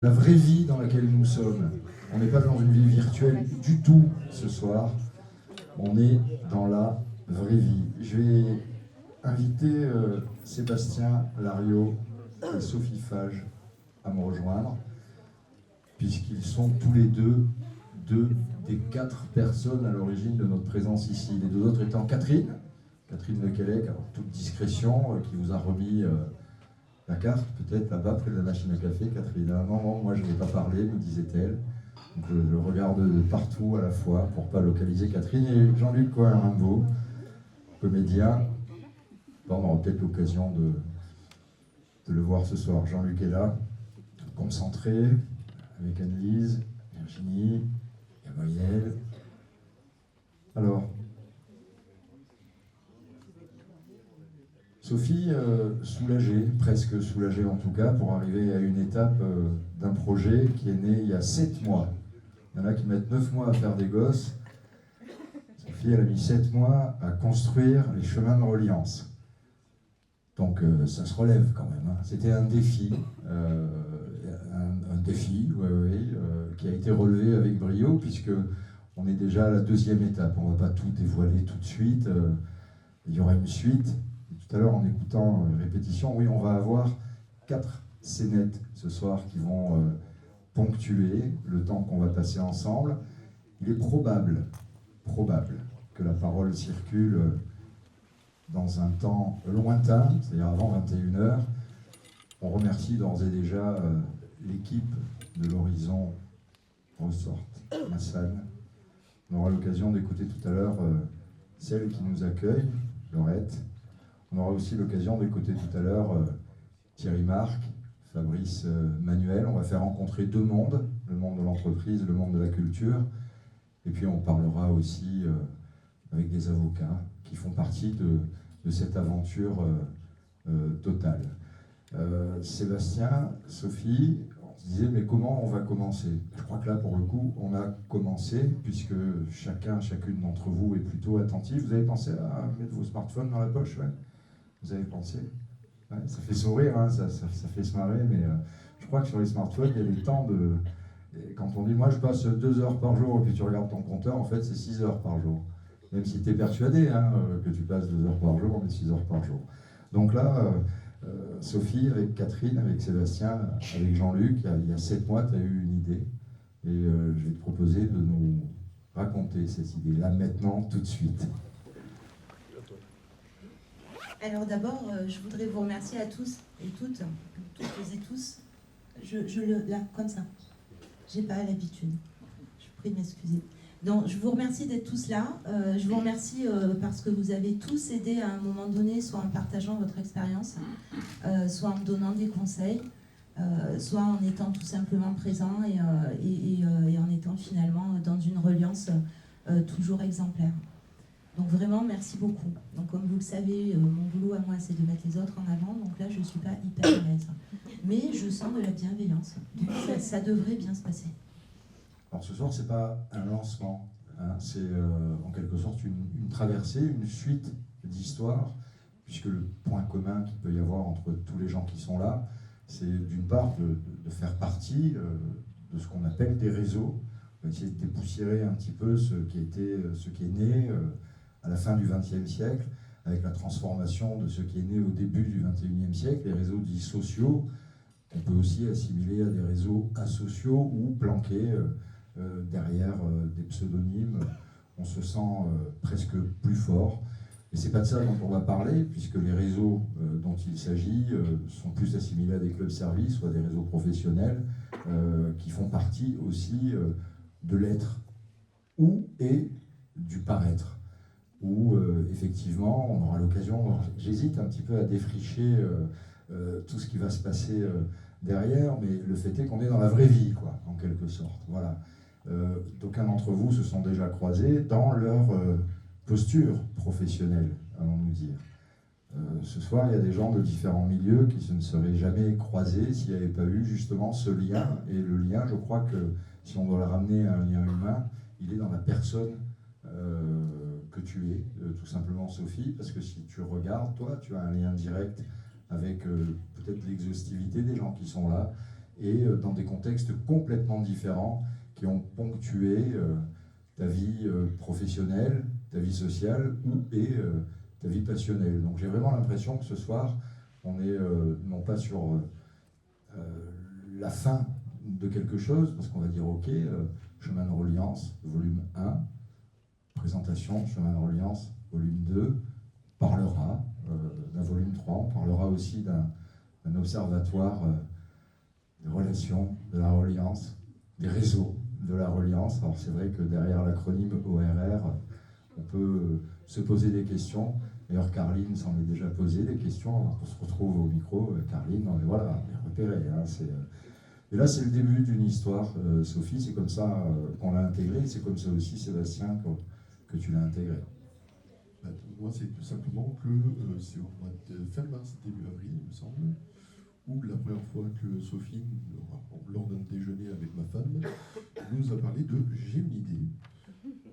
La vraie vie dans laquelle nous sommes. On n'est pas dans une vie virtuelle du tout ce soir. On est dans la vraie vie. Je vais inviter Sébastien Lariot et Sophie Fage à me rejoindre, puisqu'ils sont tous les deux des 4 personnes à l'origine de notre présence ici. Les 2 autres étant Catherine Lequelec, en toute discrétion, qui vous a remis la carte, peut-être là-bas, près de la machine à café. Catherine, non, moi je n'ai pas parlé, me disait-elle. Donc je regarde de partout à la fois pour ne pas localiser Catherine. Et Jean-Luc Cohen-Rimbaud, comédien. Bon, on aura peut-être l'occasion de le voir ce soir. Jean-Luc est là, concentré, avec Anne-Lise, Virginie, Gabriel. Alors, Sophie, soulagée, presque soulagée en tout cas, pour arriver à une étape d'un projet qui est né il y a 7 mois. Il y en a qui mettent 9 mois à faire des gosses. Sophie, elle a mis 7 mois à construire les chemins de reliance. Donc ça se relève quand même. Hein. C'était un défi, qui a été relevé avec brio, puisque on est déjà à la 2e étape. On ne va pas tout dévoiler tout de suite. Il y aura une suite. Tout à l'heure, en écoutant répétition, oui, on va avoir 4 scénettes ce soir qui vont ponctuer le temps qu'on va passer ensemble. Il est probable que la parole circule dans un temps lointain, c'est-à-dire avant 21h. On remercie d'ores et déjà l'équipe de l'Horizon Resort Massane. On aura l'occasion d'écouter tout à l'heure celle qui nous accueille, Laurette. On aura aussi l'occasion d'écouter tout à l'heure Thierry Marc, Fabrice Manuel. On va faire rencontrer 2 mondes, le monde de l'entreprise, le monde de la culture. Et puis on parlera aussi avec des avocats qui font partie de cette aventure totale. Sébastien, Sophie, on se disait mais comment on va commencer? Je crois que là pour le coup on a commencé, puisque chacune d'entre vous est plutôt attentive. Vous avez pensé à mettre vos smartphones dans la poche, ouais? Vous avez pensé? Ouais, ça fait sourire, hein, ça fait se marrer, mais je crois que sur les smartphones, il y a des temps de... Et quand on dit, moi je passe 2 heures par jour, et puis tu regardes ton compteur, en fait c'est 6 heures par jour. Même si tu es persuadé que tu passes 2 heures par jour, mais 6 heures par jour. Donc là, Sophie, avec Catherine, avec Sébastien, avec Jean-Luc, il y a 7 mois, tu as eu une idée. Et je vais te proposer de nous raconter cette idée-là maintenant, tout de suite. Alors d'abord, je voudrais vous remercier à tous et toutes et tous. Là, comme ça. J'ai pas l'habitude. Je vous prie de m'excuser. Donc, je vous remercie d'être tous là. Je vous remercie parce que vous avez tous aidé à un moment donné, soit en partageant votre expérience, soit en me donnant des conseils, soit en étant tout simplement présent et en étant finalement dans une reliance toujours exemplaire. Donc vraiment, merci beaucoup. Donc comme vous le savez, mon boulot à moi, c'est de mettre les autres en avant. Donc là, je ne suis pas hyper à l'aise. Mais je sens de la bienveillance. Donc ça devrait bien se passer. Alors ce soir, ce n'est pas un lancement. Hein, c'est en quelque sorte une traversée, une suite d'histoires, puisque le point commun qu'il peut y avoir entre tous les gens qui sont là, c'est d'une part de faire partie de ce qu'on appelle des réseaux. On va essayer de dépoussiérer un petit peu ce qui est né à la fin du XXe siècle, avec la transformation de ce qui est né au début du XXIe siècle, les réseaux dits sociaux, qu'on peut aussi assimiler à des réseaux asociaux ou planqués derrière des pseudonymes. On se sent presque plus fort. Et c'est pas de ça dont on va parler, puisque les réseaux dont il s'agit sont plus assimilés à des clubs-services ou à des réseaux professionnels qui font partie aussi de l'être et du paraître. Où effectivement on aura l'occasion, j'hésite un petit peu à défricher tout ce qui va se passer derrière, mais le fait est qu'on est dans la vraie vie, quoi, en quelque sorte. Voilà. D'aucuns d'entre vous se sont déjà croisés dans leur posture professionnelle, allons-nous dire. Ce soir, il y a des gens de différents milieux qui se ne seraient jamais croisés s'il n'y avait pas eu justement ce lien. Et le lien, je crois que si on doit le ramener à un lien humain, il est dans la personne que tu es, tout simplement Sophie, parce que si tu regardes, toi, tu as un lien direct avec peut-être l'exhaustivité des gens qui sont là, et dans des contextes complètement différents qui ont ponctué ta vie professionnelle, ta vie sociale et ta vie passionnelle. Donc j'ai vraiment l'impression que ce soir, on est non pas sur la fin de quelque chose, parce qu'on va dire ok, chemin de reliance, volume 1, présentation, chemin de reliance, volume 2, parlera d'un volume 3, on parlera aussi d'un observatoire des relations, de la reliance, des réseaux de la reliance. Alors c'est vrai que derrière l'acronyme ORR, on peut se poser des questions. D'ailleurs, Carline s'en est déjà posé des questions. Alors qu'on se retrouve au micro, Carline, voilà, on est repéré. Hein, et là, c'est le début d'une histoire, Sophie. C'est comme ça qu'on l'a intégré. C'est comme ça aussi, Sébastien, que tu l'as intégré. Moi, c'est tout simplement que c'est au mois de fin mars, début avril, il me semble, où la première fois que Sophie, lors d'un déjeuner avec ma femme, nous a parlé de j'ai une idée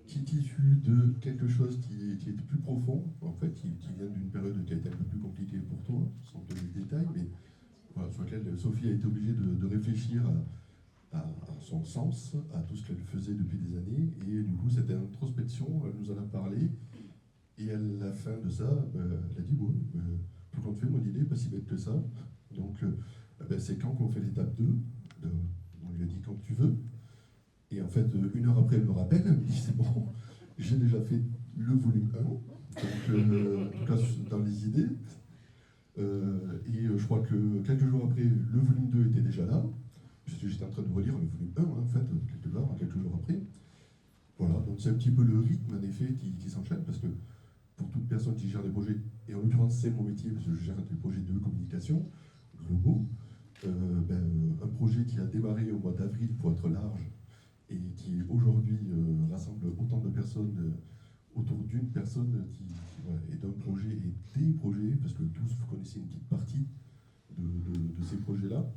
qui est issue de quelque chose qui était plus profond, en fait, qui vient d'une période qui a été un peu plus compliquée pour toi, sans donner de détails, mais voilà, sur laquelle Sophie a été obligée de réfléchir à son sens, à tout ce qu'elle faisait depuis des années, et du coup, cette introspection, elle nous en a parlé, et à la fin de ça, elle a dit, bon, tout compte fait, mon idée n'est pas si bête que ça, donc c'est quand qu'on fait l'étape 2, on lui a dit quand tu veux, et en fait, 1 heure après, elle me rappelle, elle me dit, c'est bon, j'ai déjà fait le volume 1, donc en tout cas dans les idées, et je crois que quelques jours après, le volume 2 était déjà là, puisque j'étais en train de relire le volume 1, en fait, quelques jours après. Voilà, donc c'est un petit peu le rythme, en effet, qui s'enchaîne, parce que pour toute personne qui gère des projets, et en l'occurrence c'est mon métier, parce que je gère des projets de communication globaux, un projet qui a démarré au mois d'avril pour être large, et qui aujourd'hui rassemble autant de personnes autour d'une personne et d'un projet et des projets, parce que tous vous connaissez une petite partie de ces projets-là,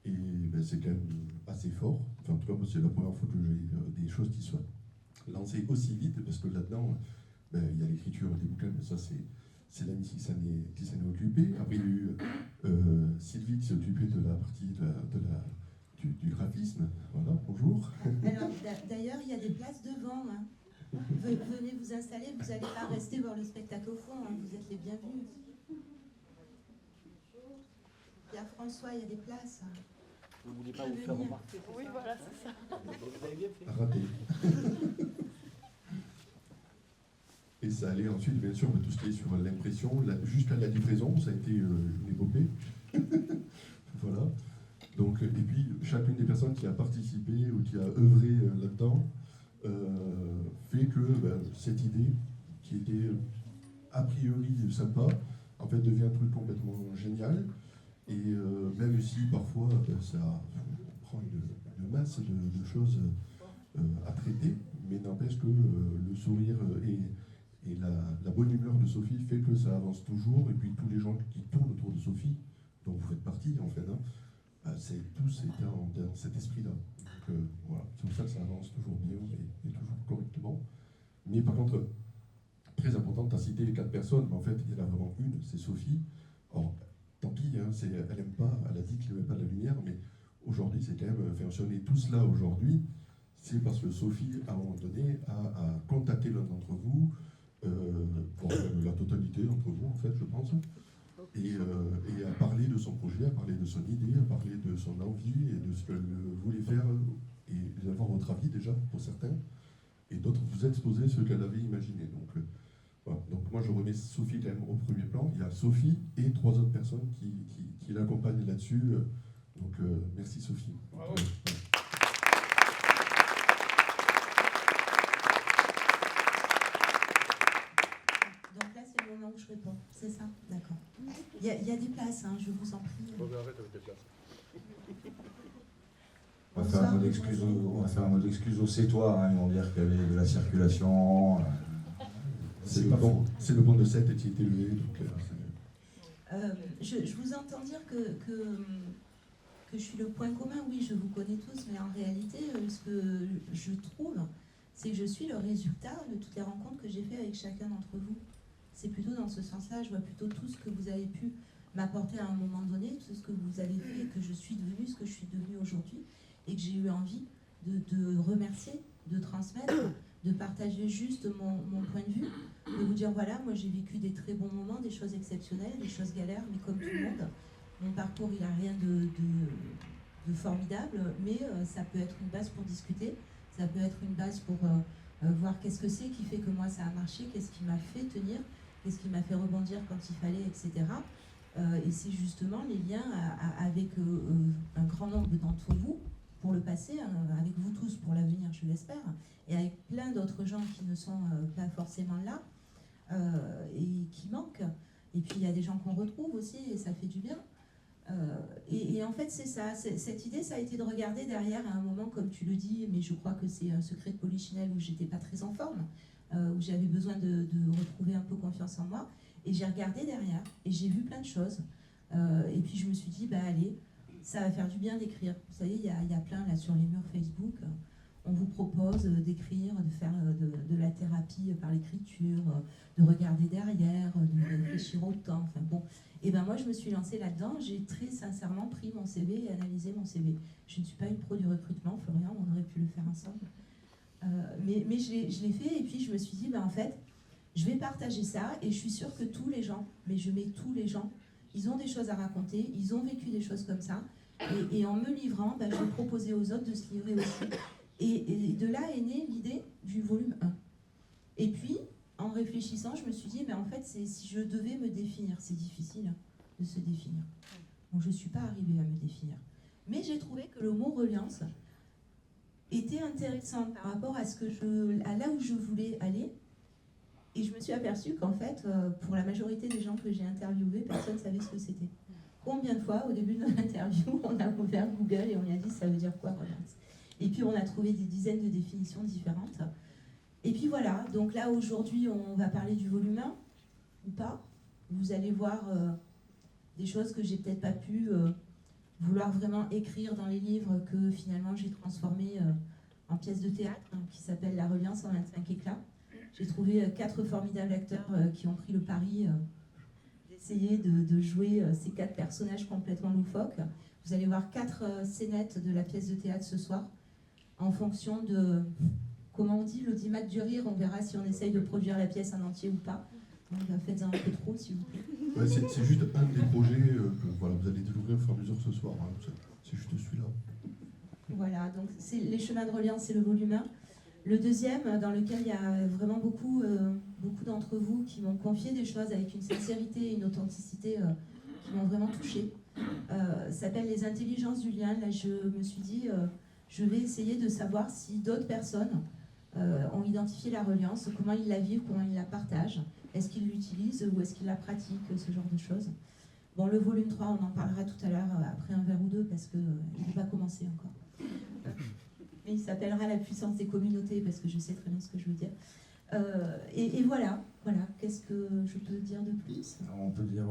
et c'est quand même assez fort. Enfin, en tout cas, moi, c'est la première fois que j'ai des choses qui soient lancées aussi vite, parce que là-dedans, il y a l'écriture des bouquins, mais ça, c'est l'ami qui s'en est occupé. Après, il y a eu Sylvie qui s'est occupée de la partie du graphisme. Voilà, bonjour. Alors, d'ailleurs, il y a des places devant. Hein. Venez vous installer, vous n'allez pas rester voir le spectacle au fond, hein. Vous êtes les bienvenus. Il y a François, il y a des places. Vous ne voulez pas vous faire remarquer? Oui, voilà, c'est ça. Vous avez bien fait. Raté. Et ça allait ensuite, bien sûr, tout ce qui est sur l'impression, jusqu'à la livraison, ça a été une épopée. Voilà. Donc, et puis, chacune des personnes qui a participé ou qui a œuvré là-dedans fait que cette idée, qui était a priori sympa, en fait devient un truc complètement génial. Et même si parfois ça prend une masse de choses à traiter, mais n'empêche que le sourire et la bonne humeur de Sophie fait que ça avance toujours. Et puis tous les gens qui tournent autour de Sophie, dont vous faites partie en fait, tous étaient dans cet esprit-là. Donc voilà, c'est pour ça que ça avance toujours bien et toujours correctement. Mais par contre, très important, tu as cité les 4 personnes, mais en fait il y en a vraiment une, c'est Sophie. Or, tant pis, hein, elle aime pas, elle a dit qu'elle n'aimait pas la lumière, mais aujourd'hui c'est quand même, si on est tous là aujourd'hui, c'est parce que Sophie, à un moment donné, a contacté l'un d'entre vous, pour la totalité d'entre vous en fait, je pense, et a parlé de son projet, a parlé de son idée, a parlé de son envie et de ce qu'elle voulait faire, et d'avoir votre avis déjà pour certains, et d'autres vous exposer ce qu'elle avait imaginé. Donc, voilà. Donc moi je remets Sophie quand même au premier plan. Il y a Sophie et 3 autres personnes qui l'accompagnent là-dessus. Donc merci Sophie. Bravo. Donc là, c'est le moment où je réponds. C'est ça? D'accord. Il y a des places, hein, je vous en prie. Bon, arrête avec tes places. On va faire un mot d'excuse au C'est-toi, hein, ils vont dire qu'il y avait de la circulation. C'est le pont de 7 qui était levé. Donc, je vous entends dire que je suis le point commun. Oui, je vous connais tous, mais en réalité, ce que je trouve, c'est que je suis le résultat de toutes les rencontres que j'ai faites avec chacun d'entre vous. C'est plutôt dans ce sens-là, je vois plutôt tout ce que vous avez pu m'apporter à un moment donné tout ce que vous avez fait et que je suis devenue ce que je suis devenue aujourd'hui et que j'ai eu envie de remercier, de transmettre, de partager juste mon point de vue, de vous dire voilà, moi j'ai vécu des très bons moments, des choses exceptionnelles, des choses galères, mais comme tout le monde, mon parcours il n'a rien de formidable, mais ça peut être une base pour discuter, ça peut être une base pour voir qu'est-ce que c'est qui fait que moi ça a marché, qu'est-ce qui m'a fait tenir, qu'est-ce qui m'a fait rebondir quand il fallait, etc. Et c'est justement les liens avec un grand nombre d'entre vous pour le passé, avec vous tous pour l'avenir, je l'espère, et avec plein d'autres gens qui ne sont pas forcément là et qui manquent. Et puis il y a des gens qu'on retrouve aussi et ça fait du bien. Et en fait c'est ça, cette idée ça a été de regarder derrière à un moment comme tu le dis, mais je crois que c'est un secret de Polichinelle où j'étais pas très en forme, où j'avais besoin de retrouver un peu confiance en moi. Et j'ai regardé derrière et j'ai vu plein de choses. Et puis je me suis dit, bah allez, ça va faire du bien d'écrire. Vous savez, il y a plein là sur les murs Facebook. On vous propose d'écrire, de faire de la thérapie par l'écriture, de regarder derrière, de réfléchir au temps. Enfin bon. Et ben moi je me suis lancée là-dedans. J'ai très sincèrement pris mon CV et analysé mon CV. Je ne suis pas une pro du recrutement, Florian, on aurait pu le faire ensemble. Mais je l'ai fait et puis je me suis dit, ben en fait, je vais partager ça et je suis sûre que tous les gens, mais je mets tous les gens, ils ont des choses à raconter, ils ont vécu des choses comme ça. Et en me livrant, ben, je vais proposer aux autres de se livrer aussi. Et de là est née l'idée du volume 1. Et puis, en réfléchissant, je me suis dit, ben, en fait, si je devais me définir, c'est difficile de se définir. Donc je ne suis pas arrivée à me définir. Mais j'ai trouvé que le mot reliance était intéressant par rapport à là où je voulais aller. Et je me suis aperçue qu'en fait, pour la majorité des gens que j'ai interviewés, personne ne savait ce que c'était. Combien de fois, au début de l'interview, on a ouvert Google et on lui a dit ça veut dire quoi reliance. Et puis on a trouvé des dizaines de définitions différentes. Et puis voilà, donc là aujourd'hui on va parler du volume 1, ou pas. Vous allez voir des choses que j'ai peut-être pas pu vouloir vraiment écrire dans les livres que finalement j'ai transformées en pièces de théâtre qui s'appelle La Reliance en 25 éclats. J'ai trouvé 4 formidables acteurs qui ont pris le pari d'essayer de jouer ces 4 personnages complètement loufoques. Vous allez voir 4 scénettes de la pièce de théâtre ce soir, en fonction de, comment on dit, l'audimat du rire, on verra si on essaye de produire la pièce en entier ou pas. Donc faites-en un peu trop, s'il vous plaît. Ouais, c'est juste un des projets que voilà, vous allez découvrir au fur et à mesure ce soir. Hein. C'est juste celui-là. Voilà, donc c'est Les Chemins de Reliance, c'est le volume 1. Le deuxième, dans lequel il y a vraiment beaucoup d'entre vous qui m'ont confié des choses avec une sincérité et une authenticité qui m'ont vraiment touchée, s'appelle Les Intelligences du lien. Là, je me suis dit, je vais essayer de savoir si d'autres personnes ont identifié la reliance, comment ils la vivent, comment ils la partagent, est-ce qu'ils l'utilisent ou est-ce qu'ils la pratiquent, ce genre de choses. Bon, le volume 3, on en parlera tout à l'heure après un verre ou deux parce qu'il n'est pas commencé encore. Mais il s'appellera La puissance des communautés parce que je sais très bien ce que je veux dire. Et voilà, qu'est-ce que je peux dire de plus ? On peut dire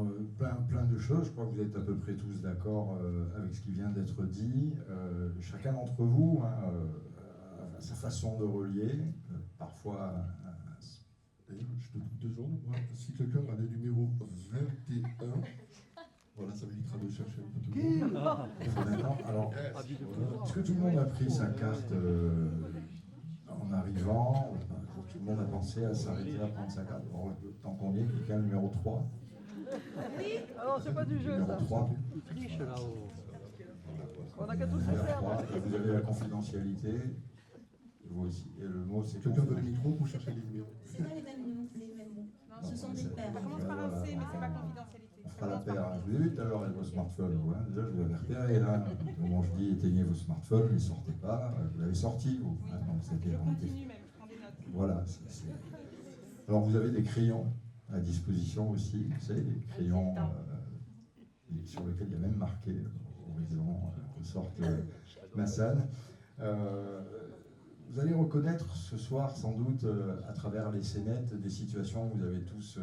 plein de choses. Je crois que vous êtes à peu près tous d'accord avec ce qui vient d'être dit. Chacun d'entre vous a sa façon de relier, parfois. D'ailleurs, je te coupe 2 secondes. Moi, si quelqu'un a le numéro 21, voilà, ça m'évitera de chercher un peu tout le monde. D'accord. Alors, est-ce que tout le monde a pris sa carte en arrivant ? Tout le monde a pensé à s'arrêter à prendre sa carte. Alors, tant qu'on y est, quelqu'un le numéro 3 ? Oui, alors c'est pas du jeu Numéro ça. 3. Triche là-haut. On a qu'à tous se Numéro faire. 3. Vous avez la confidentialité. Vous aussi. Et le mot, c'est Quelqu'un veut le micro pour chercher les numéros. C'est pas les mêmes mots. Non, Ce sont des paires. Ça commence par un C, mais c'est pas confidentialité. On fera la paire. Je vous ai vu tout à l'heure avec vos smartphones. Hein. Déjà, je vous avais repéré là. Au moment où je dis éteignez vos smartphones, ne les sortez pas. Vous l'avez sorti, vous. Oui. Donc, c'était Je vraiment- continue même, je prends des notes. Voilà. Alors, vous avez des crayons à disposition aussi. Vous savez, des crayons sur lesquels il y a même marqué horizon, ressorte Massane. Vous allez reconnaître ce soir, sans doute, à travers les scénettes, des situations que vous avez tous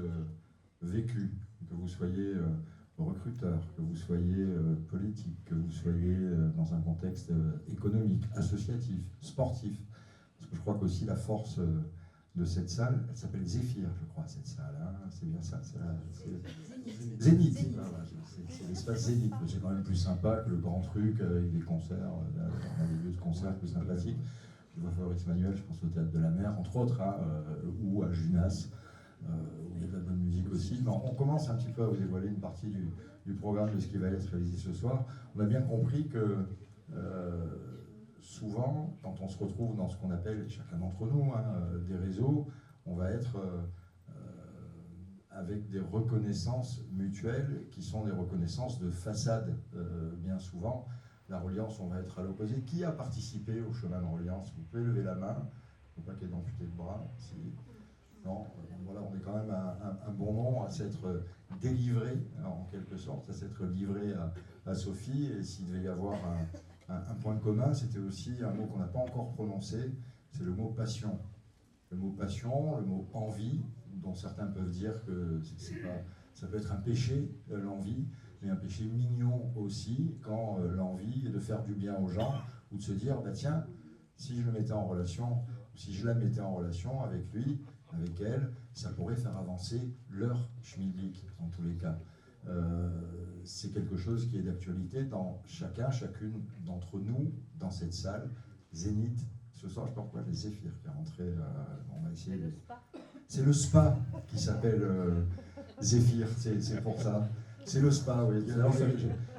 vécues, que vous soyez recruteur, que vous soyez politique, que vous soyez dans un contexte économique, associatif, sportif. Parce que je crois qu'aussi la force de cette salle. Elle s'appelle Zéphyr, je crois, cette salle. Hein. C'est bien ça. Zénith. Zénith. Zénith. Voilà, c'est l'espace Zénith. C'est quand même plus sympa que le grand truc avec des concerts, on a des lieux de concert plus sympathiques. Je vois Fabrice Manuel, je pense au Théâtre de la Mer, entre autres, hein, ou à Junas, où il y a de la bonne musique aussi. Mais on commence un petit peu à vous dévoiler une partie du programme de ce qui va être réalisé ce soir. On a bien compris que souvent, quand on se retrouve dans ce qu'on appelle, chacun d'entre nous, hein, des réseaux, on va être avec des reconnaissances mutuelles qui sont des reconnaissances de façade, bien souvent. La reliance, on va être à l'opposé. Qui a participé au chemin de reliance? Vous pouvez lever la main. Il ne faut pas qu'il y ait d'amputé de bras. Si. Non, voilà, on est quand même un bon nombre à s'être délivré, en quelque sorte, à s'être livré à Sophie. Et s'il devait y avoir un point commun, c'était aussi un mot qu'on n'a pas encore prononcé, c'est le mot passion. Le mot passion, le mot envie, dont certains peuvent dire que ça peut être un péché, l'envie, mais un péché mignon aussi, quand l'envie est de faire du bien aux gens, ou de se dire, bah tiens, si je le mettais en relation, si je la mettais en relation avec lui, avec elle, ça pourrait faire avancer leur schmilblick, dans tous les cas. C'est quelque chose qui est d'actualité dans chacune d'entre nous, dans cette salle. Zénith, ce soir, je ne sais pas pourquoi, j'ai Zéphyr qui est rentré, on va essayer. C'est le spa qui s'appelle Zéphyr, c'est pour ça. C'est le spa, oui.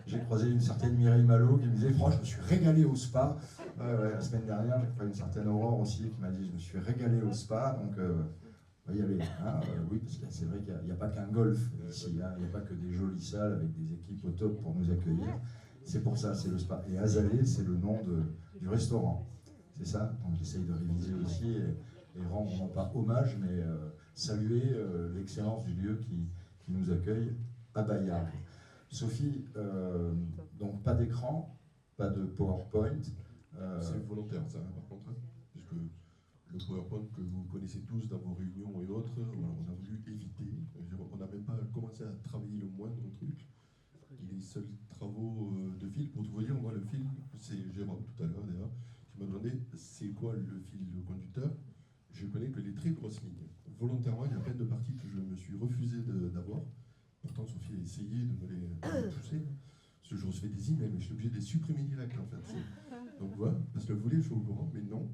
J'ai croisé une certaine Mireille Malo qui me disait, franchement, je me suis régalé au spa. La semaine dernière, j'ai croisé une certaine Aurore aussi qui m'a dit, je me suis régalé au spa, donc on va y aller. Hein, oui, parce que c'est vrai qu'il n'y a pas qu'un golf ici, hein, il n'y a pas que des jolies salles avec des équipes au top pour nous accueillir. C'est pour ça, c'est le spa. Et Azalée, c'est le nom du restaurant. C'est ça, donc j'essaye de réviser aussi et rendre non pas hommage, mais saluer l'excellence du lieu qui nous accueille à Bayard. Sophie, donc pas d'écran, pas de PowerPoint. C'est volontaire ça, par contre, puisque le PowerPoint que vous connaissez tous dans vos réunions et autres, voilà, on a voulu éviter. On n'a même pas commencé à travailler le moindre truc. Les seuls travaux de fil, pour tout vous dire, moi le fil, c'est Jérôme tout à l'heure d'ailleurs, qui m'a demandé c'est quoi le fil conducteur. Je connais que les très grosses lignes. Volontairement, il y a plein de parties que je me suis refusé d'avoir. Pourtant, Sophie a essayé de me les pousser. Parce que je recevais des emails, mais je suis obligé de les supprimer direct en fait. Donc voilà, parce que vous voulez, je suis au courant, mais non.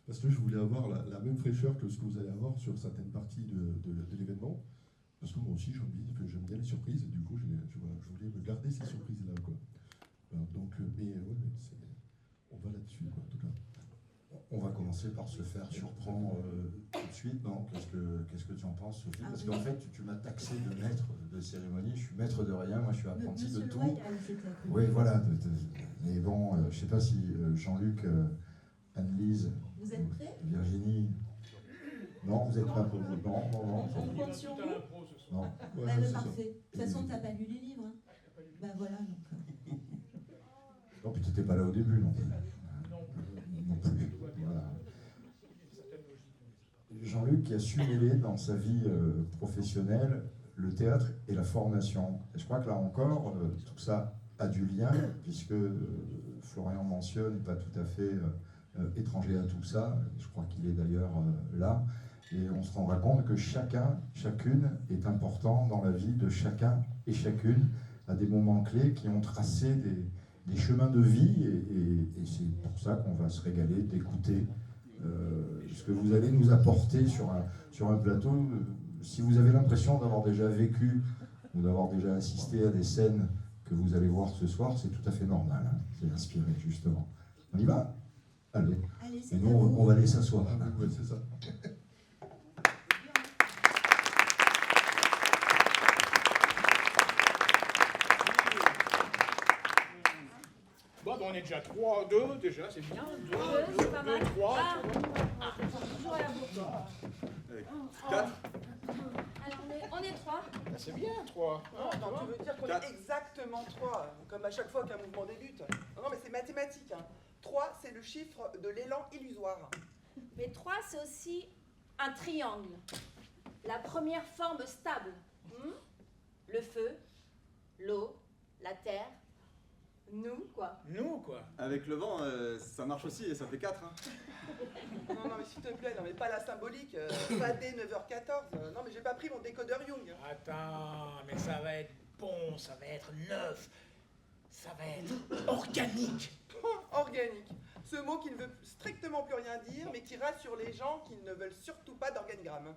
Parce que je voulais avoir la même fraîcheur que ce que vous allez avoir sur certaines parties de l'événement. Parce que moi aussi, j'aime bien les surprises, et du coup, je voulais me garder ces surprises-là, quoi. Alors, donc, mais ouais, on va là-dessus, quoi, en tout cas. On va commencer par se faire surprendre tout de suite, non? Qu'est-ce que tu en penses, Sophie? Parce qu'en fait, tu m'as taxé de maître de cérémonie, je suis maître de rien, moi je suis apprenti Monsieur de tout. Royal, c'était Oui, voilà. Mais bon, je ne sais pas si Jean-Luc, Anne-Lise, Vous êtes prêts? Virginie... Non, vous n'êtes pas pour vous. Non. On compte sur vous. Non. Ouais, Bah, c'est ça. parfait. De toute façon, tu n'as pas lu les livres. Hein. Bah voilà, donc. Non, puis tu n'étais pas là au début, non plus. Non plus. Voilà. Jean-Luc qui a su mêler dans sa vie professionnelle le théâtre et la formation. Et je crois que là encore, tout ça a du lien, puisque Florian mentionne, n'est pas tout à fait étranger à tout ça. Je crois qu'il est d'ailleurs là. Et on se rendra compte que chacune est important dans la vie de chacun et chacune à des moments clés qui ont tracé des chemins de vie. Et c'est pour ça qu'on va se régaler d'écouter ce que vous allez nous apporter sur un plateau. Si vous avez l'impression d'avoir déjà vécu ou d'avoir déjà assisté à des scènes que vous allez voir ce soir, c'est tout à fait normal. Hein. C'est inspiré, justement. On y va? Allez. C'est Et nous, on va aller s'asseoir. Ah, oui, ouais, c'est ça. Bon, ben, on est déjà 3, 2, déjà, c'est bien. 2, c'est pas mal. 3. Toujours à la bourre. 4. Alors on est 3. C'est bien, 3. Non, tu veux dire qu'on est exactement 3, comme à chaque fois qu'un mouvement débute. Non, mais c'est mathématique. 3, c'est le chiffre de l'élan illusoire. Mais 3, c'est aussi un triangle. La première forme stable. Le feu, l'eau, la terre, Nous, quoi. Nous, quoi. Avec le vent, ça marche aussi et ça fait 4. Hein. Non, mais s'il te plaît, non, mais pas la symbolique. Pas dès 9h14. Non, mais j'ai pas pris mon décodeur Young. Attends, mais ça va être bon, ça va être neuf, ça va être organique. Organique. Ce mot qui ne veut strictement plus rien dire, mais qui rassure les gens qui ne veulent surtout pas d'organigramme.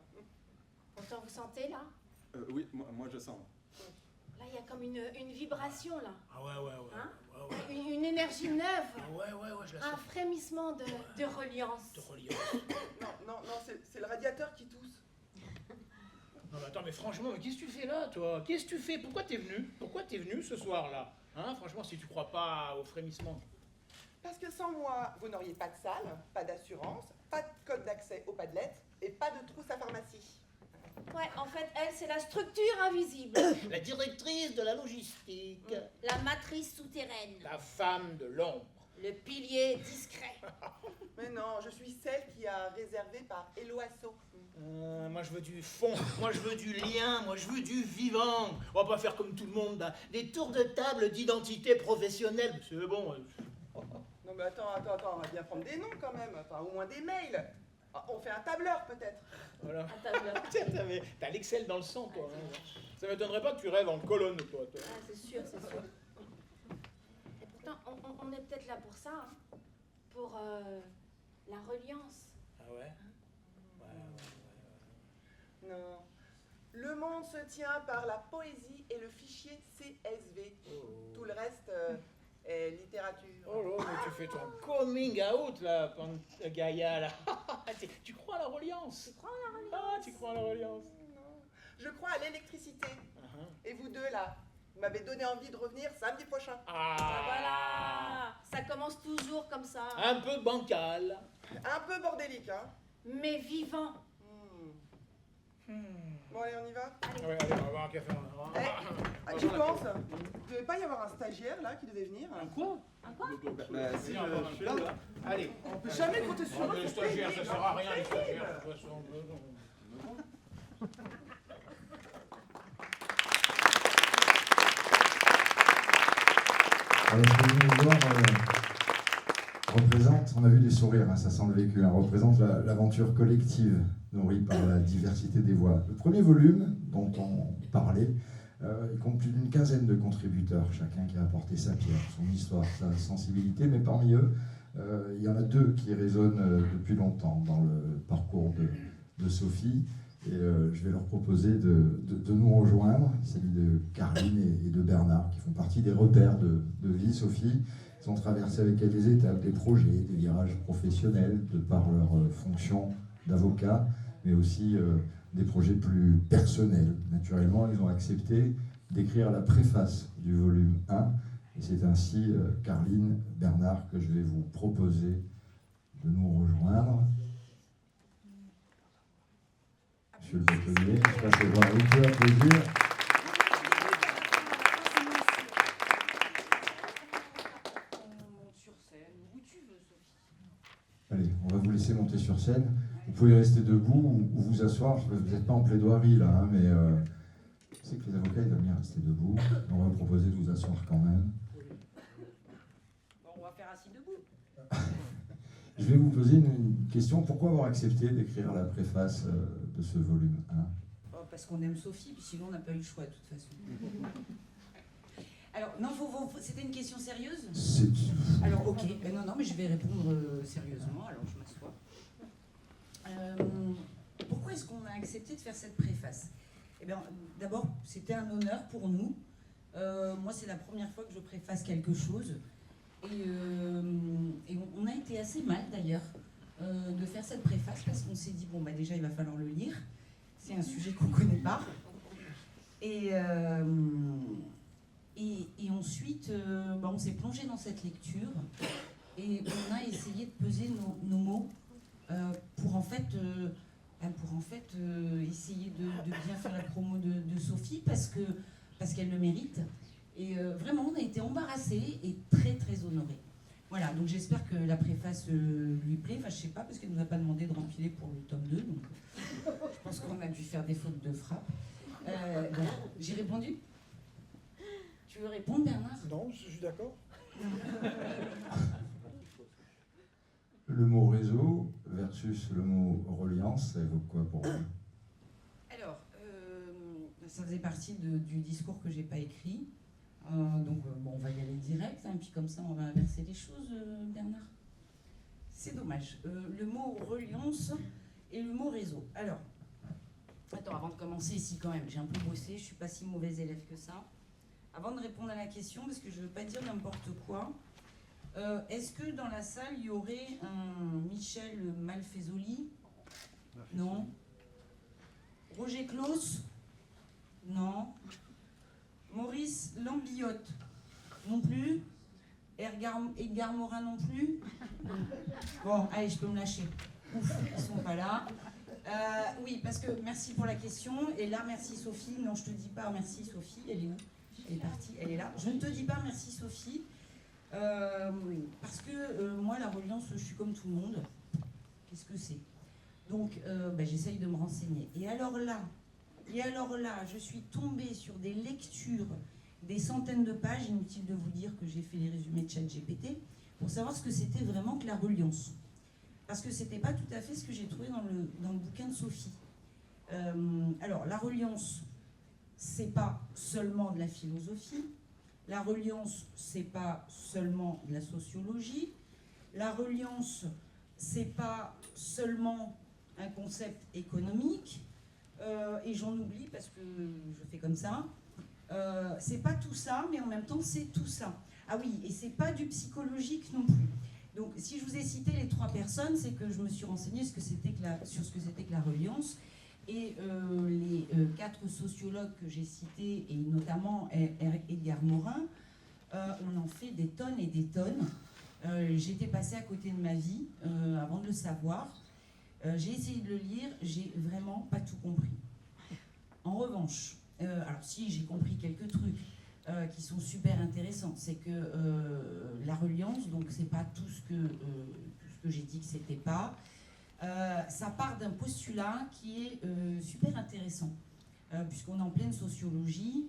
Pourtant, vous sentez, là? Oui, moi je sens. Là, il y a comme une vibration, là. Ah ouais. Hein? Ouais. Une énergie neuve. Ah ouais, je la Un sens. frémissement de reliance. De reliance. Non, c'est le radiateur qui tousse. Non mais attends, mais franchement, mais qu'est-ce que tu fais là, toi? Qu'est-ce que tu fais? Pourquoi t'es venu ce soir-là? Hein, franchement, si tu crois pas au frémissement. Parce que sans moi, vous n'auriez pas de salle, pas d'assurance, pas de code d'accès aux padlettes et pas de trousse à pharmacie. Ouais, en fait, elle, c'est la structure invisible. La directrice de la logistique. La matrice souterraine. La femme de l'ombre. Le pilier discret. Mais non, je suis celle qui a réservé par Eloasso. Moi je veux du fond, moi je veux du lien, moi je veux du vivant. On va pas faire comme tout le monde, là. Des tours de table d'identité professionnelle. C'est bon. Non mais attends, on va bien prendre des noms quand même, enfin au moins des mails. Ah, on fait un tableur peut-être. Voilà. Un tableur. T'as l'Excel dans le sang, toi. Hein. Ça m'étonnerait pas que tu rêves en colonne, toi. Ah, c'est sûr. Et pourtant, on est peut-être là pour ça, hein. Pour la reliance. Ah ouais? Non. Le monde se tient par la poésie et le fichier CSV. Tout le reste est littérature. Oh là, mais tu fais ton coming out, là, Gaïa, là. Tu crois à la reliance? Tu crois à la reliance? Ah, tu crois à la reliance? Non. Je crois à l'électricité. Et vous deux là, vous m'avez donné envie de revenir samedi prochain. Ah, voilà. Ça commence toujours comme ça. Un peu bancal. Un peu bordélique, hein. Mais vivant. Bon allez, on y va. Ouais, allez, on va boire un café. J'y pense. Il devait pas y avoir un stagiaire là qui devait venir. Un quoi? Si, je suis là. Allez. On peut jamais compter sur eux. Les stagiaires, ça sert à rien, les stagiaires, de toute façon. Alors, ce que vous venez de voir représente, on a vu des sourires, hein, ça sent le vécu, hein, représente l'aventure collective nourrie par la diversité des voix. Le premier volume dont on parlait, il compte plus d'une quinzaine de contributeurs, chacun qui a apporté sa pierre, son histoire, sa sensibilité, mais parmi eux, il y en a deux qui résonnent depuis longtemps dans le parcours de Sophie, et je vais leur proposer de nous rejoindre. Il s'agit de Carline et de Bernard, qui font partie des repères de vie. Sophie, ils ont traversé avec elle des étapes, des projets, des virages professionnels, de par leur fonction d'avocat, mais aussi des projets plus personnels. Naturellement, ils ont accepté d'écrire la préface du volume 1, et c'est ainsi, Carline, Bernard, que je vais vous proposer de nous rejoindre. Monsieur le bâtonnier, je passe voir un peu applaudir. Allez, on va vous laisser monter sur scène. Vous pouvez rester debout ou vous asseoir. Vous n'êtes pas en plaidoirie là, hein, mais je sais que les avocats ils aiment bien rester debout. On va vous proposer de vous asseoir quand même. Bon, on va faire assis debout. Je vais vous poser une question. Pourquoi avoir accepté d'écrire la préface de ce volume 1 ? Parce qu'on aime Sophie, puis sinon on n'a pas eu le choix de toute façon. Alors, non, c'était une question sérieuse ? Alors, ok, non, mais je vais répondre sérieusement, alors je m'assois. Pourquoi est-ce qu'on a accepté de faire cette préface ? Eh bien, d'abord, c'était un honneur pour nous. Moi, c'est la première fois que je préface quelque chose. Et on a été assez mal, d'ailleurs, de faire cette préface, parce qu'on s'est dit, bon, bah déjà, il va falloir le lire. C'est un sujet qu'on ne connaît pas. Et ensuite, on s'est plongé dans cette lecture et on a essayé de peser nos mots pour en fait essayer de bien faire la promo de Sophie parce qu'elle le mérite. Et vraiment, on a été embarrassés et très très honorés. Voilà, donc j'espère que la préface lui plaît. Enfin, je sais pas, parce qu'elle nous a pas demandé de rempiler pour le tome 2, donc je pense qu'on a dû faire des fautes de frappe. Voilà. J'ai répondu ? Tu veux répondre, Bernard ? Non, je suis d'accord. Le mot réseau versus le mot reliance, ça évoque quoi pour vous? Alors, ça faisait partie du discours que j'ai pas écrit. Donc, bon, on va y aller direct, hein, puis comme ça, on va inverser les choses, Bernard. C'est dommage. Le mot reliance et le mot réseau. Alors, attends, avant de commencer ici quand même, j'ai un peu bossé, je suis pas si mauvais élève que ça. Avant de répondre à la question, parce que je veux pas dire n'importe quoi, est-ce que dans la salle, il y aurait un Michel Malfezoli? Non. Roger Claus? Non. Maurice Lambillotte? Non plus. Edgar Morin non plus. Bon, allez, je peux me lâcher. Ouf, ils sont pas là. Oui, parce que merci pour la question. Et là, merci Sophie. Non, je te dis pas merci Sophie. Elle est où? Elle est partie, elle est là. Je ne te dis pas merci Sophie. Parce que moi, la reliance, je suis comme tout le monde. Qu'est-ce que c'est? Donc, j'essaye de me renseigner. Et alors là, je suis tombée sur des lectures, des centaines de pages, inutile de vous dire que j'ai fait les résumés de ChatGPT, pour savoir ce que c'était vraiment que la reliance. Parce que c'était pas tout à fait ce que j'ai trouvé dans le bouquin de Sophie. Alors, la reliance, c'est pas seulement de la philosophie. La reliance, c'est pas seulement de la sociologie. La reliance, c'est pas seulement un concept économique. Et j'en oublie parce que je fais comme ça. C'est pas tout ça, mais en même temps, c'est tout ça. Ah oui, et c'est pas du psychologique non plus. Donc, si je vous ai cité les 3 personnes, c'est que je me suis renseignée sur ce que c'était que la reliance. Et les 4 sociologues que j'ai cités, et notamment Edgar Morin, on en fait des tonnes et des tonnes. J'étais passée à côté de ma vie avant de le savoir. J'ai essayé de le lire, j'ai vraiment pas tout compris. En revanche, alors si j'ai compris quelques trucs qui sont super intéressants, c'est que la reliance, donc c'est pas tout ce que j'ai dit que c'était pas. Ça part d'un postulat qui est super intéressant, puisqu'on est en pleine sociologie.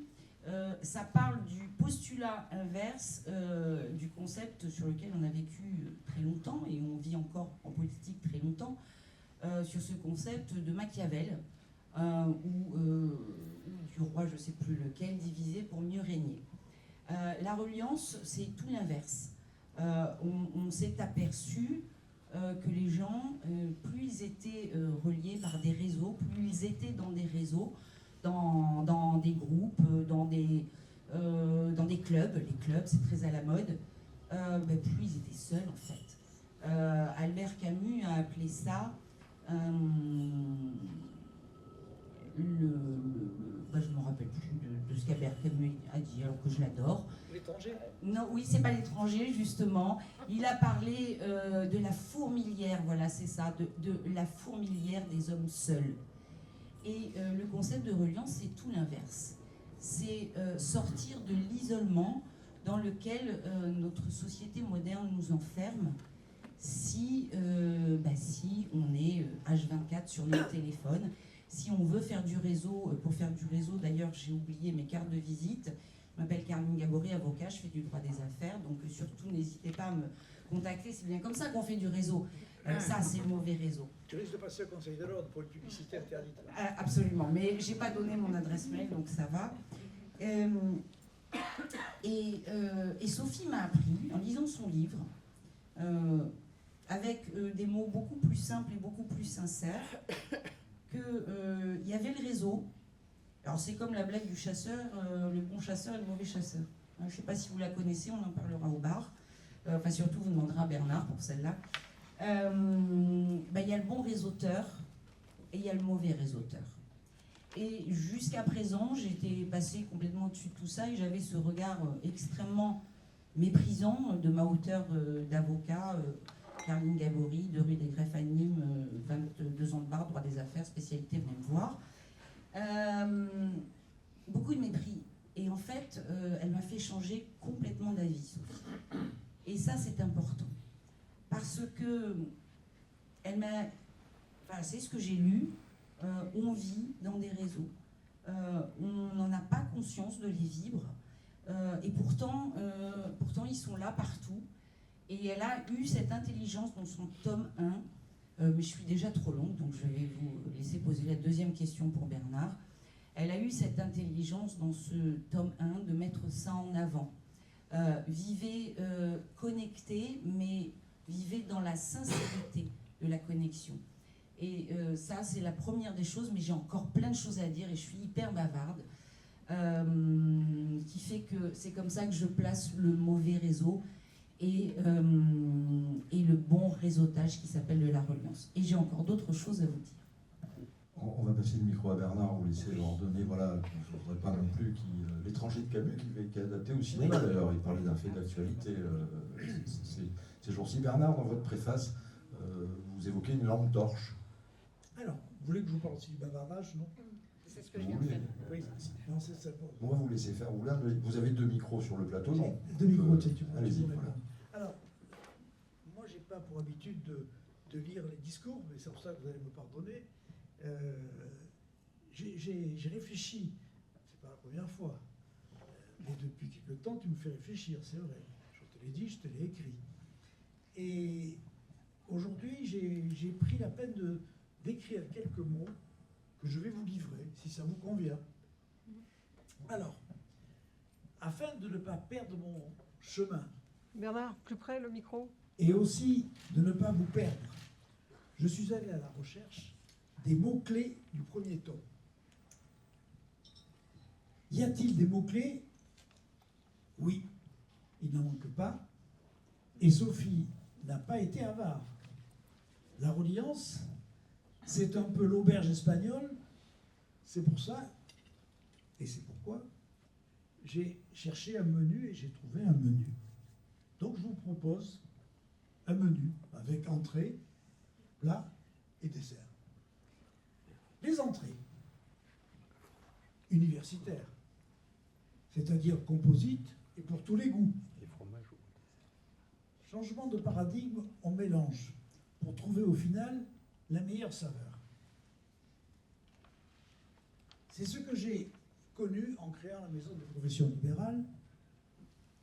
Ça parle du postulat inverse du concept sur lequel on a vécu très longtemps, et on vit encore en politique très longtemps, sur ce concept de Machiavel, ou du roi, je ne sais plus lequel, divisé pour mieux régner. La reliance, c'est tout l'inverse. On s'est aperçu que les gens, plus ils étaient reliés par des réseaux, plus ils étaient dans des réseaux, dans des groupes, dans des clubs. Les clubs, c'est très à la mode. Plus ils étaient seuls, en fait. Albert Camus a appelé ça je ne me rappelle plus de ce qu'Albert Camus a dit, alors que je l'adore. L'étranger? Non, oui, c'est pas l'étranger, justement. Il a parlé de la fourmilière, voilà, c'est ça, de la fourmilière des hommes seuls. Et le concept de reliance, c'est tout l'inverse. C'est sortir de l'isolement dans lequel notre société moderne nous enferme si on est H24 sur notre téléphone, si on veut faire du réseau. Pour faire du réseau, d'ailleurs, j'ai oublié mes cartes de visite. Je m'appelle Carmine Gabory, avocat, je fais du droit des affaires, donc surtout n'hésitez pas à me contacter, c'est bien comme ça qu'on fait du réseau. Ça, c'est le mauvais réseau. Tu risques de passer au Conseil de l'ordre pour une publicité interdite. Absolument, mais j'ai pas donné mon adresse mail, donc ça va. Et Sophie m'a appris, en lisant son livre, avec des mots beaucoup plus simples et beaucoup plus sincères, qu'il y avait le réseau. Alors c'est comme la blague du chasseur, le bon chasseur et le mauvais chasseur. Je ne sais pas si vous la connaissez, on en parlera au bar. Enfin surtout, vous demanderez à Bernard pour celle-là. Il y a le bon réseauteur et il y a le mauvais réseauteur. Et jusqu'à présent, j'étais passée complètement au-dessus de tout ça et j'avais ce regard extrêmement méprisant de ma hauteur d'avocat, Carmine Gabory, de rue des Greffes à Nîmes, 22 ans de bar, droit des affaires, spécialité, venez me voir. Beaucoup de mépris. Et en fait, elle m'a fait changer complètement d'avis, Sophie. Et ça, c'est important. Parce que elle m'a... Enfin, c'est ce que j'ai lu. On vit dans des réseaux. On n'en a pas conscience de les vivre. Et pourtant, ils sont là partout. Et elle a eu cette intelligence dans son tome 1. Mais je suis déjà trop longue, donc je vais vous laisser poser la deuxième question pour Bernard. Elle a eu cette intelligence dans ce tome 1 de mettre ça en avant. Vivez connecté, mais vivez dans la sincérité de la connexion. Et ça, c'est la première des choses, mais j'ai encore plein de choses à dire et je suis hyper bavarde. Qui fait que c'est comme ça que je place le mauvais réseau et le bon réseautage qui s'appelle de la reliance. Et j'ai encore d'autres choses à vous dire. On va passer le micro à Bernard, vous laissez leur donner, voilà, je ne voudrais pas non plus l'étranger de Camus qui est adapté au cinéma d'ailleurs, il parlait d'un fait d'actualité ces jours-ci. Bernard, dans votre préface, vous évoquez une lampe torche. Alors, vous voulez que je vous parle aussi du bavardage, non? C'est ce que je viens de faire. Oui, non, c'est ça. On va vous laisser faire. Vous avez 2 micros sur le plateau, non? 2 micros, tu vois. Allez-y, voilà. Alors, moi, j'ai pas pour habitude de lire les discours, mais c'est pour ça que vous allez me pardonner. J'ai réfléchi, c'est pas la première fois, mais depuis quelque temps, tu me fais réfléchir, c'est vrai. Je te l'ai dit, je te l'ai écrit. Et aujourd'hui, j'ai pris la peine d'écrire quelques mots que je vais vous livrer, si ça vous convient. Alors, afin de ne pas perdre mon chemin. Bernard, plus près le micro. Et aussi de ne pas vous perdre, je suis allé à la recherche des mots-clés du premier tome. Y a-t-il des mots-clés? Oui, il n'en manque pas. Et Sophie n'a pas été avare. La reliance, c'est un peu l'auberge espagnole. C'est pour ça, et c'est pourquoi, j'ai cherché un menu et j'ai trouvé un menu. Donc je vous propose un menu avec entrée, plat et dessert. Les entrées universitaires, c'est-à-dire composites et pour tous les goûts. Changement de paradigme, on mélange pour trouver au final la meilleure saveur. C'est ce que j'ai connu en créant la Maison des professions libérales,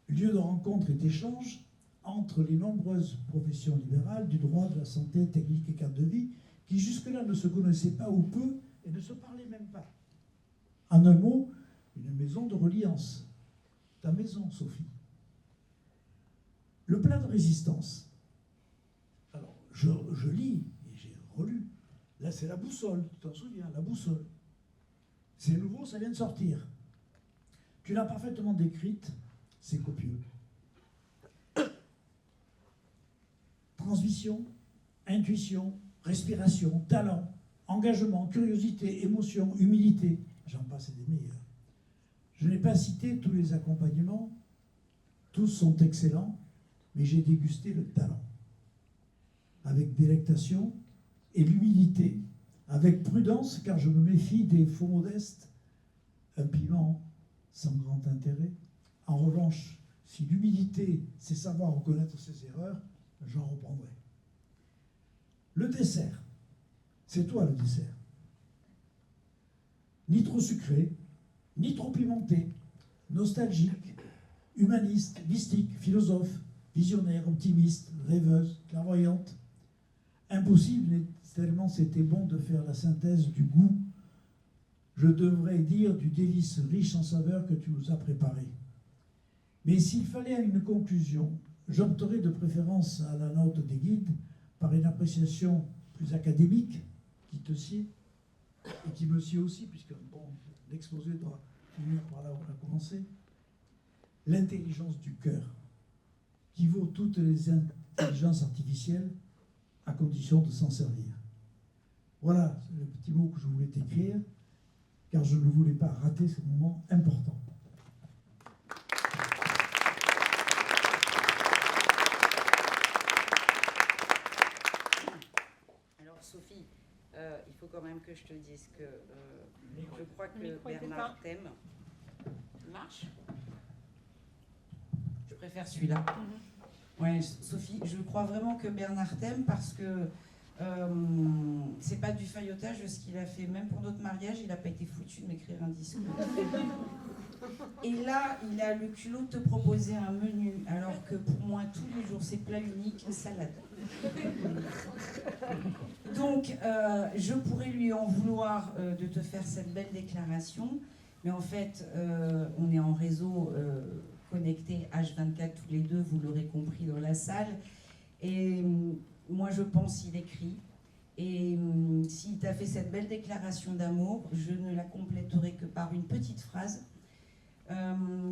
lieu de rencontre et d'échange entre les nombreuses professions libérales du droit, de la santé, technique et cadre de vie, qui jusque-là ne se connaissaient pas ou peu et ne se parlaient même pas. En un mot, une maison de reliance. Ta maison, Sophie. Le plat de résistance. Alors, je lis et j'ai relu. Là, c'est la boussole, tu t'en souviens, la boussole. C'est nouveau, ça vient de sortir. Tu l'as parfaitement décrite, c'est copieux. Transmission, intuition, respiration, talent, engagement, curiosité, émotion, humilité, j'en passe et des meilleurs. Je n'ai pas cité tous les accompagnements, tous sont excellents, mais j'ai dégusté le talent. Avec délectation et l'humilité, avec prudence, car je me méfie des faux modestes, un piment sans grand intérêt. En revanche, si l'humilité, c'est savoir reconnaître ses erreurs, j'en reprendrai. Le dessert, c'est toi le dessert. Ni trop sucré, ni trop pimenté, nostalgique, humaniste, mystique, philosophe, visionnaire, optimiste, rêveuse, clairvoyante. Impossible, tellement c'était bon de faire la synthèse du goût, je devrais dire du délice riche en saveurs que tu nous as préparé. Mais s'il fallait une conclusion, j'opterais de préférence à la note des guides par une appréciation plus académique qui te sied et qui me sied aussi, puisque bon, l'exposé doit finir par là où on a commencé. L'intelligence du cœur, qui vaut toutes les intelligences artificielles à condition de s'en servir. Voilà le petit mot que je voulais t'écrire, car je ne voulais pas rater ce moment important. Alors Sophie, il faut quand même que je te dise que je crois que Bernard t'aime. Ça marche? Je préfère celui-là. Ouais, Sophie, je crois vraiment que Bernard t'aime parce que c'est pas du faillotage ce qu'il a fait. Même pour notre mariage, il n'a pas été foutu de m'écrire un discours. Et là, il a le culot de te proposer un menu, alors que pour moi, tous les jours, c'est plat unique, salade. Donc, je pourrais lui en vouloir de te faire cette belle déclaration, mais en fait, on est en réseau connecté H24 tous les deux, vous l'aurez compris dans la salle, et moi, je pense il écrit. Et s'il t'a fait cette belle déclaration d'amour, je ne la compléterai que par une petite phrase.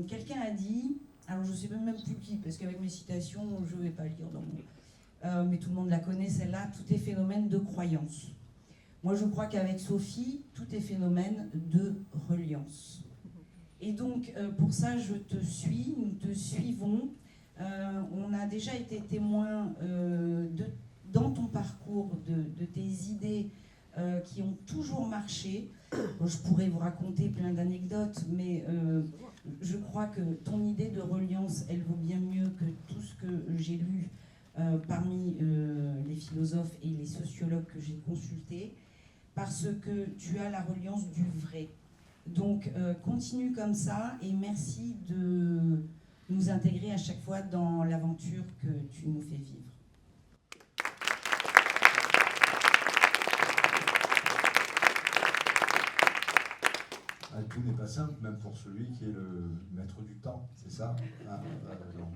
Quelqu'un a dit, alors je ne sais même plus qui, parce qu'avec mes citations, je ne vais pas lire dans mon... mais tout le monde la connaît, celle-là, tout est phénomène de croyance. Moi, je crois qu'avec Sophie, tout est phénomène de reliance. Et donc, pour ça, je te suis, nous te suivons. On a déjà été témoins dans ton parcours de tes idées qui ont toujours marché. Je pourrais vous raconter plein d'anecdotes, mais je crois que ton idée de reliance, elle vaut bien mieux que tout ce que j'ai lu parmi les philosophes et les sociologues que j'ai consultés, parce que tu as la reliance du vrai. Donc, continue comme ça et merci de nous intégrer à chaque fois dans l'aventure que tu nous fais vivre. Tout n'est pas simple, même pour celui qui est le maître du temps, c'est ça,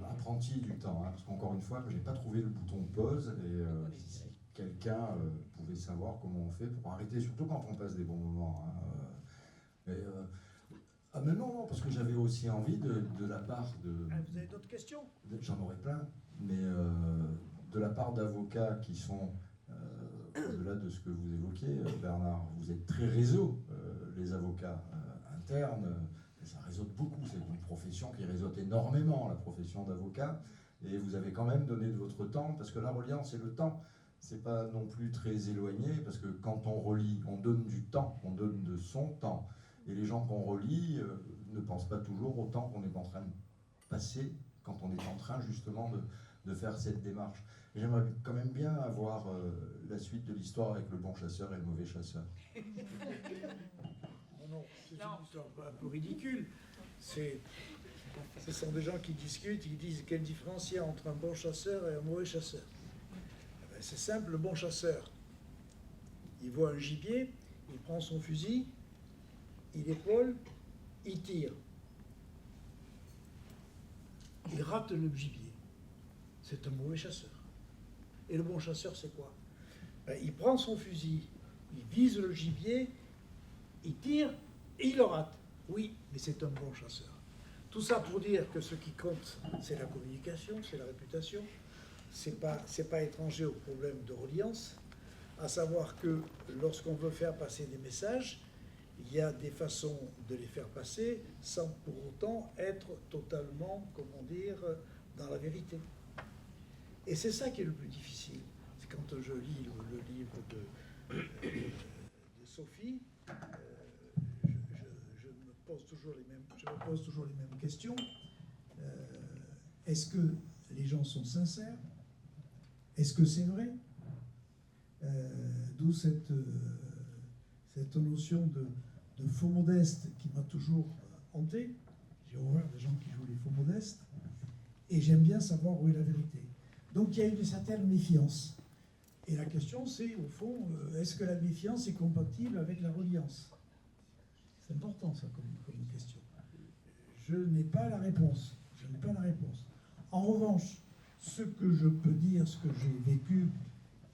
l'apprenti du temps. Parce qu'encore une fois, je n'ai pas trouvé le bouton pause, et si quelqu'un pouvait savoir comment on fait pour arrêter, surtout quand on passe des bons moments. Mais non, parce que j'avais aussi envie de la part de... Vous avez d'autres questions? J'en aurais plein, mais de la part d'avocats qui sont, au-delà de ce que vous évoquez, Bernard, vous êtes très réseau, les avocats internes, ça réseaute beaucoup, c'est une profession qui réseaute énormément, la profession d'avocat, et vous avez quand même donné de votre temps, parce que la reliance et le temps, c'est pas non plus très éloigné, parce que quand on relit, on donne du temps, on donne de son temps. Et les gens qu'on relie ne pensent pas toujours au temps qu'on est en train de passer quand on est en train justement de faire cette démarche. J'aimerais quand même bien avoir la suite de l'histoire avec le bon chasseur et le mauvais chasseur. Non, c'est une histoire un peu ridicule. Ce sont des gens qui discutent, ils disent quelle différence il y a entre un bon chasseur et un mauvais chasseur. C'est simple, le bon chasseur, il voit un gibier, il prend son fusil, il épaule, il tire. Il rate le gibier. C'est un mauvais chasseur. Et le bon chasseur, c'est quoi? Il prend son fusil, il vise le gibier, il tire et il le rate. Oui, mais c'est un bon chasseur. Tout ça pour dire que ce qui compte, c'est la communication, c'est la réputation. C'est pas étranger au problème de reliance, à savoir que lorsqu'on veut faire passer des messages, il y a des façons de les faire passer sans pour autant être totalement, comment dire, dans la vérité. Et c'est ça qui est le plus difficile. C'est quand je lis le livre de Sophie, je me pose toujours les mêmes questions. Est-ce que les gens sont sincères? Est-ce que c'est vrai? D'où cette notion de faux modeste qui m'a toujours hanté. J'ai horreur des gens qui jouent les faux modestes. Et j'aime bien savoir où est la vérité. Donc il y a une certaine méfiance. Et la question c'est, au fond, est-ce que la méfiance est compatible avec la reliance? C'est important ça comme question. Je n'ai pas la réponse. En revanche, ce que je peux dire, ce que j'ai vécu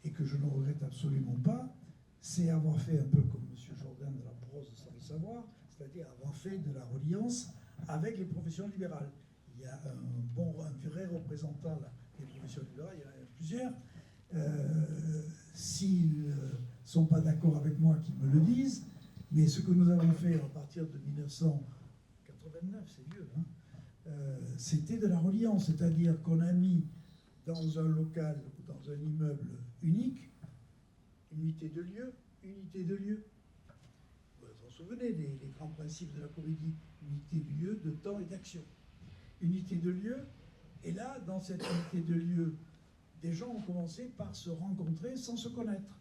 et que je ne regrette absolument pas, c'est avoir fait un peu comme M. Jourdain de la prose sans le savoir, c'est-à-dire avoir fait de la reliance avec les professions libérales. Il y a un vrai représentant des professions libérales, il y en a plusieurs. S'ils ne sont pas d'accord avec moi, qu'ils me le disent, mais ce que nous avons fait à partir de 1989, c'est vieux, hein, c'était de la reliance, c'est-à-dire qu'on a mis dans un local ou dans un immeuble unique, unité de lieu. Vous vous souvenez des grands principes de la comédie, unité de lieu, de temps et d'action. Unité de lieu, et là, dans cette unité de lieu, des gens ont commencé par se rencontrer sans se connaître.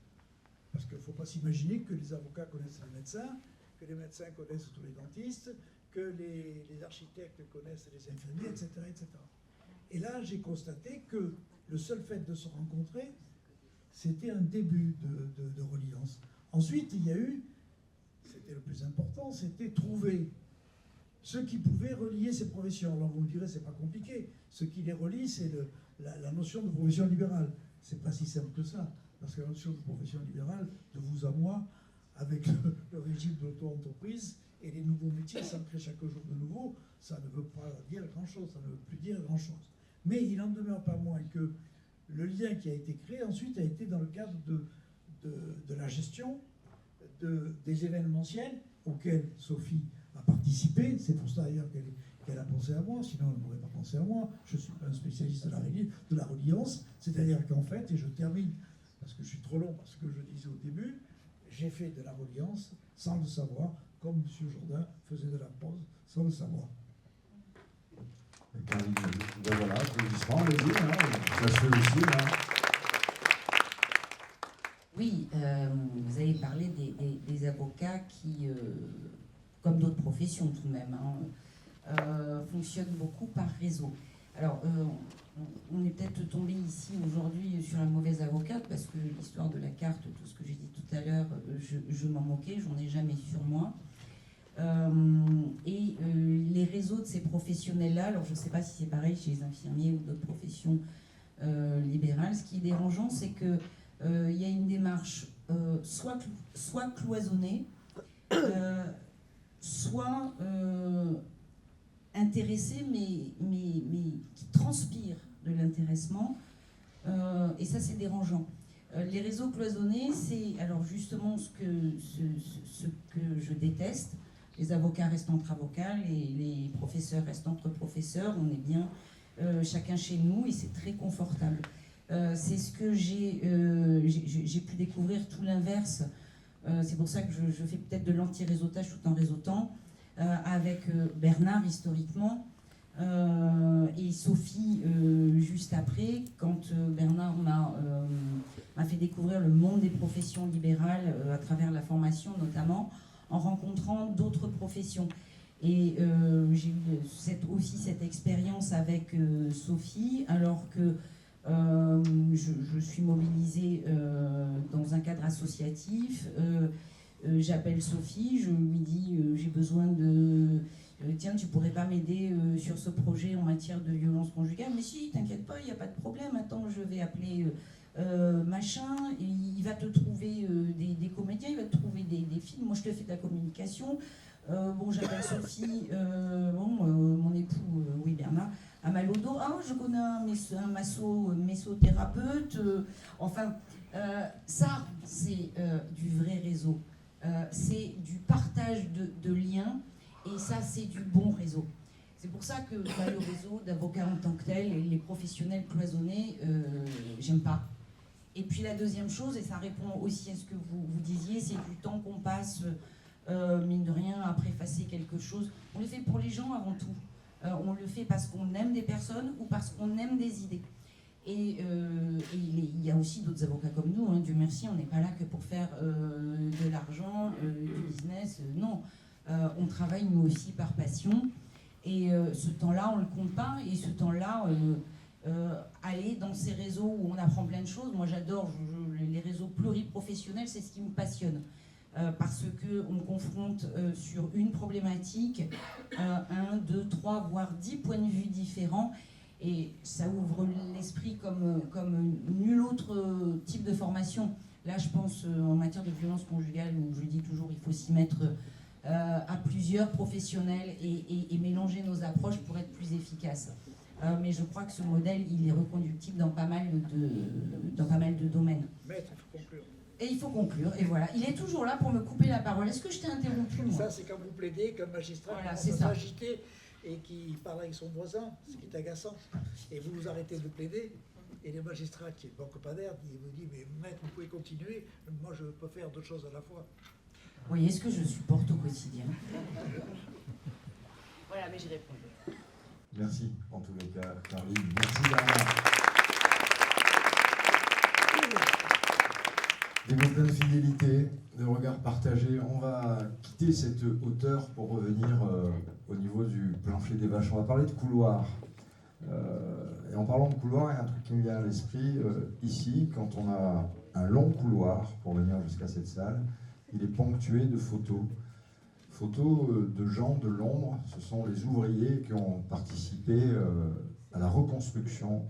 Parce qu'il ne faut pas s'imaginer que les avocats connaissent les médecins, que les médecins connaissent tous les dentistes, que les architectes connaissent les infirmiers, etc., etc. Et là, j'ai constaté que le seul fait de se rencontrer, c'était un début de reliance. Ensuite, il y a eu, c'était le plus important, c'était trouver ceux qui pouvaient relier ces professions. Alors vous me direz, c'est pas compliqué. Ce qui les relie, c'est la notion de profession libérale. C'est pas si simple que ça. Parce que la notion de profession libérale, de vous à moi, avec le régime de l'auto-entreprise et les nouveaux métiers, ça crée chaque jour de nouveau, ça ne veut pas dire grand-chose, ça ne veut plus dire grand-chose. Mais il n'en demeure pas moins que le lien qui a été créé ensuite a été dans le cadre de la gestion des événementiels auxquels Sophie a participé. C'est pour ça d'ailleurs qu'elle a pensé à moi, sinon elle n'aurait pas pensé à moi. Je ne suis pas un spécialiste de la reliance, c'est-à-dire qu'en fait, et je termine, parce que je suis trop long, parce que je disais au début, j'ai fait de la reliance sans le savoir, comme M. Jourdain faisait de la prose sans le savoir. Ben voilà, applaudissements, allez-y, ça se fait aussi. Oui, vous avez parlé des avocats qui, comme d'autres professions tout de même, fonctionnent beaucoup par réseau. Alors, on est peut-être tombé ici aujourd'hui sur la mauvaise avocate, parce que l'histoire de la carte, tout ce que j'ai dit tout à l'heure, je m'en moquais, j'en ai jamais sur moi. Les réseaux de ces professionnels-là, alors je ne sais pas si c'est pareil chez les infirmiers ou d'autres professions libérales, ce qui est dérangeant, c'est qu'il y a une démarche soit cloisonnée, soit intéressée, mais qui transpire de l'intéressement. Et ça, c'est dérangeant. Les réseaux cloisonnés, c'est alors justement ce que je déteste. Les avocats restent entre avocats, les professeurs restent entre professeurs. On est bien chacun chez nous et c'est très confortable. C'est ce que j'ai pu découvrir tout l'inverse. C'est pour ça que je fais peut-être de l'anti-réseautage tout en réseautant, avec Bernard historiquement et Sophie juste après, quand Bernard m'a fait découvrir le monde des professions libérales à travers la formation notamment, en rencontrant d'autres professions. Et j'ai eu aussi cette expérience avec Sophie, alors que je suis mobilisée dans un cadre associatif. J'appelle Sophie, je lui dis j'ai besoin de... tiens, tu pourrais pas m'aider sur ce projet en matière de violence conjugale? Mais si, t'inquiète pas, il n'y a pas de problème. Attends, je vais appeler machin, et il va te trouver des comédiens, il va te trouver des films. Moi, je te fais de la communication. Bon, j'appelle Sophie, mon époux, oui, Bernard, a mal au dos. Ah, je connais un massothérapeute. Enfin, ça, c'est du vrai réseau. C'est du partage de liens, et ça, c'est du bon réseau. C'est pour ça que le réseau d'avocats en tant que tel, et les professionnels cloisonnés, j'aime pas. Et puis la deuxième chose, et ça répond aussi à ce que vous disiez, c'est du temps qu'on passe, mine de rien, à préfacer quelque chose. On le fait pour les gens avant tout. On le fait parce qu'on aime des personnes ou parce qu'on aime des idées. Et il y a aussi d'autres avocats comme nous, hein, Dieu merci, on n'est pas là que pour faire de l'argent, du business, non. On travaille nous aussi par passion. Et ce temps-là, on ne le compte pas. Et ce temps-là, aller dans ces réseaux où on apprend plein de choses. Moi, j'adore les réseaux pluriprofessionnels, c'est ce qui me passionne. Parce qu'on confronte sur une problématique 1, 2, 3, voire 10 points de vue différents. Et ça ouvre l'esprit comme nul autre type de formation. Là, je pense en matière de violence conjugale, où je dis toujours il faut s'y mettre à plusieurs professionnels et mélanger nos approches pour être plus efficaces. Mais je crois que ce modèle, il est reconductible dans pas mal de domaines. Maître, il faut conclure. Et il faut conclure, et voilà. Il est toujours là pour me couper la parole. Est-ce que je t'ai interrompu, moi? Ça, c'est quand vous plaidez, comme magistrat, voilà, qui s'agiter et qui parle avec son voisin, ce qui est agaçant. Et vous vous arrêtez de plaider, et le magistrat, qui est banque pas d'air, il vous dit, mais maître, vous pouvez continuer, moi je peux faire d'autres choses à la fois. Vous voyez ce que je supporte au quotidien. Voilà, mais j'y réponds. Merci, en tous les cas, Caroline. Merci, Bernard. Des mots pleins de fidélité, de regards partagés. On va quitter cette hauteur pour revenir au niveau du plancher des vaches. On va parler de couloir. Et en parlant de couloir, il y a un truc qui me vient à l'esprit. Ici, quand on a un long couloir pour venir jusqu'à cette salle, il est ponctué de photos. Photos de gens de l'ombre. Ce sont les ouvriers qui ont participé à la reconstruction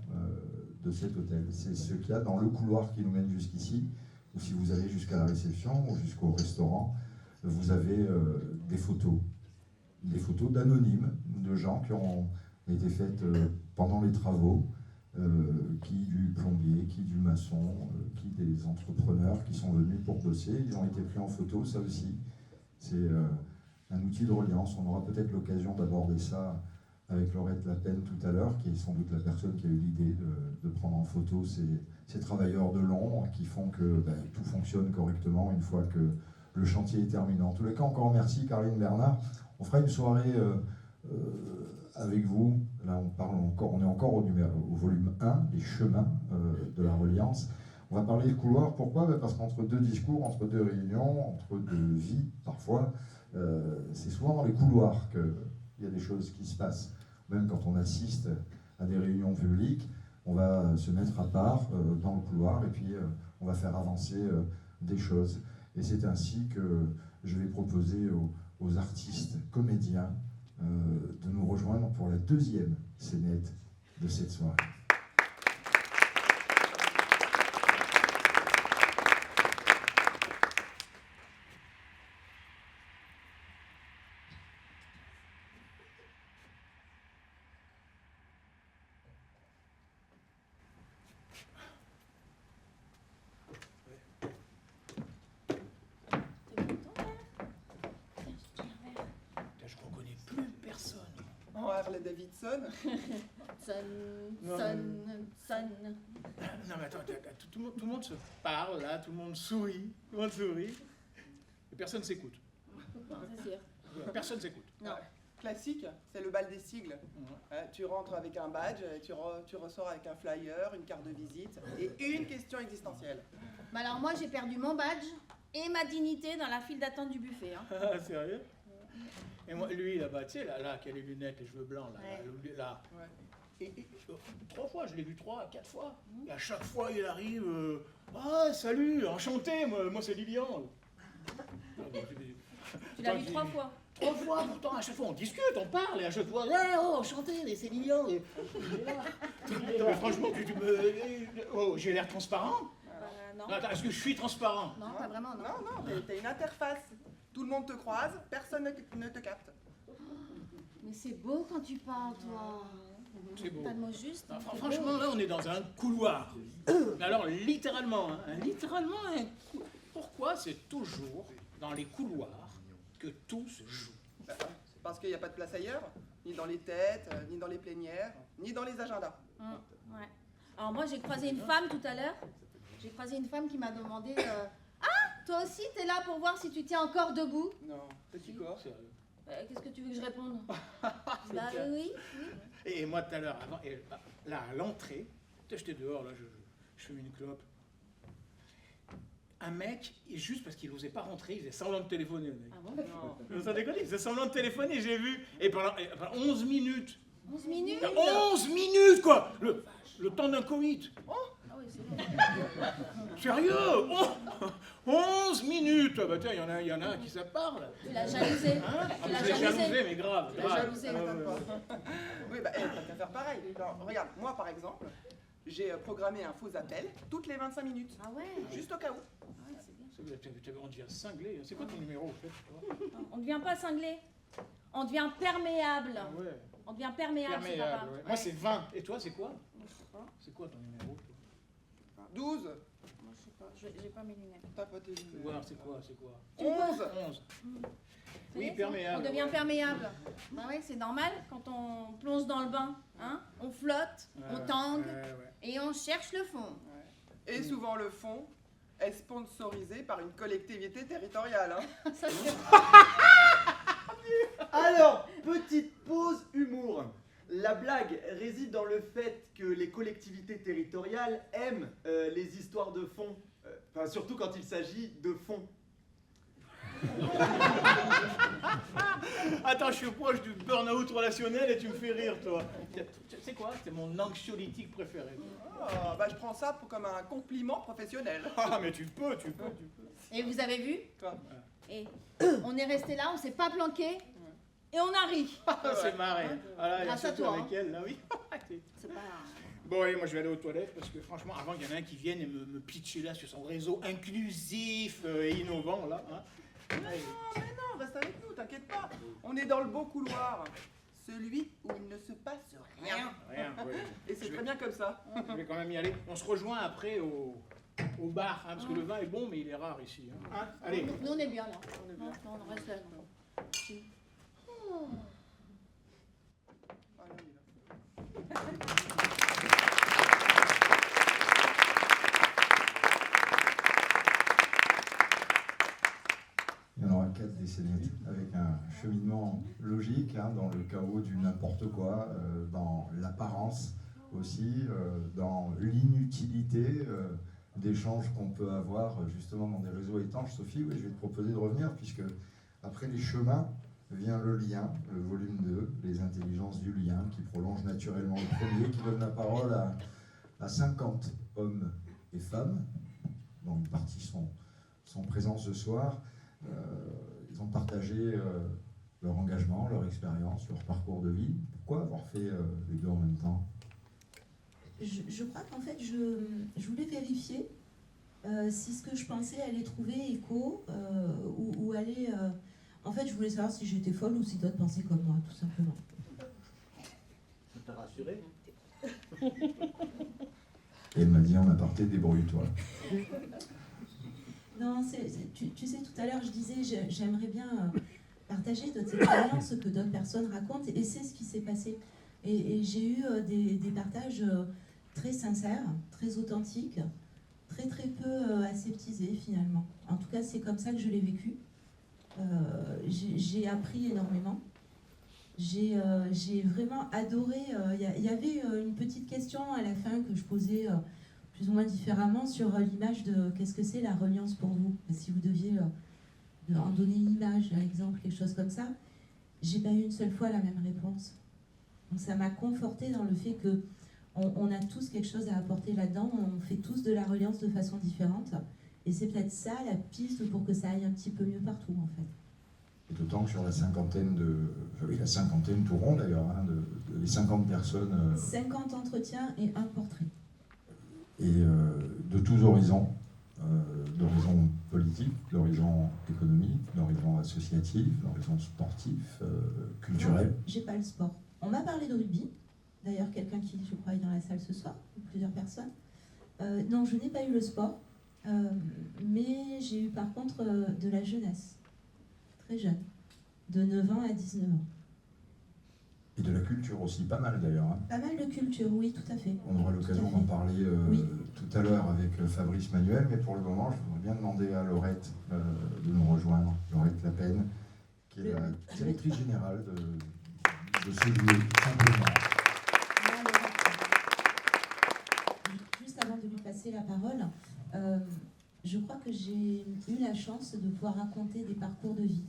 de cet hôtel. C'est ce qu'il y a dans le couloir qui nous mène jusqu'ici, ou si vous allez jusqu'à la réception ou jusqu'au restaurant, vous avez des photos d'anonymes, de gens qui ont été faites pendant les travaux, qui du plombier, qui du maçon, qui des entrepreneurs qui sont venus pour bosser. Ils ont été pris en photo, ça aussi. C'est un outil de reliance. On aura peut-être l'occasion d'aborder ça avec Laurette Lapen tout à l'heure, qui est sans doute la personne qui a eu l'idée de prendre en photo ces travailleurs de l'ombre qui font que tout fonctionne correctement une fois que le chantier est terminé. En tous les cas, encore merci Caroline Bernard. On fera une soirée avec vous. Là, on est encore au volume 1, les chemins de la reliance. On va parler de couloir. Pourquoi ? Parce qu'entre deux discours, entre deux réunions, entre deux vies, parfois, c'est souvent dans les couloirs qu'il y a des choses qui se passent. Même quand on assiste à des réunions publiques, on va se mettre à part dans le couloir et puis on va faire avancer des choses. Et c'est ainsi que je vais proposer aux artistes, comédiens, de nous rejoindre pour la deuxième scénette de cette soirée. Harley Davidson. Non mais attends, tout le monde se parle là, tout le monde sourit, et personne s'écoute. C'est sûr. Personne s'écoute. Non. Classique, c'est le bal des sigles. Tu rentres avec un badge, tu ressors avec un flyer, une carte de visite et une question existentielle. Bah alors moi j'ai perdu mon badge et ma dignité dans la file d'attente du buffet. Hein. Ah, sérieux? Et moi, lui là-bas, tu sais, là, qui a les lunettes, les cheveux blancs, là. Ouais. Et 3 fois, je l'ai vu 3, 4 fois. Et à chaque fois, il arrive, ah, salut, enchanté, moi c'est Lilian. Tu l'as vu 3 fois? 3 fois, pourtant, à chaque fois, on discute, on parle, et à chaque fois, ouais, oh, enchanté, mais c'est Lilian. Mais franchement, j'ai l'air transparent? Non. Attends, est-ce que je suis transparent? Non, pas vraiment, non. Non, t'as une interface. Tout le monde te croise, personne ne te capte. Mais c'est beau quand tu parles, toi. C'est beau. T'as le mot juste. Non, franchement, là, on est dans un couloir. Mais alors, littéralement, pourquoi c'est toujours dans les couloirs que tout se joue? Parce qu'il n'y a pas de place ailleurs, ni dans les têtes, ni dans les plénières, ni dans les agendas. Ouais. Alors moi, j'ai croisé une femme tout à l'heure. J'ai croisé une femme qui m'a demandé... Toi aussi, t'es là pour voir si tu tiens encore debout? Non, petit corps. Qu'est-ce que tu veux que je réponde? Bah oui. Et moi, tout à l'heure, là, à l'entrée, j'étais dehors, là, je fume une clope. Un mec, juste parce qu'il n'osait pas rentrer, il faisait semblant de téléphoner, le mec. Ah bon? Non, ça déconne, il faisait semblant de téléphoner, j'ai vu. Et pendant 11 minutes. 11 minutes? 11 minutes, quoi! Le temps d'un coït. Ah oui, c'est bon. Sérieux? 11 minutes! Ah bah tiens, il y en a un qui ça parle. Tu l'as jalousé. Hein? Tu l'as jalousé, mais grave. Tu l'as jalousé. Oui, bah, t'as qu'à faire pareil. Alors, regarde, moi par exemple, j'ai programmé un faux appel toutes les 25 minutes. Ah ouais? Juste au cas où. Ouais, c'est bien. On devient cinglé. C'est quoi ton numéro, en fait? On ne devient pas cinglé. On devient perméable. Ah ouais. On devient perméable, c'est pas grave. Ouais. Moi, c'est 20. Et toi, c'est quoi? C'est quoi ton numéro, toi? 12. Moi, je sais pas. J'ai pas mes lunettes. T'as pas tes lunettes. Ouais, c'est quoi? 11. Oui, perméable. On devient perméable. Bah ouais, c'est normal quand on plonge dans le bain. Hein, on flotte, on tangue et on cherche le fond. Et souvent le fond est sponsorisé par une collectivité territoriale. Hein. Ça, Alors, petite pause humour. La blague réside dans le fait que les collectivités territoriales aiment les histoires de fond. Surtout quand il s'agit de fond. Attends, je suis proche du burn-out relationnel et tu me fais rire, toi. Tu sais quoi? C'est mon anxiolytique préféré. Ah, bah je prends ça comme un compliment professionnel. Ah, mais tu peux. Et vous avez vu? Quoi? Et on est resté là, on s'est pas planqué. Et on a ri. C'est marré. Ah là, il y a Grâce à surtout toi, avec elle, là, oui. C'est pas... Bon, allez, moi je vais aller aux toilettes parce que franchement, avant qu'il y en ait un qui vienne et me pitcher là sur son réseau inclusif et innovant, là. Hein. Mais non, reste avec nous, t'inquiète pas. On est dans le beau couloir. Celui où il ne se passe rien. Rien, oui. Et c'est très bien comme ça. Je vais quand même y aller. On se rejoint après au bar, hein, parce que le vin est bon, mais il est rare ici. Hein. Allez. Nous, on est bien là. Non, on reste là. Oh. Il y en aura 4 des scénettes, avec un cheminement logique, hein, dans le chaos du n'importe quoi, dans l'apparence aussi, dans l'inutilité d'échanges qu'on peut avoir justement dans des réseaux étanches. Sophie, oui, je vais te proposer de revenir, puisque après les chemins vient le lien, le volume 2, les intelligences du lien, qui prolonge naturellement le premier, qui donne la parole à 50 hommes et femmes, dont une partie sont présents ce soir. Ils ont partagé leur engagement, leur expérience, leur parcours de vie. Pourquoi avoir fait les deux en même temps? Je crois qu'en fait, je voulais vérifier si ce que je pensais allait trouver écho ou allait... En fait, je voulais savoir si j'étais folle ou si d'autres pensaient comme moi, tout simplement. Ça t'a rassuré? Et elle m'a dit en aparté, débrouille-toi. Non, tu sais, tout à l'heure, je disais, j'aimerais bien partager d'autres expériences que d'autres personnes racontent, et c'est ce qui s'est passé. Et j'ai eu des partages très sincères, très authentiques, très peu aseptisés finalement. En tout cas, c'est comme ça que je l'ai vécu. J'ai appris énormément. J'ai vraiment adoré. Il y avait une petite question à la fin que je posais plus ou moins différemment sur l'image de qu'est-ce que c'est la reliance pour vous. Si vous deviez en donner une image, un exemple, quelque chose comme ça, j'ai pas eu une seule fois la même réponse. Donc ça m'a confortée dans le fait que on a tous quelque chose à apporter là-dedans. On fait tous de la reliance de façon différente. Et c'est peut-être ça la piste pour que ça aille un petit peu mieux partout, en fait. Et d'autant que sur la cinquantaine tout rond d'ailleurs, hein, les 50 personnes... 50 entretiens et un portrait. Et de tous horizons, d'horizon politique, d'horizon économique, d'horizon associatif, d'horizon sportif, culturel. J'ai pas le sport. On m'a parlé de rugby. D'ailleurs, quelqu'un qui, je crois, est dans la salle ce soir, ou plusieurs personnes. Non, je n'ai pas eu le sport. Mais j'ai eu par contre de la jeunesse, très jeune, de 9 ans à 19 ans. Et de la culture aussi, pas mal d'ailleurs. Hein. Pas mal de culture, oui, tout à fait. On aura l'occasion d'en parler tout à l'heure avec Fabrice Manuel, mais pour le moment, je voudrais bien demander à Laurette de nous rejoindre. Laurette Lapen, qui est la directrice générale de ce lieu, simplement. Juste avant de lui passer la parole, je crois que j'ai eu la chance de pouvoir raconter des parcours de vie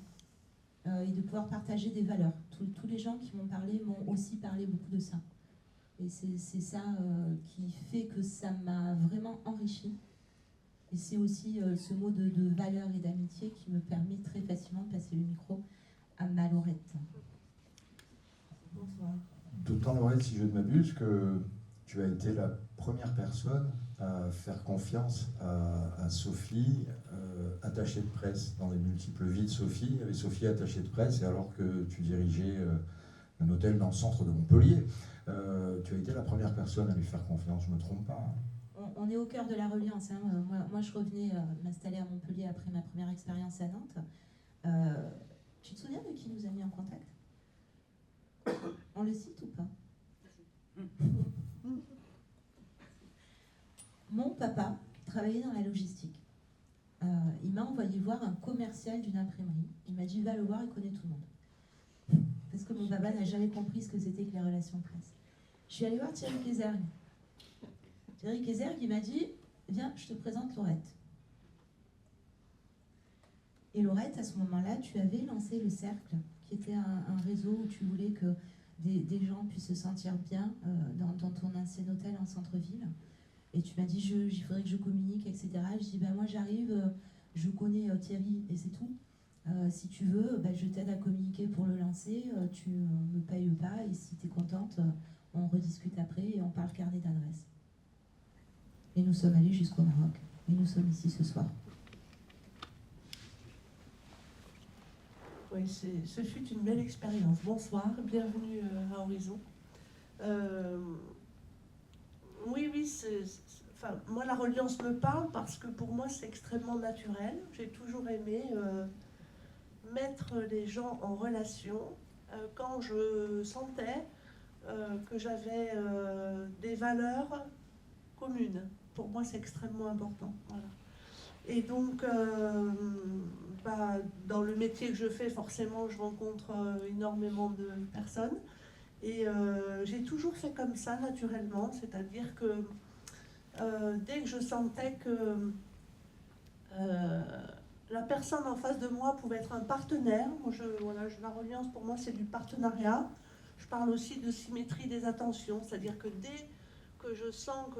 et de pouvoir partager des valeurs. Tous les gens qui m'ont parlé m'ont aussi parlé beaucoup de ça. Et c'est ça qui fait que ça m'a vraiment enrichi. Et c'est aussi ce mot de valeur et d'amitié qui me permet très facilement de passer le micro à ma Laurette. Bonsoir. D'autant, Laurette, si je ne m'abuse, que tu as été la première personne à faire confiance à Sophie, attachée de presse dans les multiples vies de Sophie. Il y avait Sophie attachée de presse, et alors que tu dirigeais un hôtel dans le centre de Montpellier, tu as été la première personne à lui faire confiance, je ne me trompe pas. On est au cœur de la reliance. Hein. Moi, je revenais m'installer à Montpellier après ma première expérience à Nantes. Tu te souviens de qui nous a mis en contact? On le cite ou pas? Mon papa travaillait dans la logistique. Il m'a envoyé voir un commercial d'une imprimerie. Il m'a dit, va le voir, il connaît tout le monde. Parce que mon papa n'a jamais compris ce que c'était que les relations presse. Je suis allée voir Thierry Kézergue. Thierry Kézergue, il m'a dit, viens, je te présente Laurette. Et Laurette, à ce moment-là, tu avais lancé le Cercle, qui était un réseau où tu voulais que des gens puissent se sentir bien dans ton ancien hôtel en centre-ville. Et tu m'as dit, il faudrait que je communique, etc. Et je dis, moi j'arrive, je connais Thierry et c'est tout. Si tu veux, je t'aide à communiquer pour le lancer, tu me payes pas et si tu es contente, on rediscute après et on parle carnet d'adresse. Et nous sommes allés jusqu'au Maroc. Et nous sommes ici ce soir. Oui, ce fut une belle expérience. Bonsoir, bienvenue à Horizon. Oui, enfin, moi la reliance me parle parce que pour moi c'est extrêmement naturel. J'ai toujours aimé mettre les gens en relation quand je sentais que j'avais des valeurs communes. Pour moi c'est extrêmement important. Voilà. Et donc, dans le métier que je fais, forcément, je rencontre énormément de personnes. Et j'ai toujours fait comme ça, naturellement. C'est-à-dire que dès que je sentais que la personne en face de moi pouvait être un partenaire, la reliance, pour moi, c'est du partenariat. Je parle aussi de symétrie des attentions. C'est-à-dire que dès que je sens que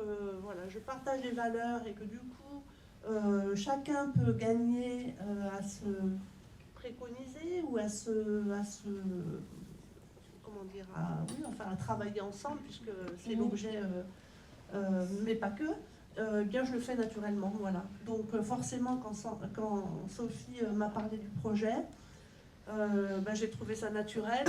je partage des valeurs et que du coup, chacun peut gagner à se préconiser ou à travailler ensemble, puisque c'est l'objet, mais pas que, bien je le fais naturellement. Voilà. Donc forcément, quand Sophie m'a parlé du projet, j'ai trouvé ça naturel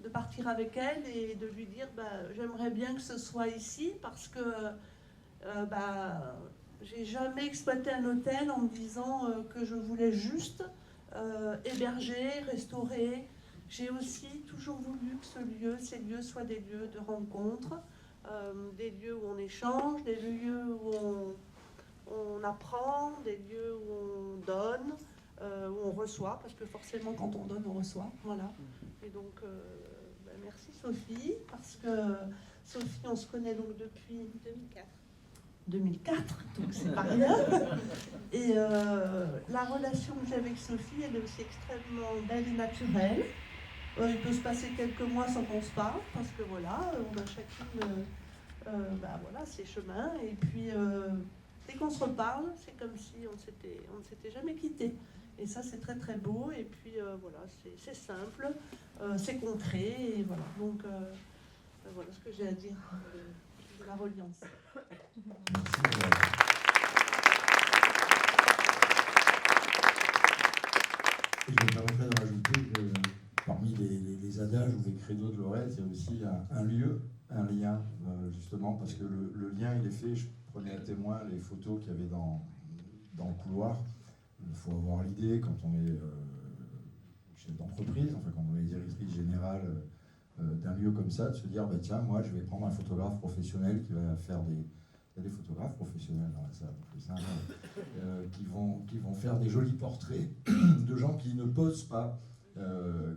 de partir avec elle et de lui dire j'aimerais bien que ce soit ici parce que j'ai jamais exploité un hôtel en me disant que je voulais juste héberger, restaurer. J'ai aussi toujours voulu que ces lieux soient des lieux de rencontre, des lieux où on échange, des lieux où on apprend, des lieux où on donne, où on reçoit, parce que forcément quand on donne, on reçoit. Voilà. Et donc, merci Sophie, parce que Sophie, on se connaît donc depuis 2004, donc c'est pas rien. Et la relation que j'ai avec Sophie, elle est aussi extrêmement belle et naturelle. Il peut se passer quelques mois sans qu'on se parle, parce que on a chacune ses chemins. Et puis, dès qu'on se reparle, c'est comme si on ne s'était jamais quitté. Et ça, c'est très très beau. Et puis, c'est simple, c'est concret. Et voilà, donc voilà ce que j'ai à dire de la reliance. Et je me permettrais de rajouter que parmi les adages ou les credos de Laurette, il y a aussi un lieu, un lien, justement, parce que le lien, il est fait. Je prenais à témoin les photos qu'il y avait dans le couloir. Il faut avoir l'idée, quand on est chef d'entreprise, enfin quand on est directrice générale d'un lieu comme ça, de se dire, tiens, moi, je vais prendre un photographe professionnel qui va faire des... Il y a des photographes professionnels dans la salle, qui vont faire des jolis portraits de gens qui ne posent pas,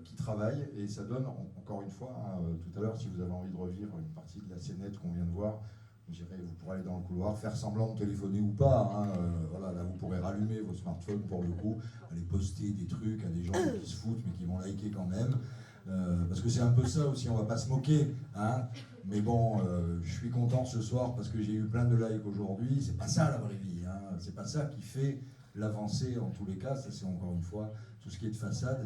qui travaillent, et ça donne, encore une fois, tout à l'heure, si vous avez envie de revivre une partie de la scénette qu'on vient de voir, vous pourrez aller dans le couloir, faire semblant de téléphoner ou pas, là vous pourrez rallumer vos smartphones pour le coup, aller poster des trucs à des gens qui se foutent mais qui vont liker quand même, parce que c'est un peu ça aussi, on va pas se moquer, mais bon, je suis content ce soir parce que j'ai eu plein de likes aujourd'hui, c'est pas ça la vraie vie, c'est pas ça qui fait l'avancée en tous les cas, ça c'est encore une fois tout ce qui est de façade,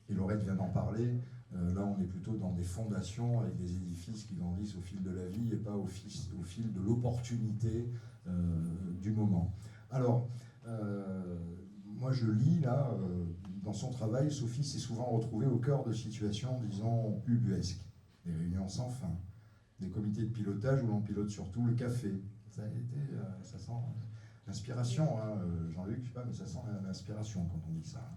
et Laurette vient d'en parler. Là, on est plutôt dans des fondations avec des édifices qui grandissent au fil de la vie et pas au fil de l'opportunité du moment. Alors, moi je lis là, dans son travail, Sophie s'est souvent retrouvée au cœur de situations, disons, ubuesques. Des réunions sans fin, des comités de pilotage où l'on pilote surtout le café. Ça sent l'inspiration, Jean-Luc, je sais pas, mais ça sent l'inspiration quand on dit ça.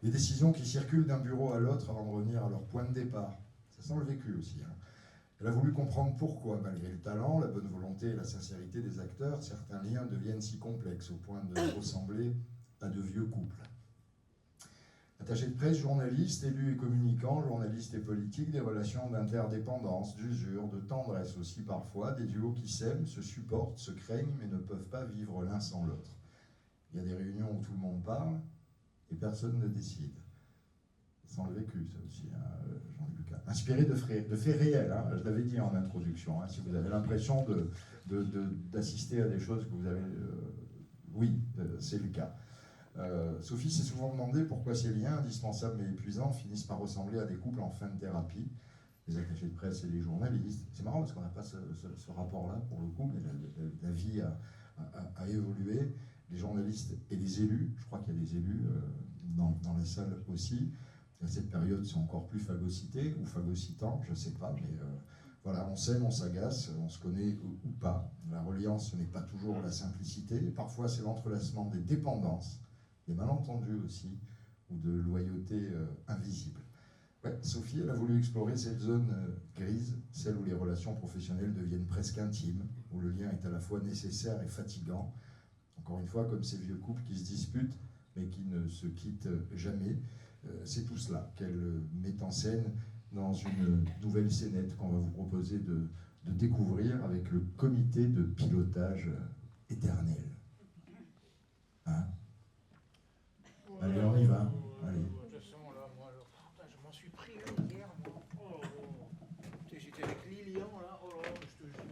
Des décisions qui circulent d'un bureau à l'autre avant de revenir à leur point de départ. Ça sent le vécu aussi. Elle a voulu comprendre pourquoi, malgré le talent, la bonne volonté et la sincérité des acteurs, certains liens deviennent si complexes au point de ressembler à de vieux couples. Attaché de presse, journaliste, élu et communicant, journaliste et politique, des relations d'interdépendance, d'usure, de tendresse aussi parfois, des duos qui s'aiment, se supportent, se craignent, mais ne peuvent pas vivre l'un sans l'autre. Il y a des réunions où tout le monde parle et personne ne décide. Sans le vécu, ça aussi, hein, Jean-Luc. Inspiré de faits réels, hein, je l'avais dit en introduction. Hein, si vous avez l'impression d'assister à des choses que vous avez... oui, c'est le cas. Sophie s'est souvent demandé pourquoi ces liens, indispensables mais épuisants, finissent par ressembler à des couples en fin de thérapie. Les attachés de presse et les journalistes. C'est marrant parce qu'on n'a pas ce rapport-là pour le coup, mais la vie a évolué. Les journalistes et les élus, je crois qu'il y a des élus dans la salle aussi. À cette période, c'est encore plus phagocyté ou phagocytant, je ne sais pas, mais voilà, on s'aime, on s'agace, on se connaît ou pas. La reliance, ce n'est pas toujours la simplicité. Parfois, c'est l'entrelacement des dépendances, des malentendus aussi, ou de loyauté invisible. Ouais, Sophie, elle a voulu explorer cette zone grise, celle où les relations professionnelles deviennent presque intimes, où le lien est à la fois nécessaire et fatigant. Encore une fois, comme ces vieux couples qui se disputent, mais qui ne se quittent jamais. C'est tout cela qu'elle met en scène dans une nouvelle scénette qu'on va vous proposer de découvrir avec le comité de pilotage éternel. Hein? Allez, on y va. Allez. Je m'en suis pris hier, moi. Oh, j'étais avec Lilian, là. Oh là, je te jure.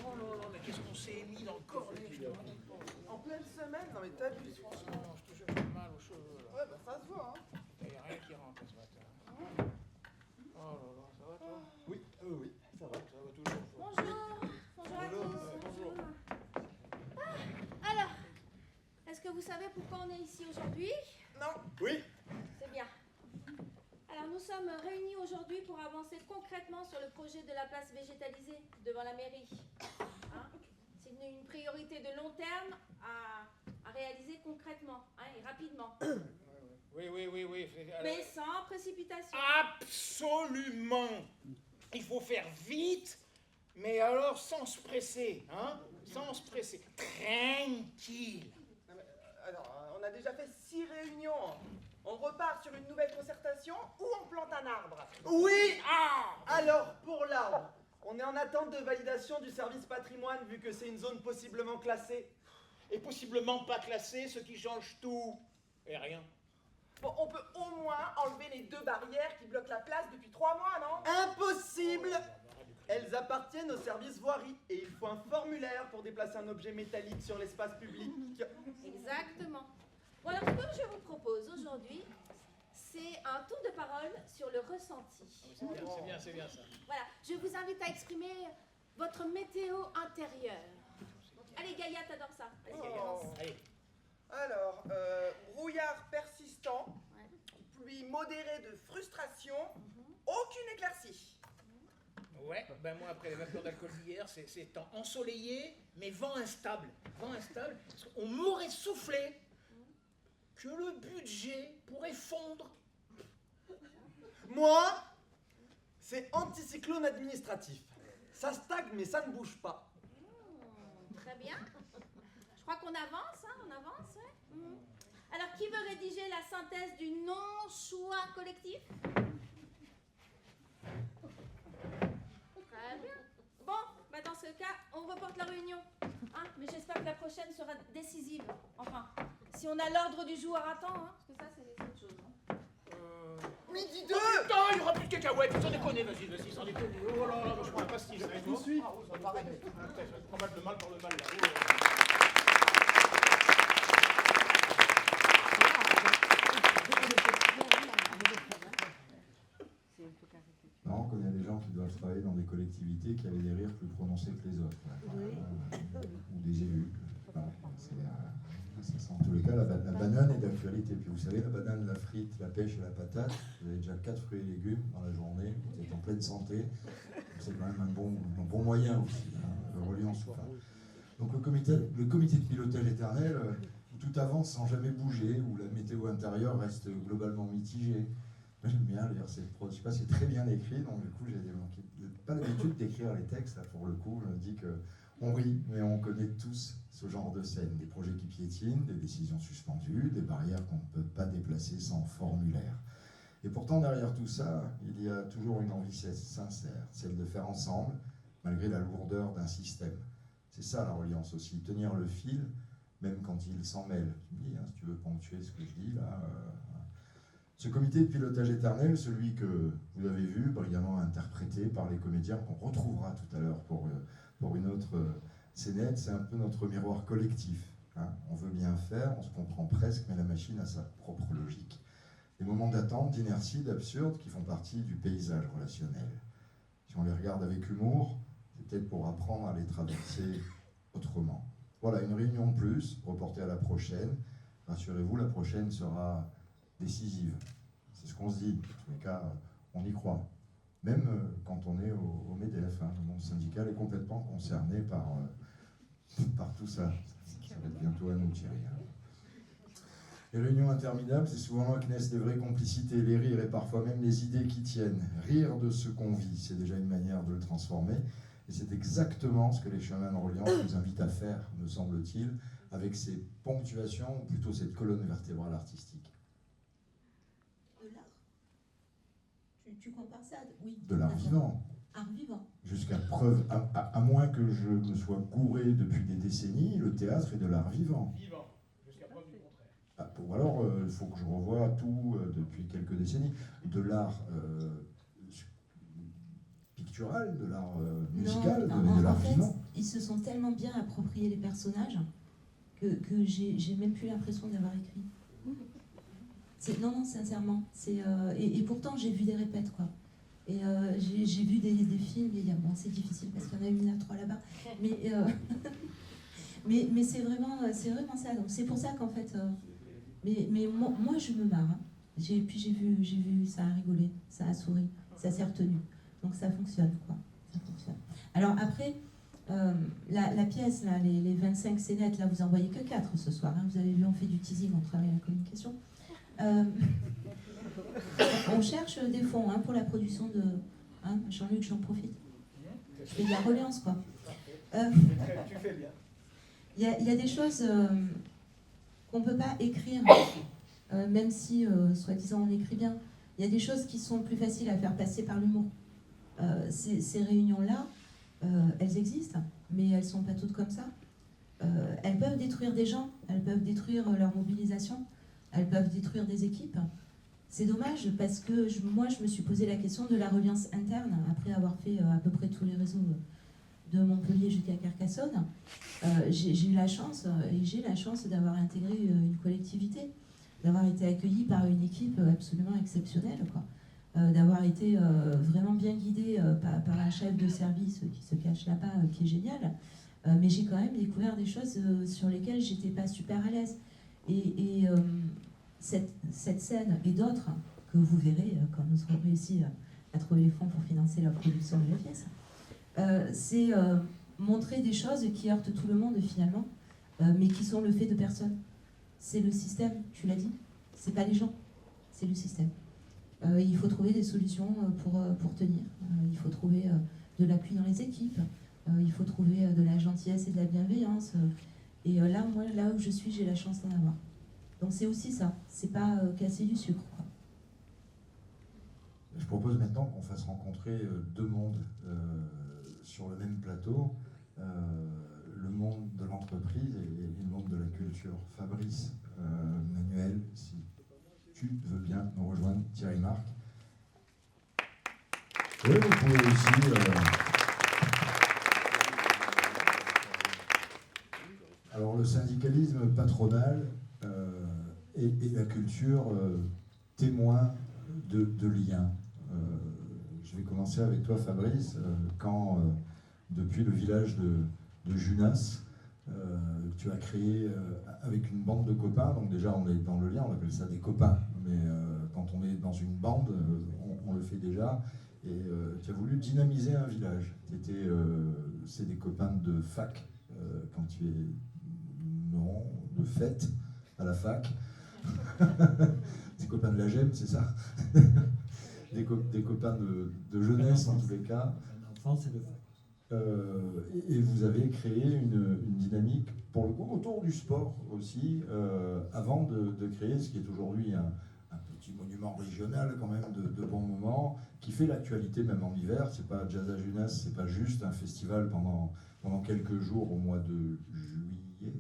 Oh là là, mais qu'est-ce qu'on s'est mis dans le cornet, je te raconte pas. En pleine semaine, non mais t'abuses. Franchement, je te jure, j'ai mal aux cheveux, là. Ouais, bah ça se voit, hein. Il n'y a rien qui rentre ce matin. Oh là là, ça va toi? Oui, oui, ça va. Ça va toujours. Bonjour. Bonjour à tous. Bonjour. Alors, est-ce que vous savez pourquoi on est ici aujourd'hui? Non. Oui. C'est bien. Alors, nous sommes réunis aujourd'hui pour avancer concrètement sur le projet de la place végétalisée devant la mairie. Hein? C'est une priorité de long terme à réaliser concrètement, hein, et rapidement. Oui. Mais sans précipitation. Absolument. Il faut faire vite, mais alors sans se presser, hein? Sans se presser. Tranquille. Non, mais, alors, on a déjà fait 6 réunions. On repart sur une nouvelle concertation ou on plante un arbre? Oui. Alors, pour l'arbre, on est en attente de validation du service patrimoine vu que c'est une zone possiblement classée. Et possiblement pas classé, ce qui change tout. Et rien. Bon, on peut au moins enlever les 2 barrières qui bloquent la place depuis 3 mois, non? Impossible. Elles appartiennent au service voirie et il faut un formulaire pour déplacer un objet métallique sur l'espace public. Exactement. Bon, alors, ce que je vous propose aujourd'hui, c'est un tour de parole sur le ressenti. C'est bien ça. Voilà, je vous invite à exprimer votre météo intérieure. Allez, Gaïa, t'adores ça. Allez, commence. Allez. Alors, brouillard persistant, pluie modérée de frustration, aucune éclaircie. Ouais, ben moi après les vapeurs d'alcool d'hier, c'est temps ensoleillé, mais vent instable. Vent instable, parce qu'on m'aurait soufflé que le budget pourrait fondre. Moi, c'est anticyclone administratif. Ça stagne mais ça ne bouge pas. Très bien. Je crois qu'on avance, hein, on avance, ouais. Alors, qui veut rédiger la synthèse du non-choix collectif? Très bien. Bon, bah dans ce cas, on reporte la réunion. Hein, mais j'espère que la prochaine sera décisive. Enfin, si on a l'ordre du jour à temps, hein, parce que ça, c'est autre chose. Hein. Midi 2. Putain, il y aura plus de cacahuètes, sans déconner, vas-y, sans déconner. Oh là là, je prends un pastis, je vous suis. Ça va pas mal de mal pour le mal, là. Non, on connaît des gens qui doivent travailler dans des collectivités qui avaient des rires plus prononcés que les autres. Ou des élus. C'est en tous les cas, la banane est d'actualité. Puis vous savez, la banane, la frite, la pêche et la patate, vous avez déjà 4 fruits et légumes dans la journée, vous êtes en pleine santé. C'est quand même un bon moyen aussi, de reliance. Donc le comité de pilotage éternel, où tout avance sans jamais bouger, où la météo intérieure reste globalement mitigée. Moi j'aime bien lire ces prose, je sais pas, c'est très bien écrit, donc du coup j'ai pas l'habitude d'écrire les textes, là pour le coup, je me dis que on rit, mais on connaît tous ce genre de scène, des projets qui piétinent, des décisions suspendues, des barrières qu'on ne peut pas déplacer sans formulaire. Et pourtant derrière tout ça, il y a toujours une envie sincère, celle de faire ensemble, malgré la lourdeur d'un système. C'est ça la reliance aussi, tenir le fil, même quand il s'en mêle. Tu me dis, si tu veux ponctuer ce que je dis là. Ce comité de pilotage éternel, celui que vous avez vu, brillamment interprété par les comédiens, qu'on retrouvera tout à l'heure pour une autre scénette, c'est un peu notre miroir collectif. On veut bien faire, on se comprend presque, mais la machine a sa propre logique. Des moments d'attente, d'inertie, d'absurde qui font partie du paysage relationnel. Si on les regarde avec humour, c'est peut-être pour apprendre à les traverser autrement. Voilà, une réunion de plus, reportée à la prochaine. Rassurez-vous, la prochaine sera décisive. C'est ce qu'on se dit. En tous les cas, on y croit. Même quand on est au MEDEF, le monde syndical est complètement concerné par tout ça. Ça va être bientôt à nous, Thierry. Les réunions interminables, c'est souvent là que naissent des vraies complicités, les rires et parfois même les idées qui tiennent. Rire de ce qu'on vit, c'est déjà une manière de le transformer. Et c'est exactement ce que les chemins de reliance nous invitent à faire, me semble-t-il, avec ces ponctuations, ou plutôt cette colonne vertébrale artistique. De l'art. Tu compares ça oui. De l'art vivant. Art vivant. Jusqu'à preuve, à moins que je me sois gouré depuis des décennies, le théâtre est de l'art vivant. Vivant, jusqu'à preuve du contraire. Ou alors, il faut que je revoie tout depuis quelques décennies. De l'art pictural, de l'art musical, de l'art vivant. Ils se sont tellement bien appropriés les personnages que j'ai même plus l'impression d'avoir écrit. Non, sincèrement. Et pourtant, j'ai vu des répètes, quoi. Et j'ai vu des films, bon, c'est difficile parce qu'il y en a une à 3 là-bas. Mais c'est vraiment ça. Donc c'est pour ça qu'en fait... Mais moi, je me marre. Puis j'ai vu, ça a rigolé, ça a souri, ça s'est retenu. Donc ça fonctionne, quoi. Ça fonctionne. Alors après, la pièce, là, les 25 scénettes, là, vous en voyez que 4 ce soir. Vous avez vu, on fait du teasing, on travaille la communication. On cherche des fonds pour la production de... Jean-Luc, j'en profite. Je fais de la reliance, quoi. Tu fais bien. Il y a des choses qu'on ne peut pas écrire, même si, soi-disant, on écrit bien. Il y a des choses qui sont plus faciles à faire passer par l'humour. Ces réunions-là, elles existent, mais elles ne sont pas toutes comme ça. Elles peuvent détruire des gens, elles peuvent détruire leur mobilisation, elles peuvent détruire des équipes. C'est dommage parce que moi, je me suis posé la question de la reliance interne, après avoir fait à peu près tous les réseaux de Montpellier jusqu'à Carcassonne. J'ai eu la chance, et j'ai la chance d'avoir intégré une collectivité, d'avoir été accueillie par une équipe absolument exceptionnelle, quoi. D'avoir été vraiment bien guidée par un chef de service qui se cache là-bas, qui est génial. Mais j'ai quand même découvert des choses sur lesquelles j'étais pas super à l'aise. Et cette scène et d'autres que vous verrez quand nous aurons réussi à trouver les fonds pour financer la production de la pièce, c'est montrer des choses qui heurtent tout le monde finalement, mais qui sont le fait de personnes. C'est le système, tu l'as dit, c'est pas les gens, c'est le système. Il faut trouver des solutions pour tenir. Il faut trouver de l'appui dans les équipes. Il faut trouver de la gentillesse et de la bienveillance. Et là, moi, là où je suis, j'ai la chance d'en avoir. Donc c'est aussi ça. C'est pas casser du sucre, quoi. Je propose maintenant qu'on fasse rencontrer deux mondes sur le même plateau. Le monde de l'entreprise et le monde de la culture. Fabrice, Manuel, si tu veux bien nous rejoindre, Thierry Marc. Oui, vous pouvez aussi... Alors le syndicalisme patronal et la culture témoin de liens. Je vais commencer avec toi, Fabrice. Quand, depuis le village de Junas, tu as créé avec une bande de copains, donc déjà on est dans le lien, on appelle ça des copains, mais quand on est dans une bande, on le fait déjà, et tu as voulu dynamiser un village. C'est des copains de fac, quand tu es de fête à la fac, des copains de la GEM, c'est ça. Des copains de jeunesse en tous les cas. L'enfance et de fac. Et vous avez créé une dynamique, pour le coup, autour du sport aussi, avant de créer ce qui est aujourd'hui un petit monument régional quand même de bons moments, qui fait l'actualité même en hiver. C'est pas Jazz à Junas, c'est pas juste un festival pendant quelques jours au mois de juillet.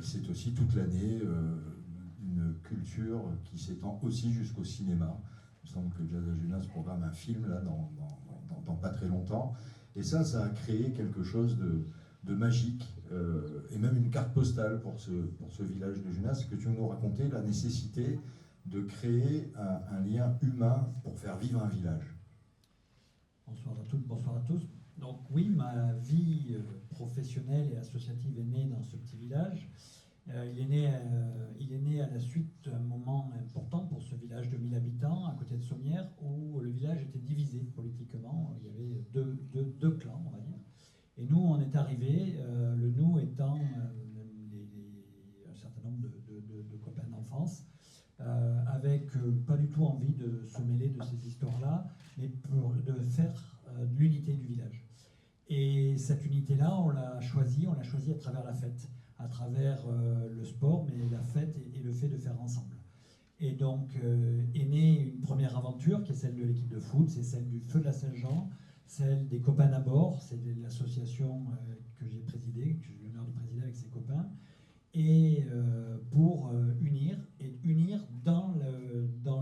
c'est aussi toute l'année une culture qui s'étend aussi jusqu'au cinéma. Il me semble que Jazz à Junas programme un film là dans pas très longtemps. Et ça a créé quelque chose de magique, et même une carte postale pour ce village de Junas, que tu veux nous raconter la nécessité de créer un lien humain pour faire vivre un village. Bonsoir à toutes, bonsoir à tous. Donc oui, ma vie professionnelle et associative est née dans ce petit village. Il est né à la suite d'un moment important pour ce village de 1000 habitants, à côté de Sommières, où le village était divisé politiquement. Il y avait deux clans, on va dire. Et nous, on est arrivés, le nous étant un certain nombre de copains d'enfance, avec pas du tout envie de se mêler de ces histoires-là, mais de faire de l'unité du village. Et cette unité-là, on l'a choisie à travers la fête, à travers le sport, mais la fête et le fait de faire ensemble. Et donc est née une première aventure qui est celle de l'équipe de foot, c'est celle du Feu de la Saint-Jean, celle des copains d'abord, c'est l'association que j'ai présidée, que j'ai eu l'honneur de présider avec ses copains, et pour unir dans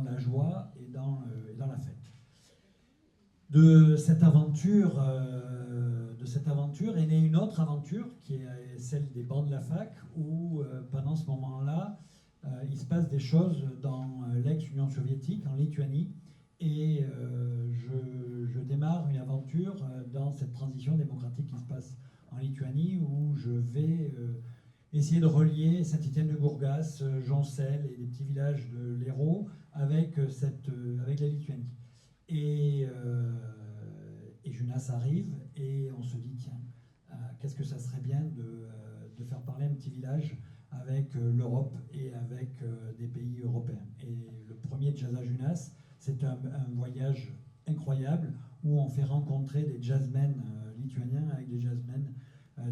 la joie et dans la fête. De cette aventure est née une autre aventure qui est celle des bancs de la fac, où pendant ce moment-là, il se passe des choses dans l'ex-Union soviétique, en Lituanie, et je démarre une aventure dans cette transition démocratique qui se passe en Lituanie, où je vais essayer de relier Saint-Étienne-de-Gourgas, Joncel et les petits villages de l'Hérault avec la Lituanie. Et Junas arrive et on se dit, tiens, qu'est-ce que ça serait bien de faire parler un petit village avec l'Europe et avec des pays européens. Et le premier Jazz à Junas, c'est un voyage incroyable où on fait rencontrer des jazzmen lituaniens avec des jazzmen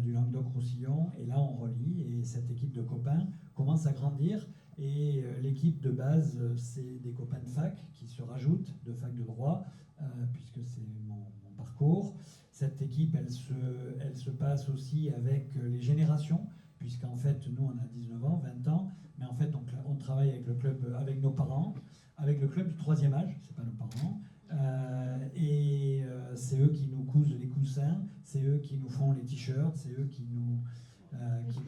du Languedoc-Roussillon. Et là, on relie et cette équipe de copains commence à grandir. Et l'équipe de base, c'est des copains de fac qui se rajoutent, de fac de droit, puisque c'est mon parcours. Cette équipe, elle se passe aussi avec les générations, puisqu'en fait, nous, on a 19 ans, 20 ans, mais en fait, on travaille avec le club, avec nos parents, avec le club du 3e âge, c'est pas nos parents, et c'est eux qui nous cousent les coussins, c'est eux qui nous font les t-shirts, c'est eux qui nous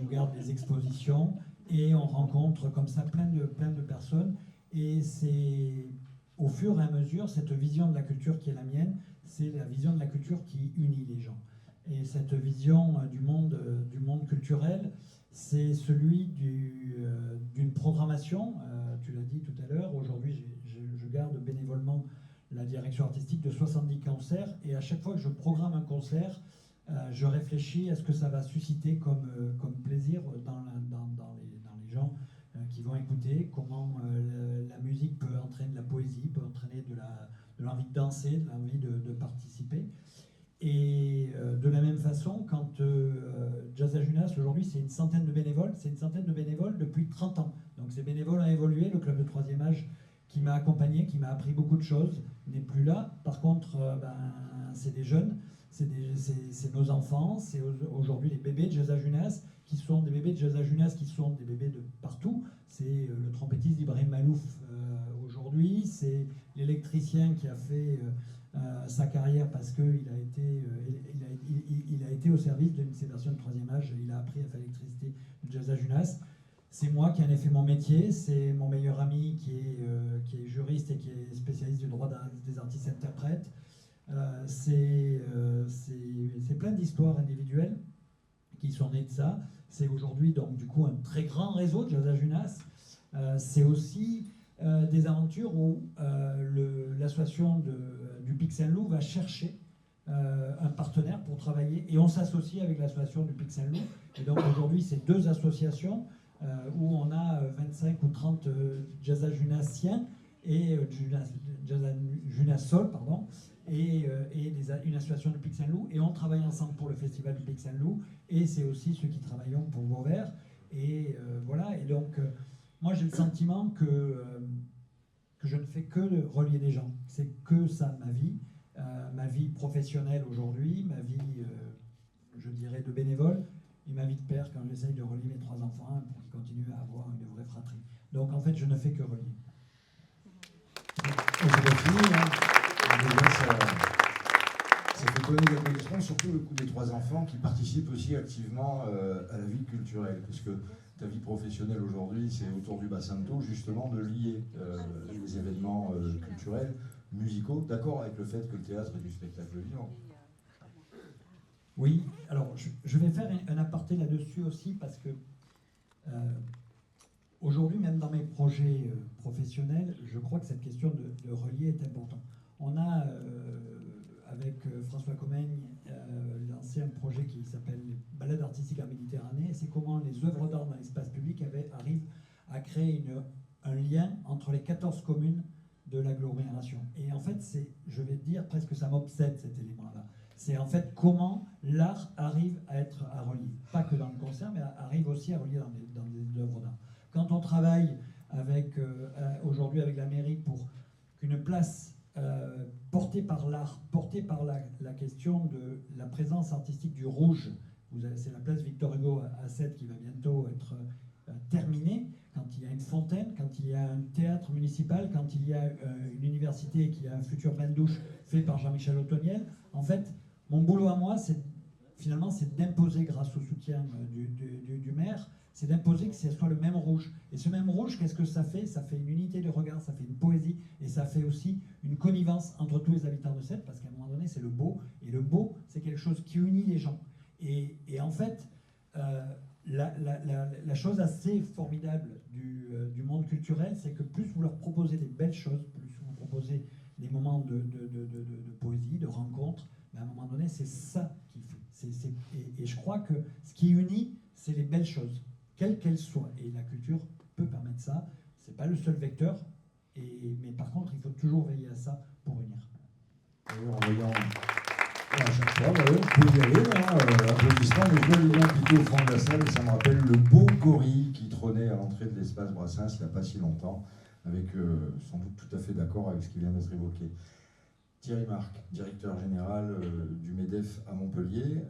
gardent les expositions, et on rencontre comme ça plein de personnes, et c'est au fur et à mesure, cette vision de la culture qui est la mienne, c'est la vision de la culture qui unit les gens. Et cette vision du monde culturel, c'est celui d'une programmation, tu l'as dit tout à l'heure, aujourd'hui je garde bénévolement la direction artistique de 70 concerts, et à chaque fois que je programme un concert, je réfléchis à ce que ça va susciter comme plaisir dans les gens qui vont écouter, comment la musique peut entraîner de la poésie, peut entraîner de l'envie de danser, de l'envie de participer. Et de la même façon, quand Jazz à Junas, aujourd'hui, c'est une centaine de bénévoles depuis 30 ans. Donc ces bénévoles ont évolué, le club de 3e âge qui m'a accompagné, qui m'a appris beaucoup de choses, n'est plus là. Par contre, c'est des jeunes, c'est nos enfants, c'est aujourd'hui les bébés de Jazz à Junas, qui sont des bébés de Jazz à Junas, qui sont des bébés de partout. C'est le trompettiste Ibrahim Malouf aujourd'hui, c'est l'électricien qui a fait sa carrière parce qu'il a été au service d'une célébration de 3e âge, il a appris à faire l'électricité de Jazz à Junas. C'est moi qui en ai fait mon métier, c'est mon meilleur ami qui est juriste et qui est spécialiste du droit des artistes-interprètes. C'est plein d'histoires individuelles qui sont nées de ça. C'est aujourd'hui donc du coup un très grand réseau de Jazz à Junas. C'est aussi des aventures où l'association du Pic Saint-Loup va chercher un partenaire pour travailler, et on s'associe avec l'association du Pic Saint-Loup. Et donc aujourd'hui, c'est 2 associations où on a 25 ou 30 Jazz à Junassiens et Jazz à Junas Sol, pardon, et une association du Pic Saint-Loup, et on travaille ensemble pour le festival du Pic Saint-Loup, et c'est aussi ceux qui travaillent pour Vauvert, et voilà. Et donc moi j'ai le sentiment que je ne fais que de relier des gens. C'est que ça ma vie professionnelle aujourd'hui, ma vie je dirais de bénévole, et ma vie de père quand j'essaye de relier mes 3 enfants, Donc en fait, je ne fais que relier. C'est pas fini, hein. Déjà, ça fait donner des applaudissements, surtout le coup des 3 enfants qui participent aussi activement à la vie culturelle, parce que ta vie professionnelle aujourd'hui, c'est autour du bassin de Thau, justement, de lier les événements culturels, musicaux, d'accord avec le fait que le théâtre est du spectacle vivant. Oui, alors je vais faire un aparté là-dessus aussi, parce que aujourd'hui, même dans mes projets professionnels, je crois que cette question de relier est importante. On a, avec François Comaigne, lancé un projet qui s'appelle les Balades artistiques en Méditerranée, et c'est comment les œuvres d'art dans l'espace public arrivent à créer un lien entre les 14 communes de l'agglomération. Et en fait, je vais dire, presque ça m'obsède cet élément-là. C'est en fait comment l'art arrive à relier. Pas que dans le concert, mais arrive aussi à relier dans des œuvres d'art. Quand on travaille aujourd'hui avec la mairie pour qu'une place portée par l'art, portée par la question de la présence artistique du rouge, c'est la place Victor Hugo à 7 qui va bientôt être terminée, quand il y a une fontaine, quand il y a un théâtre municipal, quand il y a une université qui a un futur bain-douche fait par Jean-Michel Ottoniel, en fait, mon boulot à moi, c'est d'imposer, grâce au soutien du maire, c'est d'imposer que ce soit le même rouge. Et ce même rouge, qu'est-ce que ça fait? Ça fait une unité de regard, ça fait une poésie, et ça fait aussi une connivence entre tous les habitants de Sète, parce qu'à un moment donné, c'est le beau, et le beau, c'est quelque chose qui unit les gens. Et en fait, la chose assez formidable du monde culturel, c'est que plus vous leur proposez des belles choses, plus vous proposez des moments de poésie, de rencontres, mais à un moment donné, c'est ça qui fait. Et je crois que ce qui unit, c'est les belles choses, quelles qu'elles soient. Et la culture peut permettre ça. C'est pas le seul vecteur, mais par contre, il faut toujours veiller à ça pour unir. En voyant à chaque fois, vous pouvez y aller, applaudissements, mais je vois le lien plutôt au fond de la salle, et ça me rappelle le beau gorille qui trônait à l'entrée de l'espace Brassens il n'y a pas si longtemps, avec sans doute tout à fait d'accord avec ce qui vient d'être évoqué. Thierry Marc, directeur général du MEDEF à Montpellier,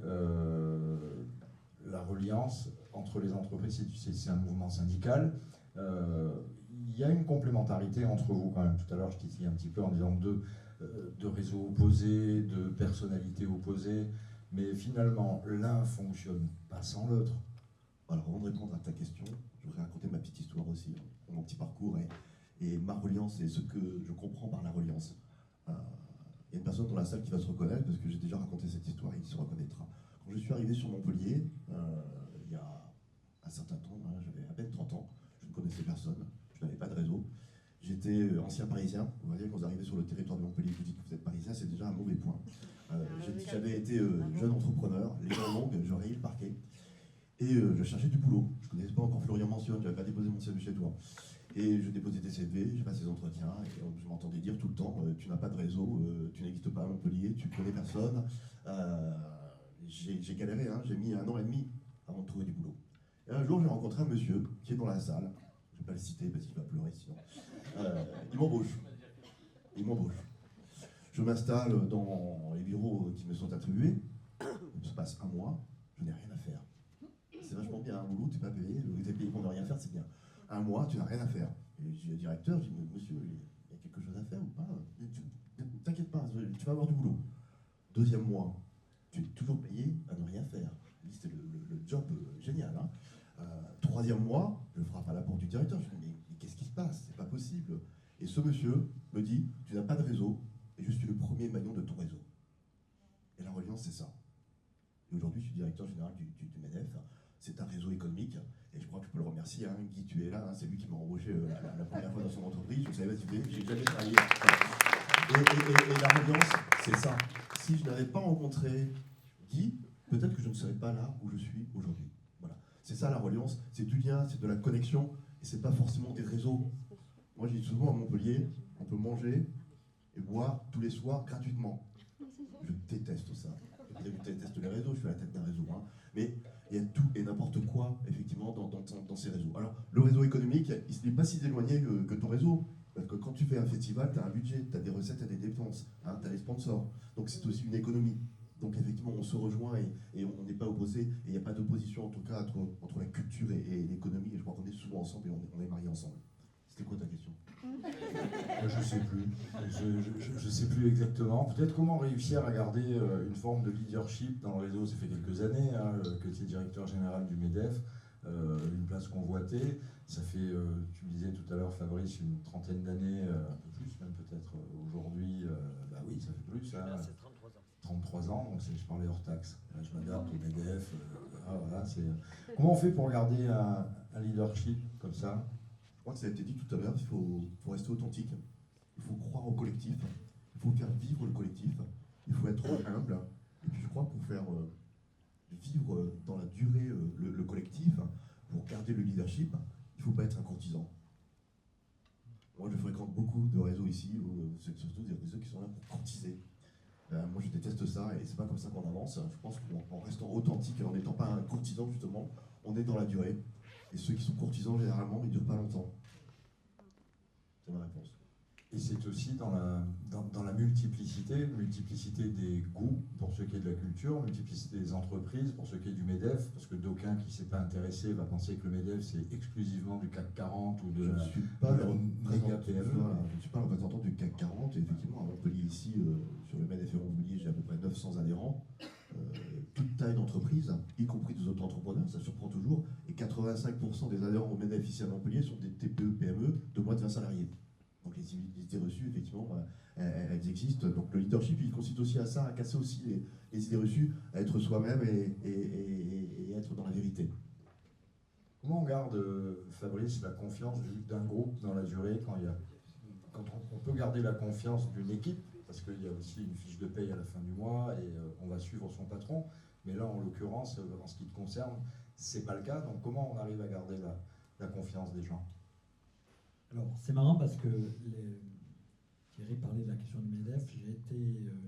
la reliance entre les entreprises, c'est un mouvement syndical. Il y a une complémentarité entre vous quand même. Tout à l'heure, je titillais un petit peu en disant de réseaux opposés, de personnalités opposées, mais finalement, l'un fonctionne pas sans l'autre. Alors, avant de répondre à ta question, je voudrais raconter ma petite histoire aussi, mon petit parcours et ma reliance et ce que je comprends par la reliance. Il y a une personne dans la salle qui va se reconnaître, parce que j'ai déjà raconté cette histoire, il se reconnaîtra. Quand je suis arrivé sur Montpellier, il y a un certain temps, j'avais à peine 30 ans, je ne connaissais personne, je n'avais pas de réseau. J'étais ancien parisien. Vous voyez, quand vous arrivez sur le territoire de Montpellier, vous dites que vous êtes parisien, c'est déjà un mauvais point. J'avais été jeune entrepreneur, les dents longues, je rayais le parquet, et je cherchais du boulot. Je ne connaissais pas encore Florian Mention, je n'avais pas déposé mon CV chez toi. Et je déposais des CV, j'ai passé des entretiens, et je m'entendais dire tout le temps, tu n'as pas de réseau, tu n'existes pas à Montpellier, tu connais personne. J'ai galéré, j'ai mis 1 an et demi avant de trouver du boulot. Et un jour, j'ai rencontré un monsieur qui est dans la salle, je ne vais pas le citer parce qu'il va pleurer sinon. Il m'embauche. Je m'installe dans les bureaux qui me sont attribués, il se passe 1 mois, je n'ai rien à faire. C'est vachement bien, un boulot, tu n'es pas payé, vous êtes payé pour ne rien faire, c'est bien. 1 mois, tu n'as rien à faire. Et je dis au directeur, je dis, monsieur, il y a quelque chose à faire ou pas? T'inquiète pas, tu vas avoir du boulot. 2e mois, tu es toujours payé à ne rien faire. C'était le job génial. 3e mois, je frappe à la porte du directeur, je dis, mais qu'est-ce qui se passe? C'est pas possible. Et ce monsieur me dit, tu n'as pas de réseau, et je suis le premier maillon de ton réseau. Et la reliance, c'est ça. Et aujourd'hui, je suis directeur général du MEDEF. C'est un réseau économique, et je crois que je peux le remercier. Guy, tu es là, c'est lui qui m'a embauché la première fois dans son entreprise. Je savais pas si tu j'ai jamais travaillé. Et la reliance, c'est ça. Si je n'avais pas rencontré Guy, peut-être que je ne serais pas là où je suis aujourd'hui. Voilà. C'est ça la reliance, c'est du lien, c'est de la connexion, et c'est pas forcément des réseaux. Moi, je dis souvent à Montpellier, on peut manger et boire tous les soirs gratuitement. Je déteste ça. Je déteste les réseaux, je suis à la tête d'un réseau. Mais il y a tout et n'importe quoi, effectivement, dans ces réseaux. Alors, le réseau économique, il n'est pas si éloigné que ton réseau. Parce que quand tu fais un festival, tu as un budget, tu as des recettes, tu as des dépenses, tu as des sponsors. Donc, c'est aussi une économie. Donc, effectivement, on se rejoint et on n'est pas opposés. Et il n'y a pas d'opposition, en tout cas, entre la culture et l'économie. Et je crois qu'on est souvent ensemble et on est mariés ensemble. Je sais plus. Je sais plus exactement. Peut-être comment réussir à garder une forme de leadership dans le réseau. Ça fait quelques années que tu es directeur général du MEDEF, une place convoitée. Ça fait, tu me disais tout à l'heure, Fabrice, une trentaine d'années, un peu plus même peut-être aujourd'hui. Bah oui, ça fait plus. C'est 33 ans. 33 ans, donc je parlais hors taxe. Là, je m'adapte au MEDEF. Voilà, comment on fait pour garder un leadership comme ça? Je crois que ça a été dit tout à l'heure, il faut rester authentique, il faut croire au collectif, il faut faire vivre le collectif, il faut être humble. Et puis je crois que pour faire vivre dans la durée le collectif, pour garder le leadership, il ne faut pas être un courtisan. Moi je fréquente beaucoup de réseaux ici, surtout des réseaux qui sont là pour courtiser. Moi je déteste ça et c'est pas comme ça qu'on avance. Je pense qu'en restant authentique et en n'étant pas un courtisan justement, on est dans la durée. Et ceux qui sont courtisans généralement ils ne durent pas longtemps. C'est ma réponse. Et c'est aussi dans la multiplicité des goûts pour ce qui est de la culture, multiplicité des entreprises pour ce qui est du MEDEF, parce que d'aucuns qui ne s'est pas intéressé va penser que le MEDEF c'est exclusivement du CAC 40 ou de la méga PME. Je ne suis pas le représentant du CAC 40, et effectivement à Montpellier ici, sur le MEDEF et Montpellier, j'ai à peu près 900 adhérents, toute taille d'entreprise, y compris des auto-entrepreneurs, ça surprend toujours, et 85% des adhérents au MEDEF ici à Montpellier sont des TPE, PME de moins de 20 salariés. Donc les idées reçues, effectivement, elles existent. Donc le leadership, il consiste aussi à ça, à casser aussi les idées reçues, à être soi-même et être dans la vérité. Comment on garde, Fabrice, la confiance d'un groupe dans la durée quand on peut garder la confiance d'une équipe, parce qu'il y a aussi une fiche de paye à la fin du mois et on va suivre son patron, mais là, en l'occurrence, en ce qui te concerne, c'est pas le cas. Donc comment on arrive à garder la confiance des gens? Alors, c'est marrant parce que Thierry parlait de la question du MEDEF.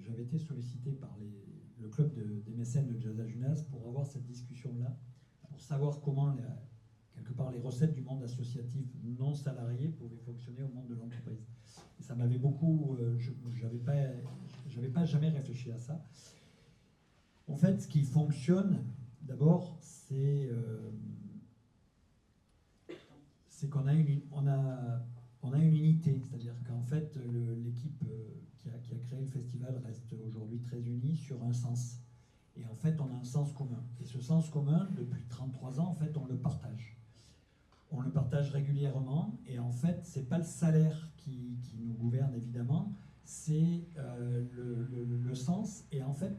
J'avais été sollicité par le club des mécènes de Jazz à Junas pour avoir cette discussion-là, pour savoir comment, quelque part, les recettes du monde associatif non salarié pouvaient fonctionner au monde de l'entreprise. Et ça m'avait beaucoup... j'avais pas jamais réfléchi à ça. En fait, ce qui fonctionne, d'abord, c'est qu'on a une unité, c'est-à-dire qu'en fait l'équipe qui a créé le festival reste aujourd'hui très unie sur un sens. Et en fait on a un sens commun. Et ce sens commun, depuis 33 ans, en fait on le partage. On le partage régulièrement et en fait c'est pas le salaire qui nous gouverne évidemment, c'est le sens. Et en fait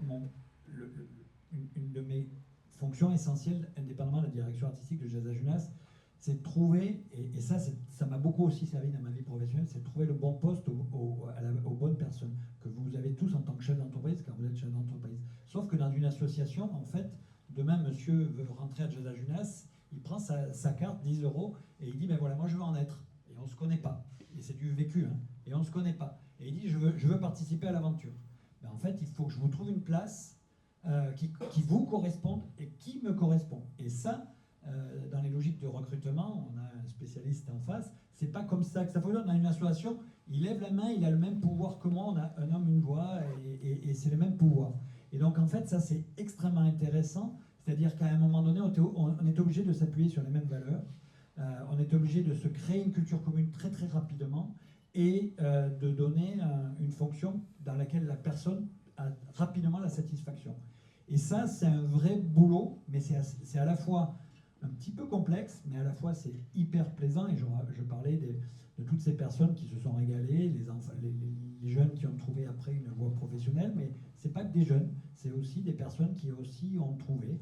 une de mes fonctions essentielles, indépendamment de la direction artistique de Jazz à Junas, c'est de trouver, et ça m'a beaucoup aussi servi dans ma vie professionnelle, c'est de trouver le bon poste aux bonnes personnes, que vous avez tous en tant que chef d'entreprise, quand vous êtes chef d'entreprise. Sauf que dans une association, en fait, demain, monsieur veut rentrer à Jazz à Junas, il prend sa carte, 10 €, et il dit, ben voilà, moi je veux en être. Et on ne se connaît pas. Et c'est du vécu, hein. Et on ne se connaît pas. Et il dit, je veux participer à l'aventure. Ben, en fait, il faut que je vous trouve une place qui vous corresponde et qui me correspond. Et ça, dans les logiques de recrutement, on a un spécialiste en face, c'est pas comme ça que ça fonctionne. Dans une association, il lève la main, il a le même pouvoir que moi, on a un homme, une voix, et c'est le même pouvoir. Et donc en fait, ça c'est extrêmement intéressant, c'est-à-dire qu'à un moment donné, on est obligé de s'appuyer sur les mêmes valeurs, on est obligé de se créer une culture commune très très rapidement, et de donner une fonction dans laquelle la personne a rapidement la satisfaction. Et ça, c'est un vrai boulot, mais c'est à la fois un petit peu complexe, mais à la fois c'est hyper plaisant. Et je parlais de toutes ces personnes qui se sont régalées, les jeunes qui ont trouvé après une voie professionnelle, mais c'est pas que des jeunes, c'est aussi des personnes qui aussi ont trouvé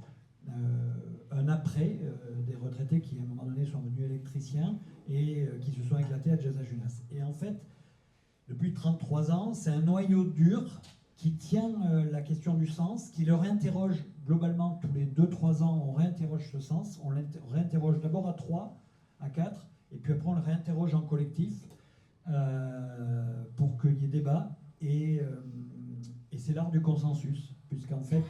un après, des retraités qui à un moment donné sont devenus électriciens et qui se sont éclatés à Jazz à Junas. Et en fait, depuis 33 ans, c'est un noyau dur qui tient la question du sens, qui le réinterroge globalement tous les 2-3 ans, on réinterroge ce sens, on le réinterroge d'abord à 3, à 4, et puis après on le réinterroge en collectif pour qu'il y ait débat, et c'est l'art du consensus, puisqu'en fait,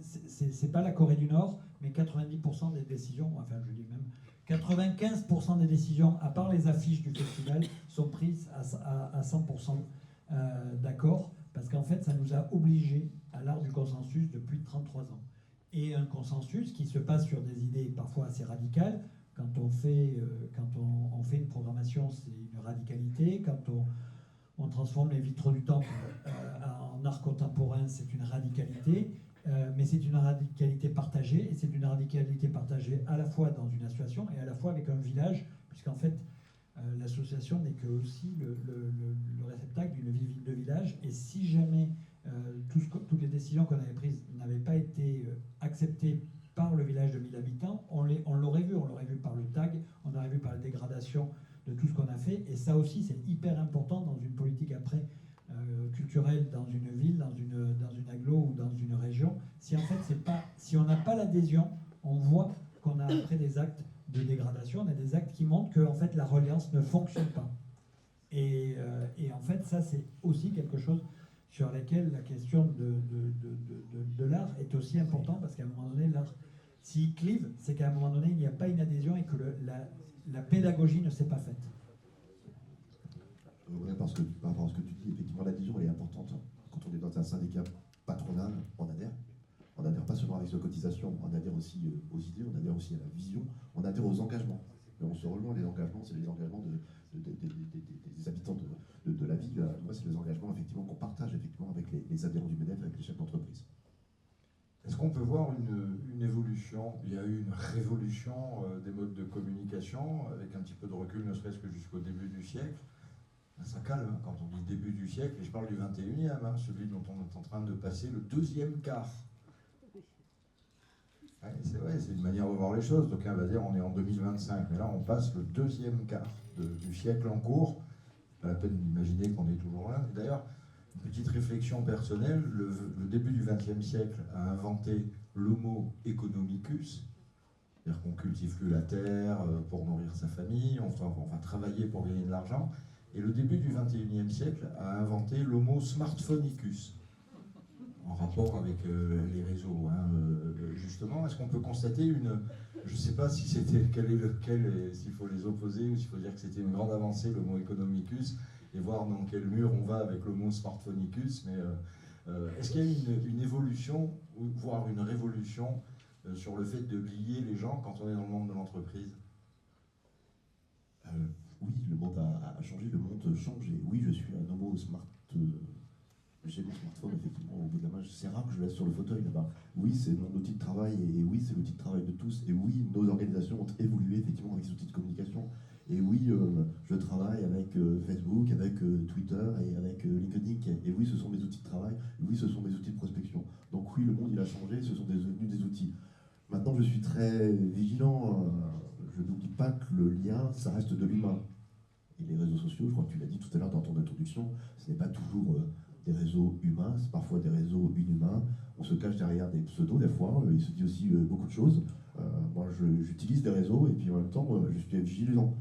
c'est pas la Corée du Nord, mais 90% des décisions, enfin je dis même 95% des décisions, à part les affiches du festival, sont prises à 100% d'accord, parce qu'en fait, ça nous a obligés à l'art du consensus depuis 33 ans. Et un consensus qui se passe sur des idées parfois assez radicales, Quand on fait une programmation, c'est une radicalité. Quand on transforme les vitraux du temple en art contemporain, c'est une radicalité. Mais c'est une radicalité partagée, et c'est une radicalité partagée à la fois dans une association et à la fois avec un village, puisqu'en fait, l'association n'est que aussi le réceptacle d'une ville de village. Et si jamais toutes les décisions qu'on avait prises n'avaient pas été acceptées par le village de 1000 habitants, on l'aurait vu par le tag, on l'aurait vu par la dégradation de tout ce qu'on a fait. Et ça aussi, c'est hyper important dans une politique après culturelle, dans une ville, dans une agglo ou dans une région. Si on n'a pas l'adhésion, on voit qu'on a après des actes de dégradation, on a des actes qui montrent que en fait, la reliance ne fonctionne pas. Et en fait, ça, c'est aussi quelque chose sur lequel la question de l'art est aussi importante, parce qu'à un moment donné, l'art, s'il clive, c'est qu'à un moment donné, il n'y a pas une adhésion et que la pédagogie ne s'est pas faite. Par rapport à ce que tu dis, effectivement, l'adhésion, elle est importante. Quand on est dans un syndicat patronal, on adhère. On adhère pas seulement avec ses cotisations, on adhère aussi aux idées, on adhère aussi à la vision, on adhère aux engagements. Et on se rejoint, les engagements, c'est les engagements des habitants de la ville. Moi, c'est les engagements effectivement qu'on partage effectivement avec les adhérents du MEDEF, avec les chefs d'entreprise. Est-ce qu'on peut voir une évolution? Il y a eu une révolution des modes de communication, avec un petit peu de recul, ne serait-ce que jusqu'au début du siècle. Ça calme quand on dit début du siècle, et je parle du 21e, celui dont on est en train de passer le deuxième quart. Ouais, c'est vrai, c'est une manière de voir les choses. Donc on va dire on est en 2025, mais là on passe le deuxième quart du siècle en cours. Pas la peine d'imaginer qu'on est toujours là. D'ailleurs, une petite réflexion personnelle, le début du XXe siècle a inventé l'homo economicus, c'est-à-dire qu'on cultive plus la terre pour nourrir sa famille, on va travailler pour gagner de l'argent. Et le début du XXIe siècle a inventé l'homo smartphonicus, en rapport avec les réseaux. Justement, est-ce qu'on peut constater je ne sais pas si c'était s'il faut les opposer ou s'il faut dire que c'était une grande avancée, l'homo economicus, et voir dans quel mur on va avec l'homo smartphonicus, mais est-ce qu'il y a une évolution, voire une révolution, sur le fait de lier les gens quand on est dans le monde de l'entreprise? Oui, le monde a changé, le monde change, et oui, je suis un homo smart. J'ai mon smartphone, effectivement, au bout de la main. C'est rare que je laisse sur le fauteuil là-bas. Oui, c'est mon outil de travail, et oui, c'est l'outil de travail de tous. Et oui, nos organisations ont évolué, effectivement, avec ces outils de communication. Et oui, je travaille avec Facebook, avec Twitter et avec LinkedIn. Et oui, ce sont mes outils de travail. Et oui, ce sont mes outils de prospection. Donc oui, le monde, il a changé, ce sont devenus des outils. Maintenant, je suis très vigilant. Je n'oublie pas que le lien, ça reste de l'humain. Et les réseaux sociaux, je crois que tu l'as dit tout à l'heure dans ton introduction, ce n'est pas toujours des réseaux humains, c'est parfois des réseaux inhumains. On se cache derrière des pseudos des fois, il se dit aussi beaucoup de choses. Moi, j'utilise des réseaux et puis en même temps, je suis vigilant.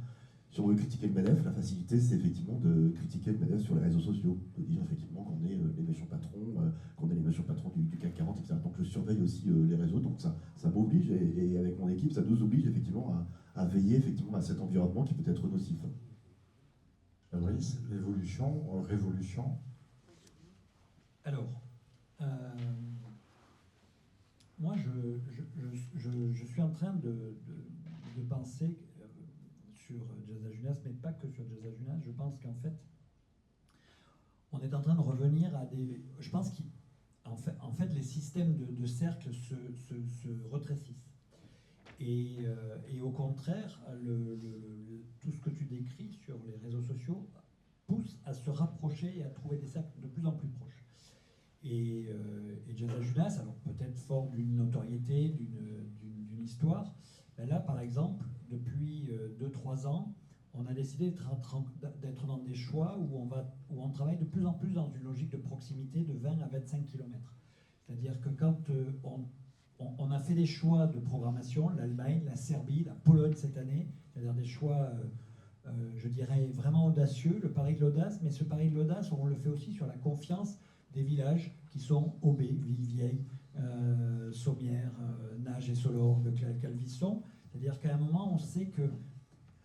Si on veut critiquer le MEDEF, la facilité, c'est effectivement de critiquer le MEDEF sur les réseaux sociaux, de dire effectivement qu'on est les méchants patrons, qu'on est les méchants patrons du CAC 40, etc. Donc je surveille aussi les réseaux, donc ça m'oblige, et avec mon équipe, ça nous oblige effectivement à veiller effectivement à cet environnement qui peut être nocif. Fabrice, l'évolution, révolution. Alors, moi je suis en train de penser sur Jazz à Junas, mais pas que sur Jazz à Junas. Je pense qu'en fait, on est en train de revenir à des... Je pense qu'en fait, les systèmes de cercles se retrécissent. Et au contraire, tout ce que tu décris sur les réseaux sociaux pousse à se rapprocher et à trouver des cercles de plus en plus proches. Et Jazz à Junas, alors peut-être fort d'une notoriété, d'une histoire, ben là par exemple, depuis 2-3 ans, on a décidé d'être dans des choix où on travaille de plus en plus dans une logique de proximité de 20 à 25 km. C'est-à-dire que quand on a fait des choix de programmation, l'Allemagne, la Serbie, la Pologne cette année, c'est-à-dire des choix, je dirais, vraiment audacieux, le pari de l'audace, mais ce pari de l'audace, on le fait aussi sur la confiance des villages qui sont Aubé, Villevieille, Sommières, Nage et Solorgue, Calvisson. C'est-à-dire qu'à un moment, on sait que,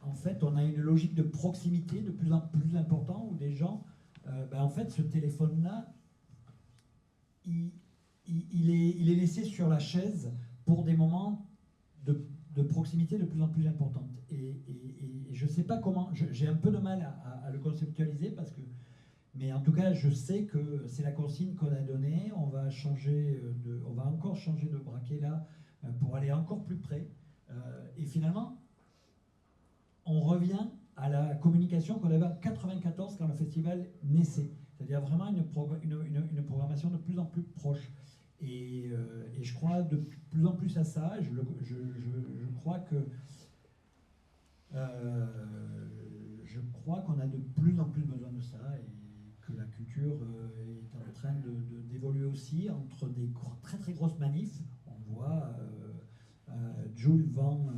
en fait, on a une logique de proximité de plus en plus importante où des gens, en fait, ce téléphone-là, il est laissé sur la chaise pour des moments de proximité de plus en plus importante. Et je ne sais pas comment, j'ai un peu de mal à le conceptualiser parce que, mais en tout cas, je sais que c'est la consigne qu'on a donnée. On va encore changer de braquet là pour aller encore plus près. Et finalement, on revient à la communication qu'on avait en 1994 quand le festival naissait. C'est-à-dire vraiment une programmation de plus en plus proche. Et je crois de plus en plus à ça. Je crois que qu'on a de plus en plus besoin de ça et que la culture est en train d'évoluer aussi entre des très très grosses manifs. On voit Jules vend,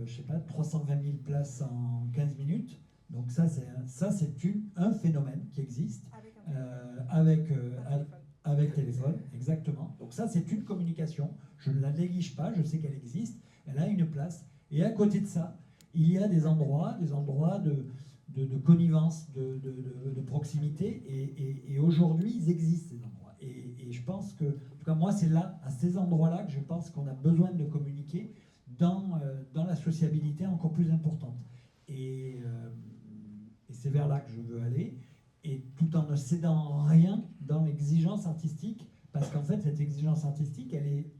je sais pas, 320 000 places en 15 minutes. Donc ça c'est un phénomène qui existe avec téléphone, exactement. Donc ça, c'est une communication. Je ne la néglige pas, je sais qu'elle existe. Elle a une place. Et à côté de ça, il y a des endroits de connivence, de proximité. Et aujourd'hui, ils existent, ces endroits. Et je pense que, en tout cas, moi, c'est là, à ces endroits-là, que je pense qu'on a besoin de communiquer dans la sociabilité encore plus importante. Et c'est vers là que je veux aller. Et tout en ne cédant rien dans l'exigence artistique, parce qu'en fait, cette exigence artistique, elle est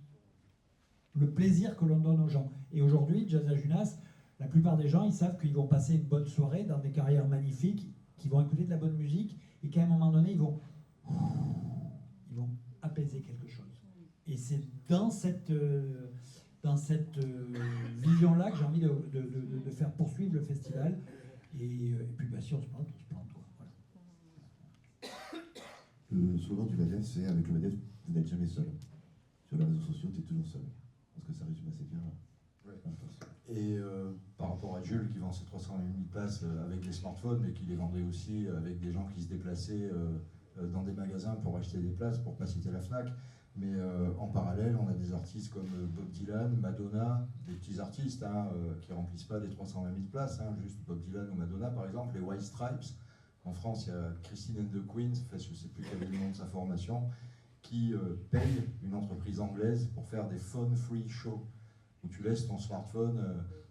le plaisir que l'on donne aux gens. Et aujourd'hui, Jazz à Junas, la plupart des gens, ils savent qu'ils vont passer une bonne soirée dans des carrières magnifiques, qu'ils vont écouter de la bonne musique, et qu'à un moment donné, ils vont apaiser quelque chose. Et c'est dans cette vision-là que j'ai envie de faire poursuivre le festival. Et puis, bah, si on se plante, on se plante. Le slogan du Madef, c'est avec le Madef, vous n'êtes jamais seul. Sur les réseaux sociaux, tu es toujours seul. Parce que ça résume assez bien. Ouais. Et par rapport à Jules qui vend ses 300 000 places avec des smartphones, mais qui les vendait aussi avec des gens qui se déplaçaient dans des magasins pour acheter des places, pour pas citer la Fnac. Mais en parallèle, on a des artistes comme Bob Dylan, Madonna, des petits artistes qui remplissent pas les 320 000 places, juste Bob Dylan ou Madonna par exemple, les White Stripes. En France, il y a Christine and the Queens, je ne sais plus quel est le nom de sa formation, qui paye une entreprise anglaise pour faire des phone free shows, où tu laisses ton smartphone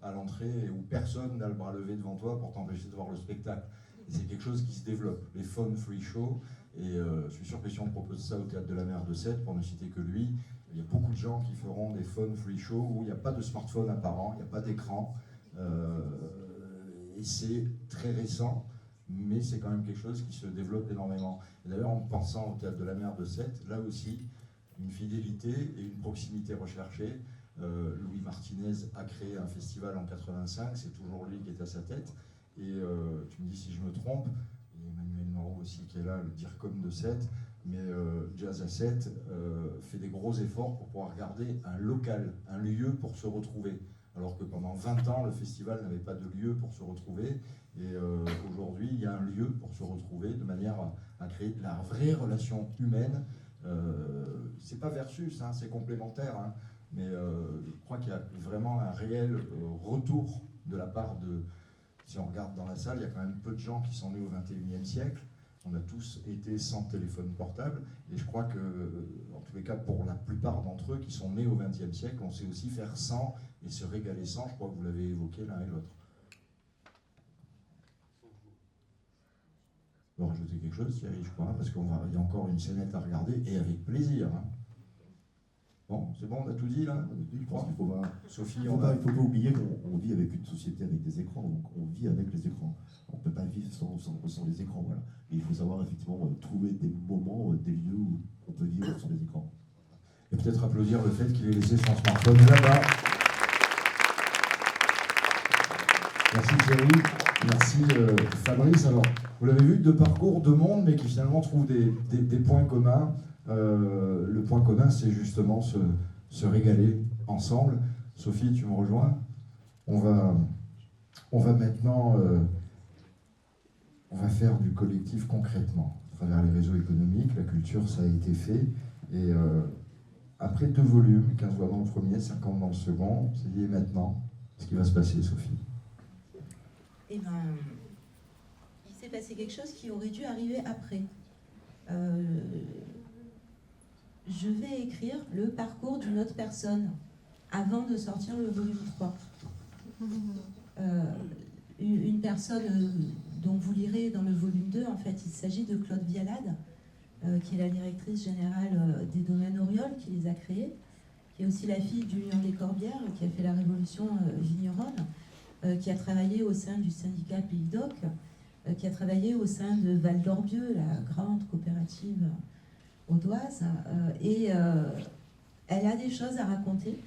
à l'entrée et où personne n'a le bras levé devant toi pour t'empêcher de voir le spectacle. Et c'est quelque chose qui se développe, les phone free shows. Et je suis sûr que si on propose ça au Théâtre de la Mer de Sète, pour ne citer que lui, il y a beaucoup de gens qui feront des phone free shows où il n'y a pas de smartphone apparent, il n'y a pas d'écran. Et c'est très récent. Mais c'est quand même quelque chose qui se développe énormément. Et d'ailleurs, en pensant au Théâtre de la Mer de Sète, là aussi, une fidélité et une proximité recherchée. Louis Martinez a créé un festival en 85, c'est toujours lui qui est à sa tête. Et tu me dis si je me trompe, et Emmanuel Moreau aussi qui est là, le DIRCOM de Sète, mais Jazz à Sète fait des gros efforts pour pouvoir garder un local, un lieu pour se retrouver. Alors que pendant 20 ans, le festival n'avait pas de lieu pour se retrouver. Et aujourd'hui, il y a un lieu pour se retrouver de manière à créer de la vraie relation humaine. C'est pas versus, c'est complémentaire. Mais je crois qu'il y a vraiment un réel retour de la part de... Si on regarde dans la salle, il y a quand même peu de gens qui sont nés au XXIe siècle. On a tous été sans téléphone portable. Et je crois que, en tous les cas, pour la plupart d'entre eux qui sont nés au XXe siècle, on sait aussi faire sans et se régaler sans. Je crois que vous l'avez évoqué l'un et l'autre. On va rajouter quelque chose, Thierry, je crois, parce qu'il y a encore une scénette à regarder, et avec plaisir. Bon, c'est bon, on a tout dit, là. Je pense qu'il faut pas... Sophie, il faut pas oublier qu'on vit avec une société avec des écrans, donc on vit avec les écrans. On ne peut pas vivre sans les écrans, voilà. Et il faut savoir, effectivement, trouver des moments, des lieux où on peut vivre sans les écrans. Et peut-être applaudir le fait qu'il ait laissé son smartphone là-bas. Merci Thierry, merci Fabrice. Alors, vous l'avez vu, deux parcours, deux mondes, mais qui finalement trouvent des points communs. Le point commun, c'est justement se régaler ensemble. Sophie, tu me rejoins? On va maintenant on va faire du collectif concrètement, à travers les réseaux économiques. La culture, ça a été fait. Et après 2 volumes, 15 voix dans le premier, 50 dans le second, on s'est dit maintenant, ce qui va se passer, Sophie. Eh bien, il s'est passé quelque chose qui aurait dû arriver après. Je vais écrire le parcours d'une autre personne, avant de sortir le volume 3. Une personne dont vous lirez dans le volume 2, en fait, il s'agit de Claude Vialade, qui est la directrice générale des domaines Auriol, qui les a créés, qui est aussi la fille du Lion des Corbières, qui a fait la révolution vigneronne, qui a travaillé au sein du syndicat Pays d'Oc, qui a travaillé au sein de Val d'Orbieu, la grande coopérative audoise, et elle a des choses à raconter,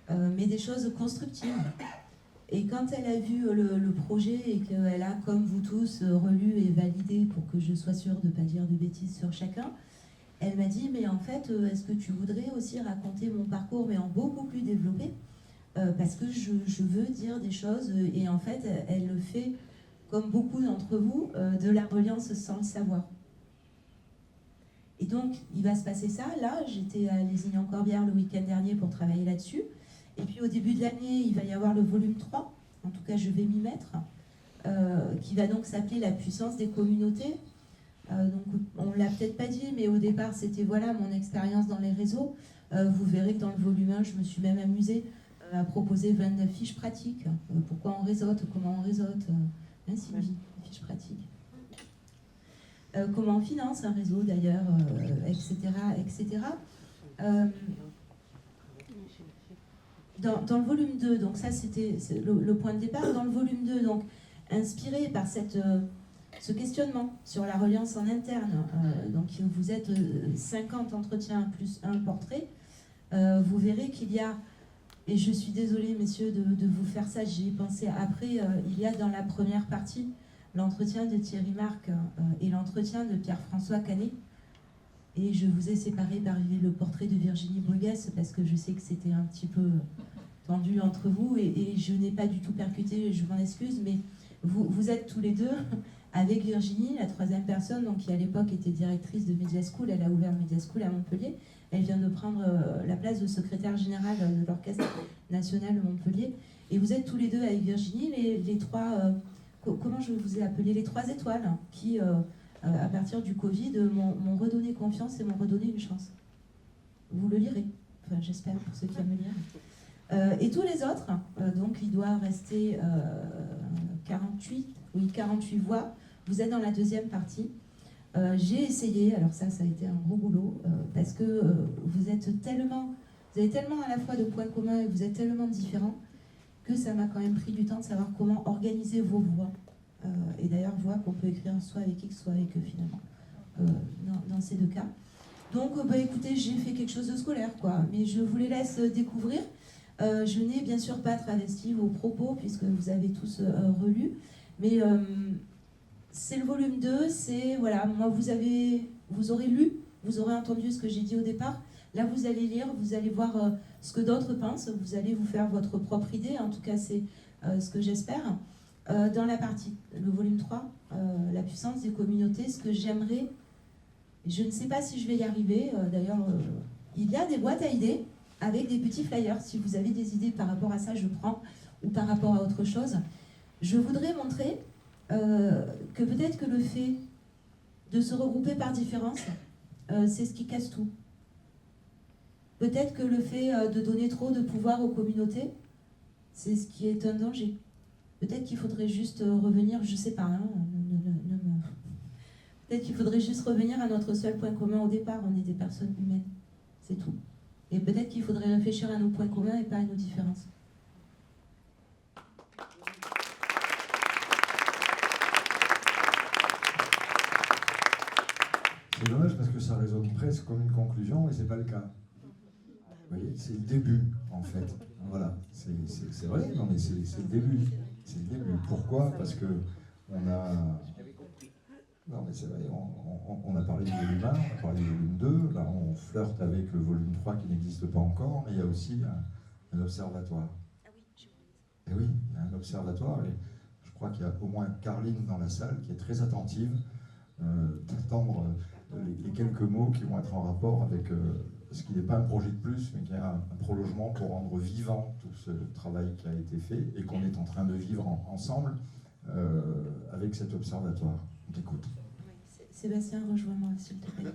mais des choses constructives. Et quand elle a vu le projet et qu'elle a, comme vous tous, relu et validé pour que je sois sûre de ne pas dire de bêtises sur chacun, elle m'a dit, mais en fait, est-ce que tu voudrais aussi raconter mon parcours, mais en beaucoup plus développé, parce que je veux dire des choses, et en fait, elle le fait, comme beaucoup d'entre vous, de la reliance sans le savoir. Et donc, il va se passer ça. Là, j'étais à Lézignan-Corbières le week-end dernier pour travailler là-dessus. Et puis, au début de l'année, il va y avoir le volume 3. En tout cas, je vais m'y mettre. Qui va donc s'appeler La puissance des communautés. Donc, on ne l'a peut-être pas dit, mais au départ, c'était voilà mon expérience dans les réseaux. Vous verrez que dans le volume 1, je me suis même amusée à proposer 29 fiches pratiques. Pourquoi on réseaute, comment on réseaute. Sylvie, fiches pratiques. Comment on finance un réseau d'ailleurs, etc. etc. Dans le volume 2, donc ça c'était le point de départ, dans le volume 2, donc inspiré par ce questionnement sur la reliance en interne, donc vous êtes 50 entretiens plus un portrait, vous verrez qu'il y a, et je suis désolée messieurs de vous faire ça, j'y ai pensé après, il y a dans la première partie l'entretien de Thierry Marc et l'entretien de Pierre-François Canet. Et je vous ai séparé d'arriver le portrait de Virginie Bruguès parce que je sais que c'était un petit peu tendu entre vous et je n'ai pas du tout percuté, je m'en excuse, mais vous êtes tous les deux avec Virginie, la troisième personne, donc, qui à l'époque était directrice de Media School, elle a ouvert Media School à Montpellier, elle vient de prendre la place de secrétaire générale de l'Orchestre National de Montpellier, et vous êtes tous les deux avec Virginie, les trois... comment je vous ai appelé, les 3 étoiles qui, à partir du Covid, m'ont redonné confiance et m'ont redonné une chance. Vous le lirez, enfin j'espère pour ceux qui aiment lire. Et tous les autres, donc il doit rester 48 voix, vous êtes dans la deuxième partie. J'ai essayé, alors ça a été un gros boulot, parce que vous avez tellement à la fois de points communs et vous êtes tellement différents, que ça m'a quand même pris du temps de savoir comment organiser vos voix. Et d'ailleurs, voix qu'on peut écrire soit avec X, soit avec eux, finalement, dans ces deux cas. Donc, écoutez, j'ai fait quelque chose de scolaire, quoi. Mais je vous les laisse découvrir. Je n'ai bien sûr pas travesti vos propos, puisque vous avez tous relu. Mais c'est le volume 2, c'est, voilà, moi, vous aurez lu, vous aurez entendu ce que j'ai dit au départ. Là, vous allez lire, vous allez voir ce que d'autres pensent, vous allez vous faire votre propre idée, en tout cas, c'est ce que j'espère. Dans la partie, le volume 3, la puissance des communautés, ce que j'aimerais, je ne sais pas si je vais y arriver, d'ailleurs, il y a des boîtes à idées avec des petits flyers. Si vous avez des idées par rapport à ça, je prends, ou par rapport à autre chose. Je voudrais montrer que peut-être que le fait de se regrouper par différence, c'est ce qui casse tout. Peut-être que le fait de donner trop de pouvoir aux communautés, c'est ce qui est un danger. Peut-être qu'il faudrait juste revenir, je sais pas, peut-être qu'il faudrait juste revenir à notre seul point commun au départ, on est des personnes humaines, c'est tout. Et peut-être qu'il faudrait réfléchir à nos points communs et pas à nos différences. C'est dommage parce que ça résonne presque comme une conclusion et c'est pas le cas. Vous voyez, c'est le début en fait. Voilà, c'est vrai, non mais c'est le début. C'est le début. Pourquoi? Parce que on a... Non mais c'est vrai, on a parlé du volume 1, on a parlé du volume 2, là on flirte avec le volume 3 qui n'existe pas encore, mais il y a aussi un observatoire. Et oui, il y a un observatoire et je crois qu'il y a au moins Carline dans la salle qui est très attentive d'attendre les quelques mots qui vont être en rapport avec ce qui n'est pas un projet de plus, mais qui est un prolongement pour rendre vivant tout ce travail qui a été fait et qu'on est en train de vivre ensemble avec cet observatoire. On t'écoute. Sébastien, rejoins-moi, s'il te plaît.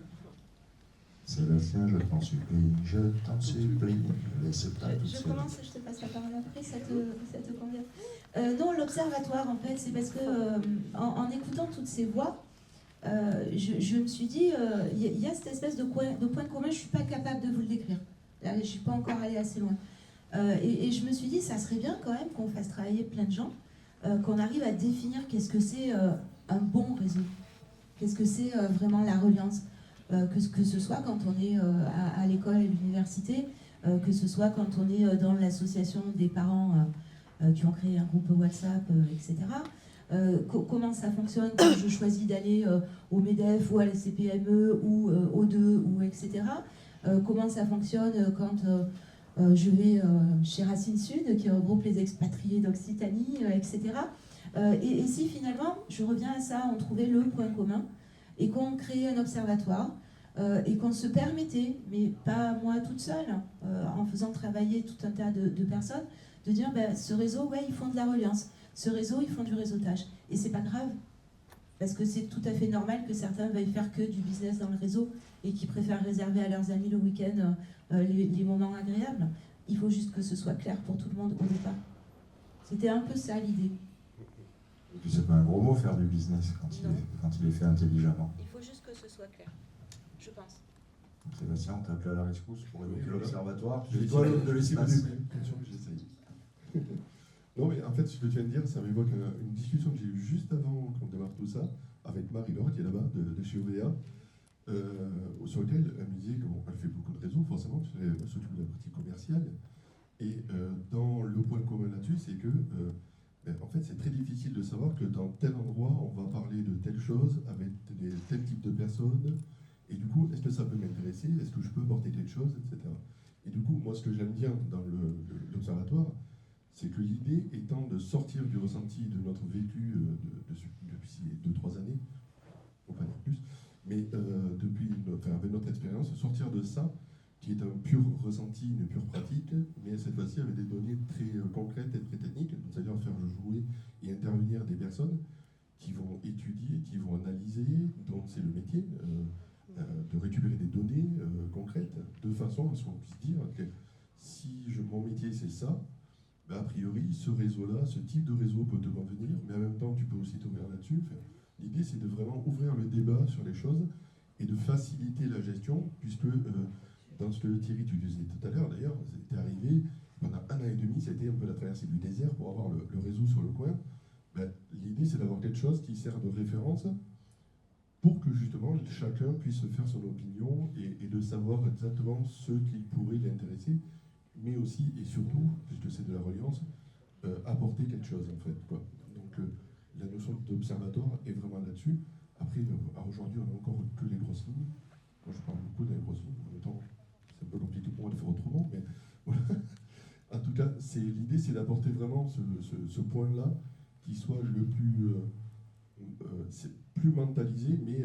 Sébastien, je t'en supplie, laisse pas Je commence, je te passe la parole après, ça te convient. Non, l'observatoire, en fait, c'est parce que en écoutant toutes ces voix, je me suis dit, il y a cette espèce de point commun, je ne suis pas capable de vous le décrire. Là, je ne suis pas encore allée assez loin. Et je me suis dit, ça serait bien quand même qu'on fasse travailler plein de gens, qu'on arrive à définir qu'est-ce que c'est un bon réseau, qu'est-ce que c'est vraiment la reliance, que ce soit quand on est à l'école, à l'université, que ce soit quand on est dans l'association des parents qui ont créé un groupe WhatsApp, etc. Comment ça fonctionne quand je choisis d'aller au MEDEF ou à la CPME ou au 2 ou etc. Comment ça fonctionne quand je vais chez Racine Sud qui regroupe les expatriés d'Occitanie, etc. Et si finalement, je reviens à ça, on trouvait le point commun et qu'on créait un observatoire et qu'on se permettait, mais pas moi toute seule, en faisant travailler tout un tas de personnes, de dire ben, ce réseau, ouais, ils font de la reliance. Ce réseau, ils font du réseautage. Et c'est pas grave, parce que c'est tout à fait normal que certains veuillent faire que du business dans le réseau et qui préfèrent réserver à leurs amis le week-end les moments agréables. Il faut juste que ce soit clair pour tout le monde au départ. C'était un peu ça l'idée. Et puis c'est pas un gros mot faire du business quand il est fait intelligemment. Il faut juste que ce soit clair, je pense. Sébastien, on t'a appelé à la rescousse pour évoquer l'observatoire. Je C'est toi l'homme de l'espace. J'essaye. Non, mais en fait, ce que tu viens de dire, ça m'évoque une discussion que j'ai eue juste avant qu'on démarre tout ça, avec Marie-Laure, qui est là-bas, de chez OVA, sur lequel elle me disait qu'elle fait beaucoup de réseaux, forcément, parce qu'elle s'occupe de la partie commerciale. Et dans le point commun là-dessus, c'est que, en fait, c'est très difficile de savoir que dans tel endroit, on va parler de telle chose, avec tel type de personnes, et du coup, est-ce que ça peut m'intéresser, est-ce que je peux apporter quelque chose, etc. Et du coup, moi, ce que j'aime bien dans l'observatoire, c'est que l'idée étant de sortir du ressenti de notre vécu depuis 2-3 années, ou pas plus, mais avec notre expérience, sortir de ça, qui est un pur ressenti, une pure pratique, mais cette fois-ci avec des données très concrètes et très techniques, c'est-à-dire faire jouer et intervenir des personnes qui vont étudier, qui vont analyser, dont c'est le métier, de récupérer des données concrètes, de façon à ce qu'on puisse dire que si mon métier c'est ça, a priori, ce réseau-là, ce type de réseau peut te convenir, mais en même temps, tu peux aussi t'ouvrir là-dessus. Enfin, l'idée, c'est de vraiment ouvrir le débat sur les choses et de faciliter la gestion, puisque dans ce que Thierry, tu disais tout à l'heure, d'ailleurs, c'était arrivé, pendant 1 an et demi, c'était un peu la traversée du désert pour avoir le réseau sur le coin. L'idée, c'est d'avoir quelque chose qui sert de référence pour que justement chacun puisse faire son opinion et de savoir exactement ce qui pourrait l'intéresser, mais aussi et surtout, puisque c'est de la reliance, apporter quelque chose en fait, quoi. Donc la notion d'observatoire est vraiment là-dessus. Après, aujourd'hui, on n'a encore que les grosses lignes. Moi, je parle beaucoup des grosses lignes. En même temps, c'est un peu compliqué pour moi de faire autrement, mais voilà. En tout cas, l'idée, c'est d'apporter vraiment ce point-là qui soit le plus mentalisé, mais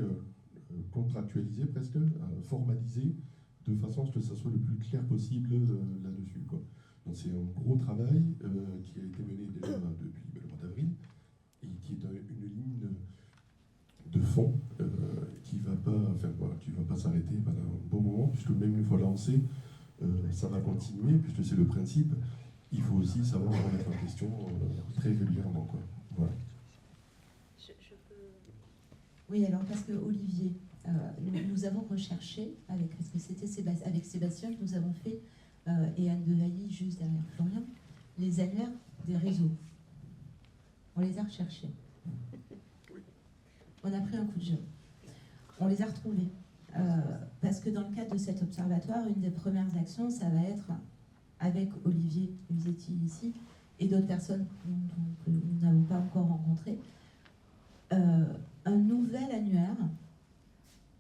contractualisé presque, formalisé, de façon à ce que ça soit le plus clair possible là-dessus, quoi. Donc c'est un gros travail qui a été mené déjà depuis le mois d'avril et qui est une ligne de fond qui va pas s'arrêter pendant un bon moment, puisque même une fois lancé, ça va continuer, puisque c'est le principe. Il faut aussi savoir remettre en question très régulièrement, quoi. Voilà. Oui, alors parce que Olivier, nous avons recherché, avec Sébastien, que nous avons fait, et Anne de Vailly, juste derrière Florian, les annuaires des réseaux. On les a recherchés. On a pris un coup de jeu. On les a retrouvés. Parce que dans le cadre de cet observatoire, une des premières actions, ça va être, avec Olivier Usetti ici, et d'autres personnes que nous n'avons pas encore rencontrées, un nouvel annuaire,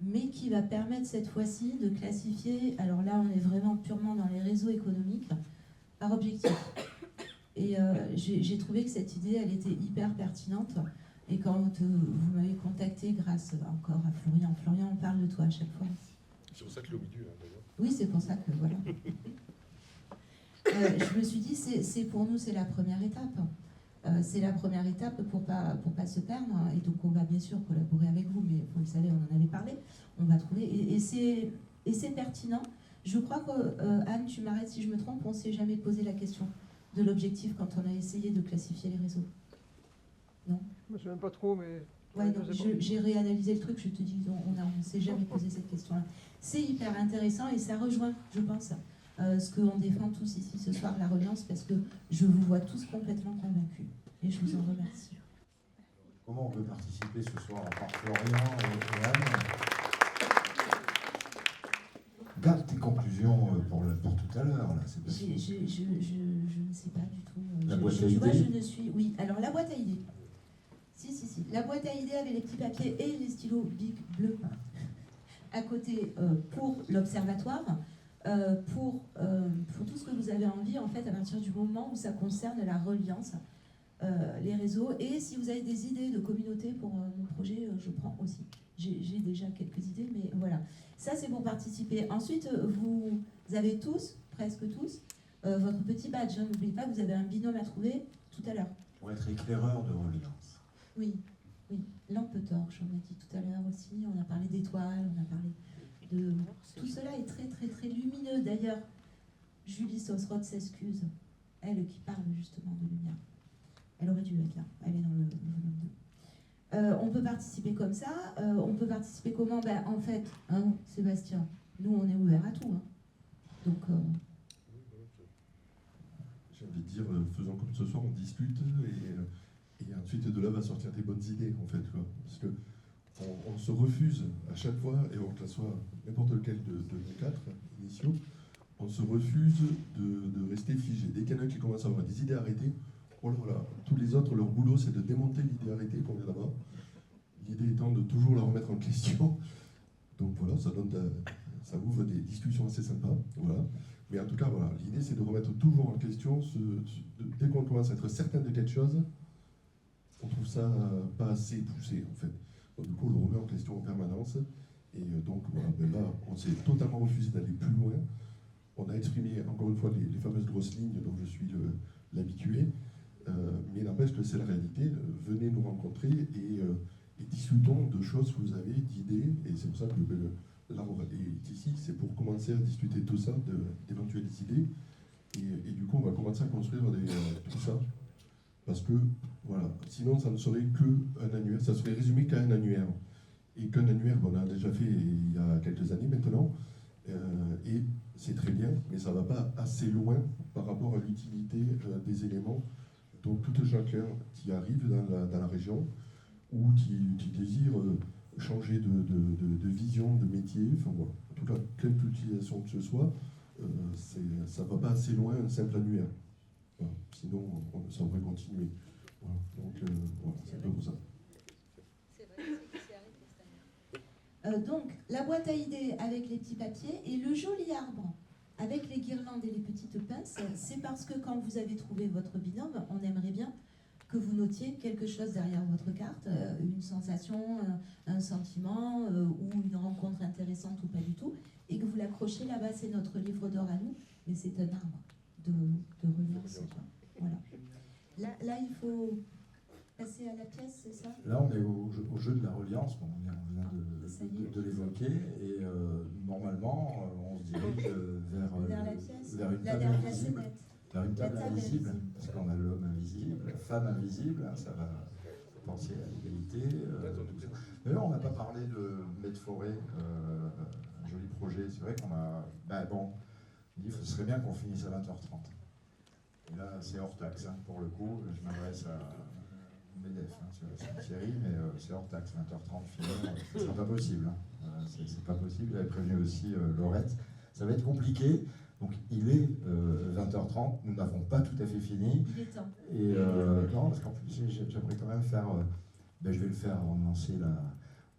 mais qui va permettre cette fois-ci de classifier, alors là on est vraiment purement dans les réseaux économiques, par objectif. Et j'ai trouvé que cette idée, elle était hyper pertinente. Et quand vous m'avez contacté grâce encore à Florian, on parle de toi à chaque fois. C'est pour ça que le milieu, d'ailleurs. Oui, c'est pour ça que, voilà. Je me suis dit, pour nous, c'est la première étape. C'est la première étape pour pas se perdre. Et donc, on va bien sûr collaborer avec vous, mais vous le savez, on en avait parlé. On va trouver. Et c'est Et c'est pertinent. Je crois que, Anne, tu m'arrêtes si je me trompe, on ne s'est jamais posé la question de l'objectif quand on a essayé de classifier les réseaux. Non? Je ne sais même pas trop, mais... Ouais, donc j'ai réanalysé le truc, je te dis, on ne s'est jamais posé cette question-là. C'est hyper intéressant et ça rejoint, je pense, ce qu'on défend tous ici ce soir, la reliance, parce que je vous vois tous complètement convaincus. Et je vous en remercie. Comment on peut participer ce soir à part Florian et Anne? Garde tes conclusions pour tout à l'heure. Je ne sais pas du tout. La boîte à tu vois, idées. je ne suis... Oui, alors la boîte à idées. Si. La boîte à idées avec les petits papiers et les stylos bic bleus à côté pour l'observatoire, pour tout ce que vous avez envie, en fait, à partir du moment où ça concerne la reliance, les réseaux. Et si vous avez des idées de communauté pour mon projet, je prends aussi. J'ai déjà quelques idées, mais voilà. Ça, c'est pour participer. Ensuite, vous avez tous, presque tous, votre petit badge. Hein. N'oubliez pas que vous avez un binôme à trouver tout à l'heure. Pour être éclaireur de reliance. Oui. Lampe torche, on a dit tout à l'heure aussi. On a parlé d'étoiles, on a parlé de... Tout cela est très, très, très lumineux. D'ailleurs, Julie Sosrod s'excuse. Elle qui parle justement de lumière. Elle aurait dû être là. Elle est dans le volume 2. On peut participer comme ça. On peut participer comment? En fait, hein, Sébastien, nous, on est ouvert à tout. Hein. Donc... J'ai envie de dire, faisons comme ce soir, on discute et ensuite de là va sortir des bonnes idées en fait. Quoi. Parce que on se refuse à chaque fois, et on que ce soit n'importe lequel de nos quatre initiaux, on se refuse de rester figé. Dès qu'il y en a qui commence à avoir des idées arrêtées, oh là là, tous les autres, leur boulot c'est de démonter l'idée arrêtée qu'on vient d'avoir. L'idée étant de toujours la remettre en question. Donc voilà, ça ouvre des discussions assez sympas. Voilà. Mais en tout cas, voilà, l'idée c'est de remettre toujours en question, dès qu'on commence à être certain de quelque chose, on trouve ça pas assez poussé en fait. Donc du coup, on le remet en question en permanence. Et donc voilà, là, on s'est totalement refusé d'aller plus loin. On a exprimé encore une fois les fameuses grosses lignes dont je suis l'habitué. Mais n'empêche que c'est la réalité. Venez nous rencontrer et discutons de choses que vous avez, d'idées. Et c'est pour ça que là, on est ici, c'est pour commencer à discuter tout ça, d'éventuelles idées. Et du coup, on va commencer à construire tout ça. Parce que, voilà, sinon ça ne serait qu'un annuaire, ça serait résumé qu'à un annuaire. Et qu'un annuaire, on l'a déjà fait il y a quelques années maintenant. Et c'est très bien, mais ça ne va pas assez loin par rapport à l'utilité des éléments. Donc tout un chacun qui arrive dans la région ou qui désire changer de vision, de métier, enfin voilà, en tout cas, quelque utilisation que ce soit, ça ne va pas assez loin un simple annuaire. Voilà. Sinon, ça devrait continuer. Voilà. Donc, voilà, c'est un peu pour ça. Donc, la boîte à idées avec les petits papiers et le joli arbre avec les guirlandes et les petites pinces, c'est parce que quand vous avez trouvé votre binôme, on aimerait bien que vous notiez quelque chose derrière votre carte, une sensation, un sentiment ou une rencontre intéressante ou pas du tout, et que vous l'accrochez là-bas. C'est notre livre d'or à nous, mais c'est un arbre de reliance. Voilà. Là, il faut passer à la pièce, c'est ça? Là, on est au jeu de la reliance, on vient de l'évoquer, et normalement, on se dirige vers une table invisible. Vers une table invisible, parce qu'on a l'homme invisible, la femme invisible, hein, ça va penser à l'égalité. D'ailleurs, on n'a pas parlé de Medforêt, un joli projet. C'est vrai qu'on a. Ce serait bien qu'on finisse à 20h30. Et là, c'est hors taxe, hein, pour le coup. Je m'adresse à MEDEF sur cette série, mais c'est hors taxe, 20h30 fini. C'est pas possible. Hein. C'est pas possible. J'avais prévenu aussi Laurette. Ça va être compliqué. Donc il est 20h30, nous n'avons pas tout à fait fini. Il est temps. Et non, parce qu'en plus j'aimerais quand même faire, je vais le faire avant de lancer la...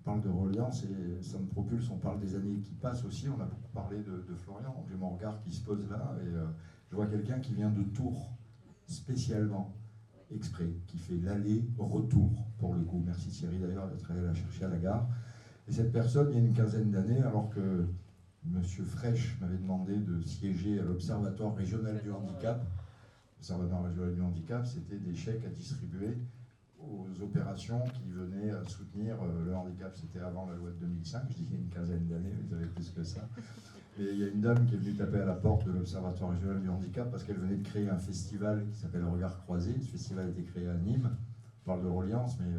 On parle de reliance et ça me propulse, on parle des années qui passent aussi, on a beaucoup parlé de Florian, j'ai mon regard qui se pose là et je vois quelqu'un qui vient de Tours, spécialement, exprès, qui fait l'aller-retour pour le coup. Merci Thierry d'ailleurs d'être allé la chercher à la gare. Et cette personne, il y a une quinzaine d'années, alors que Monsieur Fraîche m'avait demandé de siéger à l'Observatoire régional du handicap. L'Observatoire régional du handicap, c'était des chèques à distribuer aux opérations qui venaient soutenir le handicap. C'était avant la loi de 2005, je dis il y a une quinzaine d'années, vous avez plus que ça. Et il y a une dame qui est venue taper à la porte de l'Observatoire régional du handicap parce qu'elle venait de créer un festival qui s'appelle Regard Croisé. Ce festival a été créé à Nîmes. On parle de reliance, mais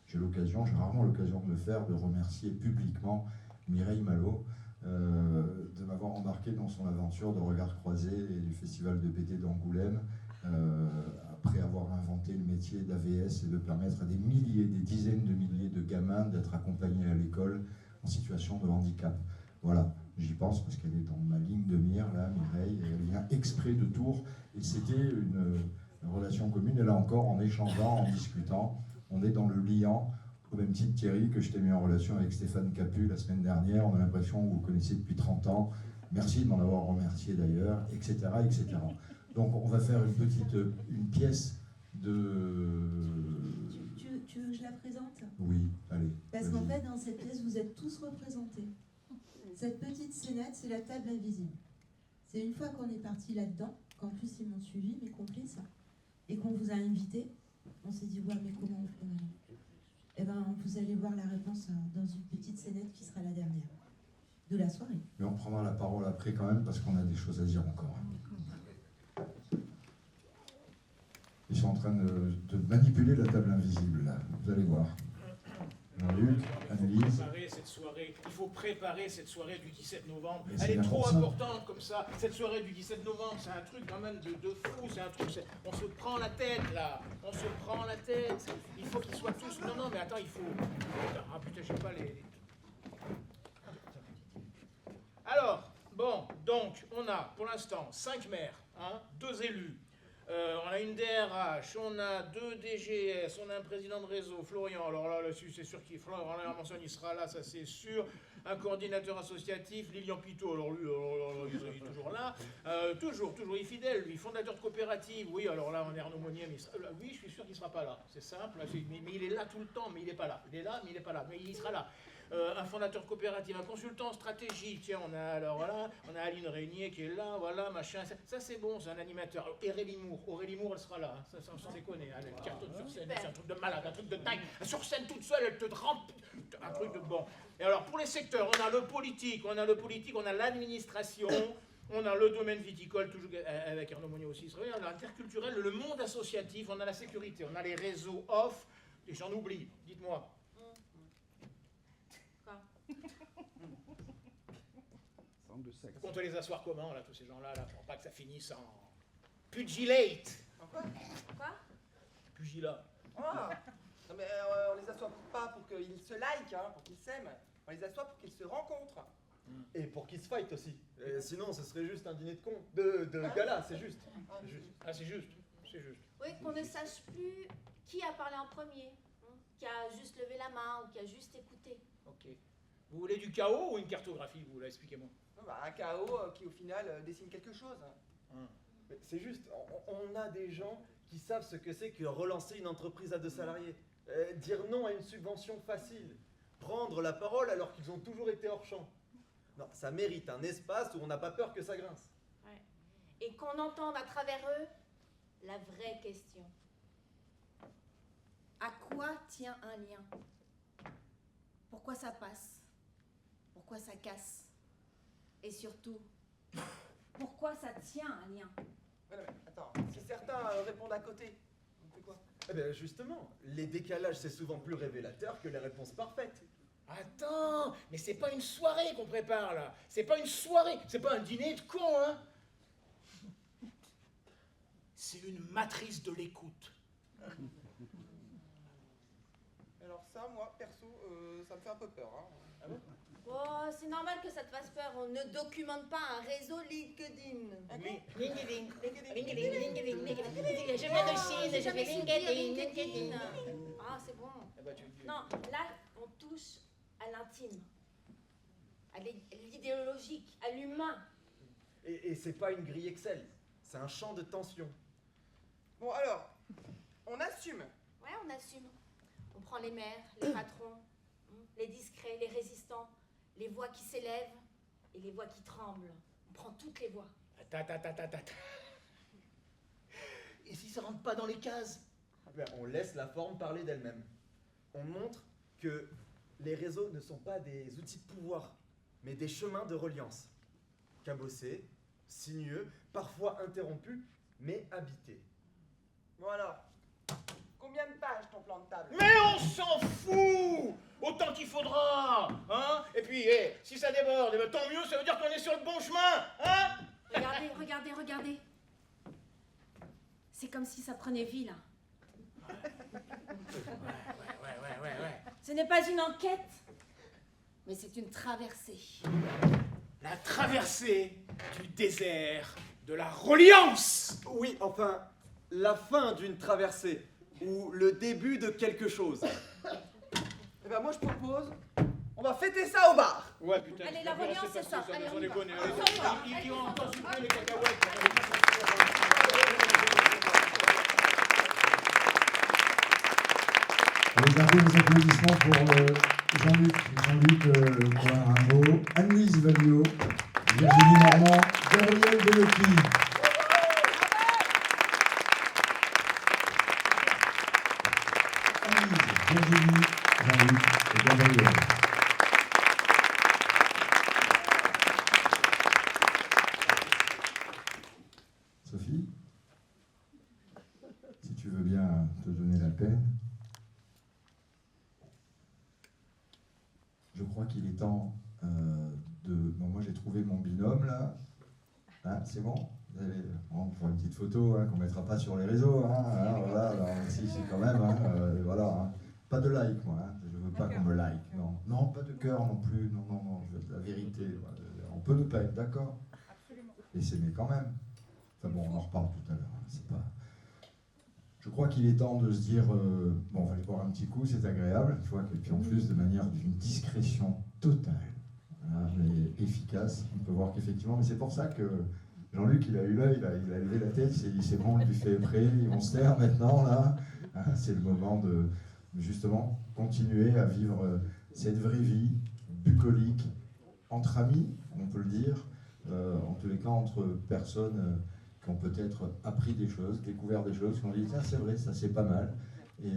j'ai rarement l'occasion de le faire, de remercier publiquement Mireille Malo de m'avoir embarqué dans son aventure de Regard Croisé et du festival de BD d'Angoulême. Après avoir inventé le métier d'AVS et de permettre à des milliers, des dizaines de milliers de gamins d'être accompagnés à l'école en situation de handicap. Voilà, j'y pense parce qu'elle est dans ma ligne de mire, là, Mireille, et elle vient exprès de Tours. Et c'était une relation commune, et là encore, en échangeant, en discutant, on est dans le liant, au même titre, Thierry, que je t'ai mis en relation avec Stéphane Capu la semaine dernière. On a l'impression que vous connaissez depuis 30 ans. Merci de m'en avoir remercié d'ailleurs, etc., etc. Donc on va faire une pièce de... Tu veux que je la présente? Oui, allez. Parce qu'en fait, dans cette pièce, vous êtes tous représentés. Cette petite scénette, c'est la table invisible. C'est une fois qu'on est parti là-dedans, qu'en plus ils m'ont suivi, mes complices, et qu'on vous a invités, on s'est dit, ouais, mais comment on fait maintenant? Eh bien, vous allez voir la réponse dans une petite scénette qui sera la dernière de la soirée. Mais on prendra la parole après quand même, parce qu'on a des choses à dire encore. Ils sont en train de manipuler la table invisible, là. Vous allez voir. Jean-Luc, Annelise. Il faut préparer cette soirée du 17 novembre. Mais Elle c'est est trop important. importante comme ça. Cette soirée du 17 novembre, c'est un truc quand même de fou. C'est un truc. On se prend la tête là. On se prend la tête. Il faut qu'ils soient tous. Non, mais attends, il faut. Ah putain, je sais pas les. Alors, bon, donc, on a pour l'instant 5 maires, 2 élus. On a une DRH, on a 2 DGS, on a un président de réseau, Florian, alors là, c'est sûr qu'il Florian Hermanson, il sera là, ça c'est sûr. Un coordinateur associatif, Lilian Pitot, alors lui, il est toujours là. Toujours, il est fidèle, lui, fondateur de coopérative, oui, alors là, on est Arnaud Monnier, mais oui, je suis sûr qu'il ne sera pas là, c'est simple, mais il est là tout le temps, mais il n'est pas là. Il est là, mais il n'est pas là, mais il sera là. Un fondateur de coopérative, un consultant stratégique, tiens, on a Aline Régnier qui est là, voilà, machin, ça c'est bon, c'est un animateur. Aurélie Moore, elle sera là, ça, sans déconner, elle cartonne sur scène, c'est un truc de malade, un truc de dingue, sur scène toute seule, elle te remplit, un truc de bon. Et alors pour les secteurs, on a le politique, on a l'administration, on a le domaine viticole, toujours avec Arnaud Monnier aussi, on a l'interculturel, le monde associatif, on a la sécurité, on a les réseaux off, et j'en oublie, dites-moi. Contre les asseoir comment, là, tous ces gens-là, là, pour pas que ça finisse en pugilate. Quoi? Pugilat. Ah. Non mais on les assoit pas pour qu'ils se like, pour qu'ils s'aiment. On les assoit pour qu'ils se rencontrent. Et pour qu'ils se fight aussi. Sinon, ce serait juste un dîner de con. De gala, c'est juste. Ah, c'est juste. Oui, qu'on ne sache plus qui a parlé en premier, qui a juste levé la main ou qui a juste écouté. Ok. Vous voulez du chaos ou une cartographie, vous, là, expliquez-moi. Un chaos qui au final dessine quelque chose. Mais c'est juste, on a des gens qui savent ce que c'est que relancer une entreprise à 2 salariés. Dire non à une subvention facile. Prendre la parole alors qu'ils ont toujours été hors champ. Non, ça mérite un espace où on n'a pas peur que ça grince. Ouais. Et qu'on entende à travers eux la vraie question. À quoi tient un lien? Pourquoi ça passe? Pourquoi ça casse? Et surtout, pourquoi ça tient un lien? Ouais, non, mais attends, si certains répondent à côté, on fait quoi? Eh bien justement, les décalages c'est souvent plus révélateur que les réponses parfaites. Attends, mais c'est pas une soirée qu'on prépare, là. C'est pas une soirée, c'est pas un dîner de cons, hein. C'est une matrice de l'écoute. Alors ça, moi, perso, ça me fait un peu peur. Ah bon? Oh, c'est normal que ça te fasse peur. On ne documente pas un réseau LinkedIn. LinkedIn. Je viens de Chine, je fais LinkedIn. Ah, c'est bon. Non, là, on touche à l'intime, à l'idéologique, à l'humain. Et c'est pas une grille Excel, c'est un champ de tension. Bon, alors, on assume. Ouais, on assume. On prend les maires, les patrons, les discrets, les résistants, les voix qui s'élèvent et les voix qui tremblent. On prend toutes les voix. Et si ça rentre pas dans les cases? on laisse la forme parler d'elle-même. On montre que les réseaux ne sont pas des outils de pouvoir, mais des chemins de reliance. Cabossés, sinueux, parfois interrompus, mais habités. Voilà. Combien de pages ton plan de table? Mais on s'en fout! Autant qu'il faudra, hein? Et puis, si ça déborde, tant mieux, ça veut dire qu'on est sur le bon chemin, hein? Regardez. C'est comme si ça prenait vie, là. Ouais. Ce n'est pas une enquête, mais c'est une traversée. La traversée du désert de la reliance! Oui, enfin, la fin d'une traversée, ou le début de quelque chose. Eh ben moi je propose, on va fêter ça au bar. Ouais, putain. Allez, la reliance, c'est ça. Allez, on y va. Ils ont encore supprimé les cacahuètes. Les applaudissements pour Jean-Luc Coin-Rimbaud, Anne-Lise Valliot, Virginie Normand, Gabriel Bellocchi. Anne-Lise, Virginie, Jean-Luc et Gabriel. Sophie, si tu veux bien te donner la peine. Je crois qu'il est temps de... Bon, moi j'ai trouvé mon binôme là. Hein, c'est bon? Vous allez faire une petite photo qu'on ne mettra pas sur les réseaux. Voilà, alors, si, quand même. Voilà, hein. Pas de like, moi. Je ne veux pas qu'on me like. Non, pas de cœur non plus. Non, je veux de la vérité. On peut ne pas être d'accord. Et s'aimer quand même. Enfin bon, on en reparle tout à l'heure. C'est pas... Je crois qu'il est temps de se dire, bon, on va aller boire un petit coup, c'est agréable, tu vois, et puis en plus, de manière d'une discrétion totale, voilà, mais efficace, on peut voir qu'effectivement, mais c'est pour ça que Jean-Luc, il a eu l'œil, il a levé la tête, il s'est dit, c'est bon, le buffet est prêt, on se taire maintenant, là, c'est le moment de justement continuer à vivre cette vraie vie bucolique, entre amis, on peut le dire, en tous les cas, entre personnes qui ont peut-être appris des choses, découvert des choses, qui ont dit tiens c'est vrai, ça c'est pas mal. Et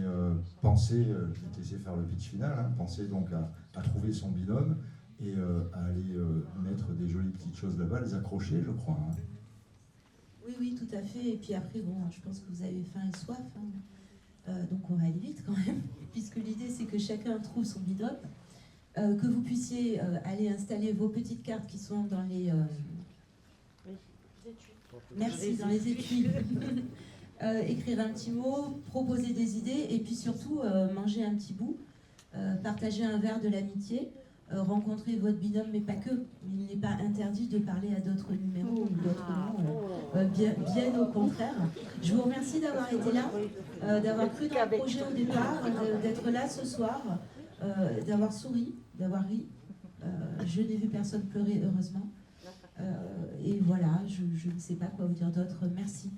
penser, je vais te laisser faire le pitch final, penser donc à trouver son binôme et à aller mettre des jolies petites choses là-bas, les accrocher je crois. Oui, tout à fait. Et puis après, bon, je pense que vous avez faim et soif. Donc on va aller vite quand même, puisque l'idée c'est que chacun trouve son binôme, que vous puissiez aller installer vos petites cartes qui sont dans les... Merci, dans les étuis. Écrire un petit mot, proposer des idées et puis surtout manger un petit bout, partager un verre de l'amitié, rencontrer votre binôme, mais pas que. Il n'est pas interdit de parler à d'autres numéros ou d'autres noms, bien au contraire. Je vous remercie d'avoir été là, d'avoir cru dans le projet au départ, d'être là ce soir, d'avoir souri, d'avoir ri. Je n'ai vu personne pleurer, heureusement. Et voilà, je ne sais pas quoi vous dire d'autre. Merci.